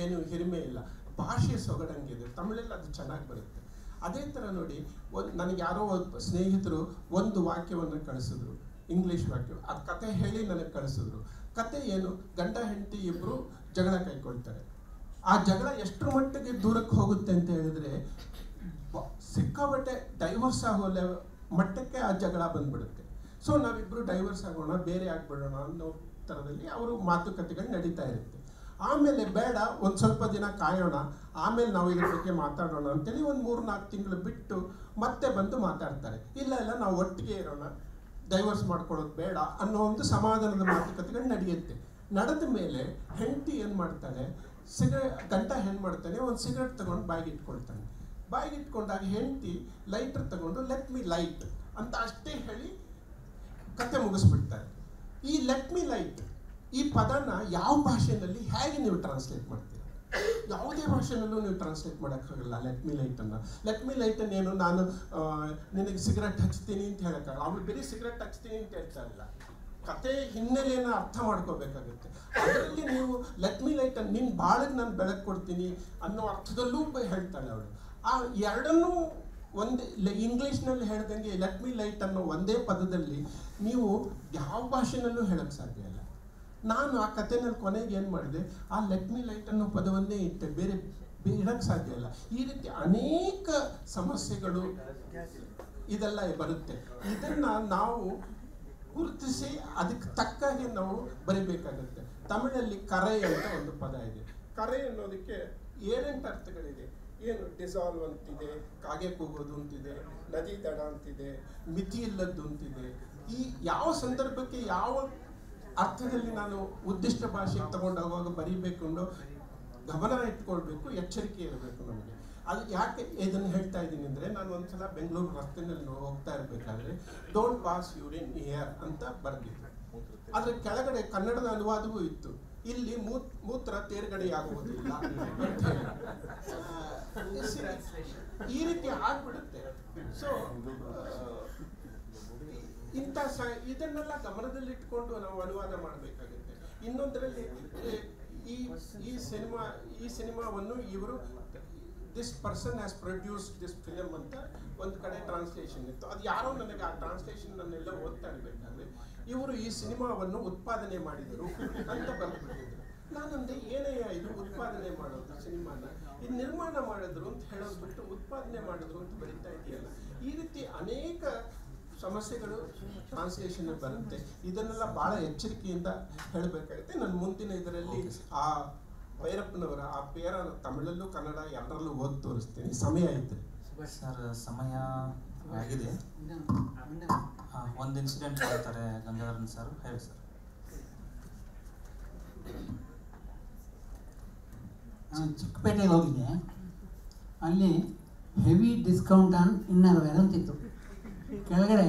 ಏನು ಹಿರಿಮೆ ಇಲ್ಲ, ಭಾಷೆಯ ಸೊಗಡಂಗಿದೆ. ತಮಿಳಲ್ಲಿ ಅದು ಚೆನ್ನಾಗಿ ಬರುತ್ತೆ. ಅದೇ ಥರ ನೋಡಿ, ನನಗೆ ಯಾರೋ ಸ್ನೇಹಿತರು ಒಂದು ವಾಕ್ಯವನ್ನು ಕಳಿಸಿದ್ರು, ಇಂಗ್ಲೀಷ್ ವಾಕ್ಯ. ಅದು ಕತೆ ಹೇಳಿ ನನಗೆ ಕಳಿಸಿದ್ರು. ಕತೆ ಏನು, ಗಂಡ ಹೆಂಡತಿ ಇಬ್ಬರು ಜಗಳ ಕೈಕೊಳ್ತಾರೆ. ಆ ಜಗಳ ಎಷ್ಟರ ಮಟ್ಟಿಗೆ ದೂರಕ್ಕೆ ಹೋಗುತ್ತೆ ಅಂತ ಹೇಳಿದ್ರೆ, ಸಿಕ್ಕಾಬಟ್ಟೆ ಡೈವರ್ಸ್ ಆಗೋ ಮಟ್ಟಕ್ಕೆ ಆ ಜಗಳ ಬಂದ್ಬಿಡುತ್ತೆ. ಸೊ ನಾವಿಬ್ಬರು ಡೈವರ್ಸ್ ಆಗೋಣ, ಬೇರೆ ಆಗ್ಬಿಡೋಣ ಅನ್ನೋ ಥರದಲ್ಲಿ ಅವರು ಮಾತುಕತೆಗಳು ನಡೀತಾ ಇರುತ್ತೆ. ಆಮೇಲೆ ಬೇಡ, ಒಂದು ಸ್ವಲ್ಪ ದಿನ ಕಾಯೋಣ, ಆಮೇಲೆ ನಾವು ಇದ್ರ ಬಗ್ಗೆ ಮಾತಾಡೋಣ ಅಂತೇಳಿ ಒಂದು 3-4 ತಿಂಗಳು ಬಿಟ್ಟು ಮತ್ತೆ ಬಂದು ಮಾತಾಡ್ತಾರೆ. ಇಲ್ಲ ನಾವು ಒಟ್ಟಿಗೆ ಇರೋಣ, ಡೈವರ್ಸ್ ಮಾಡ್ಕೊಳ್ಳೋದು ಬೇಡ ಅನ್ನೋ ಒಂದು ಸಮಾಧಾನದ ಮಾತುಕತೆಗಳು ನಡೆಯುತ್ತೆ. ನಡೆದ ಮೇಲೆ ಹೆಂಡತಿ ಏನು ಮಾಡ್ತಾನೆ, ಗಂಡ ಏನು ಮಾಡ್ತಾನೆ, ಒಂದು ಸಿಗರೆಟ್ ತಗೊಂಡು ಬಾಯಿಗೆ ಇಟ್ಕೊಳ್ತಾನೆ. ಬಾಯಿಗೆ ಇಟ್ಕೊಂಡಾಗ ಹೆಂಡತಿ ಲೈಟರ್ ತಗೊಂಡು ಲೆಟ್ ಮಿ ಲೈಟ್ ಅಂತ ಅಷ್ಟೇ ಹೇಳಿ ಕತೆ ಮುಗಿಸ್ಬಿಡ್ತಾರೆ. ಈ ಲೆಟ್ ಮಿ ಲೈಟ್ ಈ ಪದನ ಯಾವ ಭಾಷೆಯಲ್ಲಿ ಹೇಗೆ ನೀವು ಟ್ರಾನ್ಸ್ಲೇಟ್ ಮಾಡ್ತೀರಾ? ಯಾವುದೇ ಭಾಷೆನಲ್ಲೂ ನೀವು ಟ್ರಾನ್ಸ್ಲೇಟ್ ಮಾಡೋಕ್ಕಾಗಲ್ಲ ಲೆಟ್ ಮಿ ಲೈಟನ್ನು. ಲೆಟ್ ಮಿ ಲೈಟನ್ನು ಏನು, ನಾನು ನಿನಗೆ ಸಿಗರೆಟ್ ಹಚ್ತೀನಿ ಅಂತ ಹೇಳೋಕ್ಕಾಗಲ್ಲ. ಅವ್ರು ಬರೀ ಸಿಗರೆಟ್ ಹಚ್ತೀನಿ ಅಂತ ಹೇಳ್ತಾ ಇಲ್ಲ, ಕತೆ ಹಿನ್ನೆಲೆಯನ್ನು ಅರ್ಥ ಮಾಡ್ಕೋಬೇಕಾಗುತ್ತೆ. ಅದರಲ್ಲಿ ನೀವು ಲೆಟ್ ಮಿ ಲೈಟನ್ನು ನಿನ್ನ ಬಾಳಿಗೆ ನಾನು ಬೆಳಕು ಕೊಡ್ತೀನಿ ಅನ್ನೋ ಅರ್ಥದಲ್ಲೂ ಹೇಳ್ತಾಳೆ ಅವಳು. ಆ ಎರಡನ್ನೂ ಒಂದೇ ಇಂಗ್ಲೀಷ್ನಲ್ಲಿ ಹೇಳ್ದಂಗೆ ಲೆಟ್ ಮಿ ಲೈಟ್ ಅನ್ನೋ ಒಂದೇ ಪದದಲ್ಲಿ ನೀವು ಯಾವ ಭಾಷೆನಲ್ಲೂ ಹೇಳೋಕ್ಕೆ ಸಾಧ್ಯ ಇಲ್ಲ. ನಾನು ಆ ಕಥೆನಲ್ಲಿ ಕೊನೆಗೆ ಏನು ಮಾಡಿದೆ, ಆ ಲೆಟ್ ಮಿ ಲೈಟ್ ಅನ್ನೋ ಪದವನ್ನೇ ಇಟ್ಟೆ, ಬೇರೆ ಇಡಕ್ಕೆ ಸಾಧ್ಯ ಇಲ್ಲ. ಈ ರೀತಿ ಅನೇಕ ಸಮಸ್ಯೆಗಳು ಇದೆಲ್ಲ ಬರುತ್ತೆ. ಇದನ್ನು ನಾವು ಗುರುತಿಸಿ ಅದಕ್ಕೆ ತಕ್ಕಾಗೆ ನಾವು ಬರಿಬೇಕಾಗುತ್ತೆ. ತಮಿಳಲ್ಲಿ ಕರೆ ಅಂತ ಒಂದು ಪದ ಇದೆ. ಕರೆ ಅನ್ನೋದಕ್ಕೆ 7-8 ಅರ್ಥಗಳಿದೆ. ಏನು, ಡಿಸಾಲ್ವ್ ಅಂತಿದೆ, ಕಾಗೆ ಕೂಗೋದು ಅಂತಿದೆ, ನದಿ ದಡ ಅಂತಿದೆ, ಮಿತಿ ಇಲ್ಲದ್ದು ಅಂತಿದೆ. ಈ ಯಾವ ಸಂದರ್ಭಕ್ಕೆ ಯಾವ ಅರ್ಥದಲ್ಲಿ ನಾನು ಉದ್ದಿಷ್ಟ ಭಾಷೆಗೆ ತಗೊಂಡೋಗುವಾಗ ಬರೀಬೇಕು ಅನ್ನೋ ಗಮನ ಇಟ್ಕೊಳ್ಬೇಕು, ಎಚ್ಚರಿಕೆ ಇರಬೇಕು ನಮಗೆ. ಅದು ಯಾಕೆ ಇದನ್ನು ಹೇಳ್ತಾ ಇದ್ದೀನಿ ಅಂದರೆ, ನಾನು ಒಂದ್ಸಲ ಬೆಂಗಳೂರು ರಸ್ತೆಯಲ್ಲಿ ಹೋಗ್ತಾ ಇರಬೇಕಾದ್ರೆ ಡೋಂಟ್ ಪಾಸ್ ಯೂರಿನ್ ಹಿಯರ್ ಅಂತ ಬರೆದಿದ್ದೆ. ಆದರೆ ಕೆಳಗಡೆ ಕನ್ನಡದ ಅನುವಾದವೂ ಇತ್ತು. ಇಲ್ಲಿ ಮೂತ್ರ ತೇರ್ಗಡೆಯಾಗುವುದಿಲ್ಲ ಅಂತ ಹೇಳಿ. ಈ ರೀತಿ ಆಗ್ಬಿಡುತ್ತೆ. ಸೊ ಇಂಥ ಇದನ್ನೆಲ್ಲ ಗಮನದಲ್ಲಿಟ್ಕೊಂಡು ನಾವು ಅನುವಾದ ಮಾಡಬೇಕಾಗುತ್ತೆ. ಇನ್ನೊಂದರಲ್ಲಿ ಈ ಸಿನಿಮಾವನ್ನು ಇವರು this person has produced this film ಅಂತ ಒಂದು ಕಡೆ ಟ್ರಾನ್ಸ್ಲೇಷನ್ ಇತ್ತು. ಅದು ಯಾರೋ ನನಗೆ ಆ ಟ್ರಾನ್ಸ್ಲೇಷನ್ ನನ್ನೆಲ್ಲ ಓದ್ತಾ ಇರಬೇಕಾದ್ರೆ ಇವರು ಈ ಸಿನಿಮಾವನ್ನು ಉತ್ಪಾದನೆ ಮಾಡಿದರು ಅಂತ ಬಂದ್ಬಿಟ್ಟಿದ್ರು. ನಾನಂದ್ರೆ ಏನಯ್ಯ ಇದು ಉತ್ಪಾದನೆ ಮಾಡೋದು ಸಿನಿಮಾನ, ಇದು ನಿರ್ಮಾಣ ಮಾಡಿದ್ರು ಅಂತ ಹೇಳೋದು ಬಿಟ್ಟು ಉತ್ಪಾದನೆ ಮಾಡಿದ್ರು ಅಂತ ಬರೀತಾ ಇದೆಯಲ್ಲ. ಈ ರೀತಿ ಅನೇಕ ಸಮಸ್ಯೆಗಳು ಟ್ರಾನ್ಸ್ಲೇಷನ್ ಬರುತ್ತೆ. ಇದನ್ನೆಲ್ಲ ಬಹಳ ಎಚ್ಚರಿಕೆಯಿಂದ ಹೇಳಬೇಕಾಗುತ್ತೆ. ನಾನು ಮುಂದಿನ ಇದರಲ್ಲಿ ಆ ಭೈರಪ್ಪನವರ ಆ ಪೇರ ತಮಿಳಲ್ಲೂ ಕನ್ನಡ ಎಲ್ಲರಲ್ಲೂ ಓದಿ ತೋರಿಸ್ತೀನಿ ಸಮಯ ಇದ್ದರೆ. ಸರ್ ಸಮಯ ಆಗಿದೆ. ಒಂದು ಇನ್ಸಿಡೆಂಟ್ ಹೇಳ್ತಾರೆ ಗಂಗಾಧರನ್ ಸರ್, ಹೇಳಿ ಸರ್. ನಾನು ಚಿಕ್ಕಪೇಟೆಗೆ ಹೋಗಿದ್ದೆ. ಅಲ್ಲಿ heavy discount on inner wear ಅಂತಿತ್ತು. ಕೆಳಗಡೆ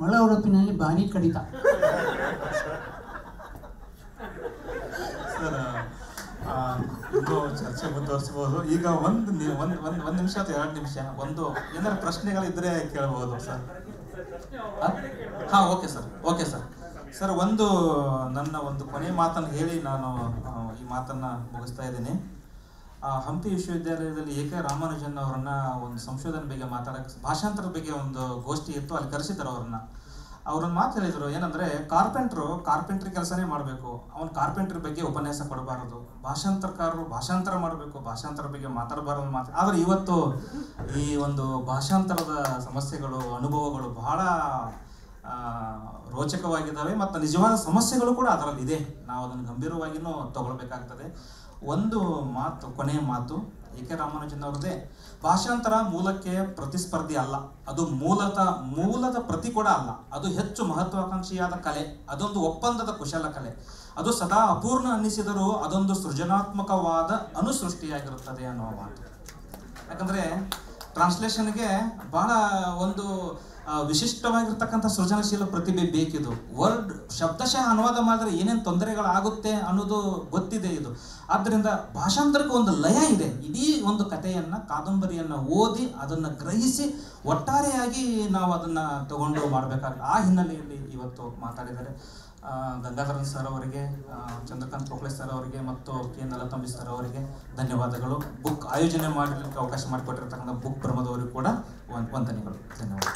ಒಳ ಉಡುಪಿನಲ್ಲಿ ಭಾರಿ ಕಡಿತ. ಸರ್ ಇನ್ನೂ ಚರ್ಚೆ ಮುಂದುವರಿಸಬಹುದು. ಈಗ ಒಂದು ನಿಮಿಷ ಅಥವಾ 2 ನಿಮಿಷ ಒಂದು ಏನಾದ್ರು ಪ್ರಶ್ನೆಗಳಿದ್ರೆ ಕೇಳಬಹುದು ಸರ್. ಹಾಂ, okay sir, okay sir. Sir ನನ್ನ ಒಂದು ಕೊನೆ ಮಾತನ್ನು ಹೇಳಿ ನಾನು ಈ ಮಾತನ್ನು ಮುಗಿಸ್ತಾ ಇದ್ದೀನಿ. ಹಂಪಿ ವಿಶ್ವವಿದ್ಯಾಲಯದಲ್ಲಿ ಎ ಕೆ ರಾಮಾನುಜನ್ ಅವರನ್ನ ಒಂದು ಸಂಶೋಧನೆ ಬಗ್ಗೆ ಮಾತಾಡಕ್ಕೆ, ಭಾಷಾಂತರದ ಬಗ್ಗೆ ಒಂದು ಗೋಷ್ಠಿ ಇತ್ತು, ಅಲ್ಲಿ ಕರೆಸಿದ್ರು ಅವ್ರನ್ನ ಮಾತು ಹೇಳಿದ್ರು. ಏನಂದ್ರೆ ಕಾರ್ಪೆಂಟ್ರಿ ಕೆಲಸನೇ ಮಾಡಬೇಕು, ಅವ್ನು ಕಾರ್ಪೆಂಟ್ರಿ ಬಗ್ಗೆ ಉಪನ್ಯಾಸ ಕೊಡಬಾರದು, ಭಾಷಾಂತರಕಾರರು ಭಾಷಾಂತರ ಮಾಡಬೇಕು, ಭಾಷಾಂತರ ಬಗ್ಗೆ ಮಾತಾಡಬಾರದು ಮಾತು. ಆದರೆ ಇವತ್ತು ಈ ಒಂದು ಭಾಷಾಂತರದ ಸಮಸ್ಯೆಗಳು, ಅನುಭವಗಳು ಬಹಳ ರೋಚಕವಾಗಿದ್ದಾವೆ ಮತ್ತು ನಿಜವಾದ ಸಮಸ್ಯೆಗಳು ಕೂಡ ಅದರಲ್ಲಿ ಇದೆ. ನಾವು ಅದನ್ನು ಗಂಭೀರವಾಗಿಯೂ ತಗೊಳ್ಬೇಕಾಗ್ತದೆ. ಒಂದು ಮಾತು, ಕೊನೆಯ ಮಾತು ಎ ಕೆ ರಾಮಾನುಜನ್ ಅವ್ರದ್ದೇ. ಭಾಷಾಂತರ ಮೂಲಕ್ಕೆ ಪ್ರತಿಸ್ಪರ್ಧಿ ಅಲ್ಲ, ಅದು ಮೂಲದ ಪ್ರತಿ ಕೂಡ ಅಲ್ಲ. ಅದು ಹೆಚ್ಚು ಮಹತ್ವಾಕಾಂಕ್ಷಿಯಾದ ಕಲೆ, ಅದೊಂದು ಒಪ್ಪಂದದ ಕುಶಲ ಕಲೆ. ಅದು ಸದಾ ಅಪೂರ್ಣ ಅನ್ನಿಸಿದರೂ ಅದೊಂದು ಸೃಜನಾತ್ಮಕವಾದ ಅನುಸೃಷ್ಟಿಯಾಗಿರುತ್ತದೆ ಅನ್ನುವ ಮಾತು. ಯಾಕಂದ್ರೆ ಟ್ರಾನ್ಸ್ಲೇಷನ್ಗೆ ಬಹಳ ಒಂದು ವಿಶಿಷ್ಟವಾಗಿರ್ತಕ್ಕಂಥ ಸೃಜನಶೀಲ ಪ್ರತಿಭೆ ಬೇಕಿದು. ವರ್ಡ್ ಶಬ್ದಶಃ ಅನುವಾದ ಮಾಡಿದ್ರೆ ಏನೇನು ತೊಂದರೆಗಳಾಗುತ್ತೆ ಅನ್ನೋದು ಗೊತ್ತಿದೆ ಇದು. ಆದ್ದರಿಂದ ಭಾಷಾಂತರಕ್ಕೆ ಒಂದು ಲಯ ಇದೆ. ಇಡೀ ಒಂದು ಕಥೆಯನ್ನು, ಕಾದಂಬರಿಯನ್ನು ಓದಿ ಅದನ್ನು ಗ್ರಹಿಸಿ ಒಟ್ಟಾರೆಯಾಗಿ ನಾವು ಅದನ್ನು ತಗೊಂಡು ಮಾಡಬೇಕಾಗುತ್ತೆ. ಆ ಹಿನ್ನೆಲೆಯಲ್ಲಿ ಇವತ್ತು ಮಾತಾಡಿದ್ದಾರೆ. ಗಂಗಾಧರನ್ ಸರ್ ಅವರಿಗೆ, ಚಂದ್ರಕಾಂತ್ ಪೋಕ್ಳೆ ಸರ್ ಅವರಿಗೆ ಮತ್ತು ಕೆ ನಲತಂಬಿ ಸರ್ ಅವರಿಗೆ ಧನ್ಯವಾದಗಳು. ಬುಕ್ ಆಯೋಜನೆ ಮಾಡಲಿಕ್ಕೆ ಅವಕಾಶ ಮಾಡಿಕೊಟ್ಟಿರ್ತಕ್ಕಂಥ ಬುಕ್ ಭ್ರಮದವರಿಗೂ ಕೂಡ ವಂದನೆಗಳು. ಧನ್ಯವಾದ.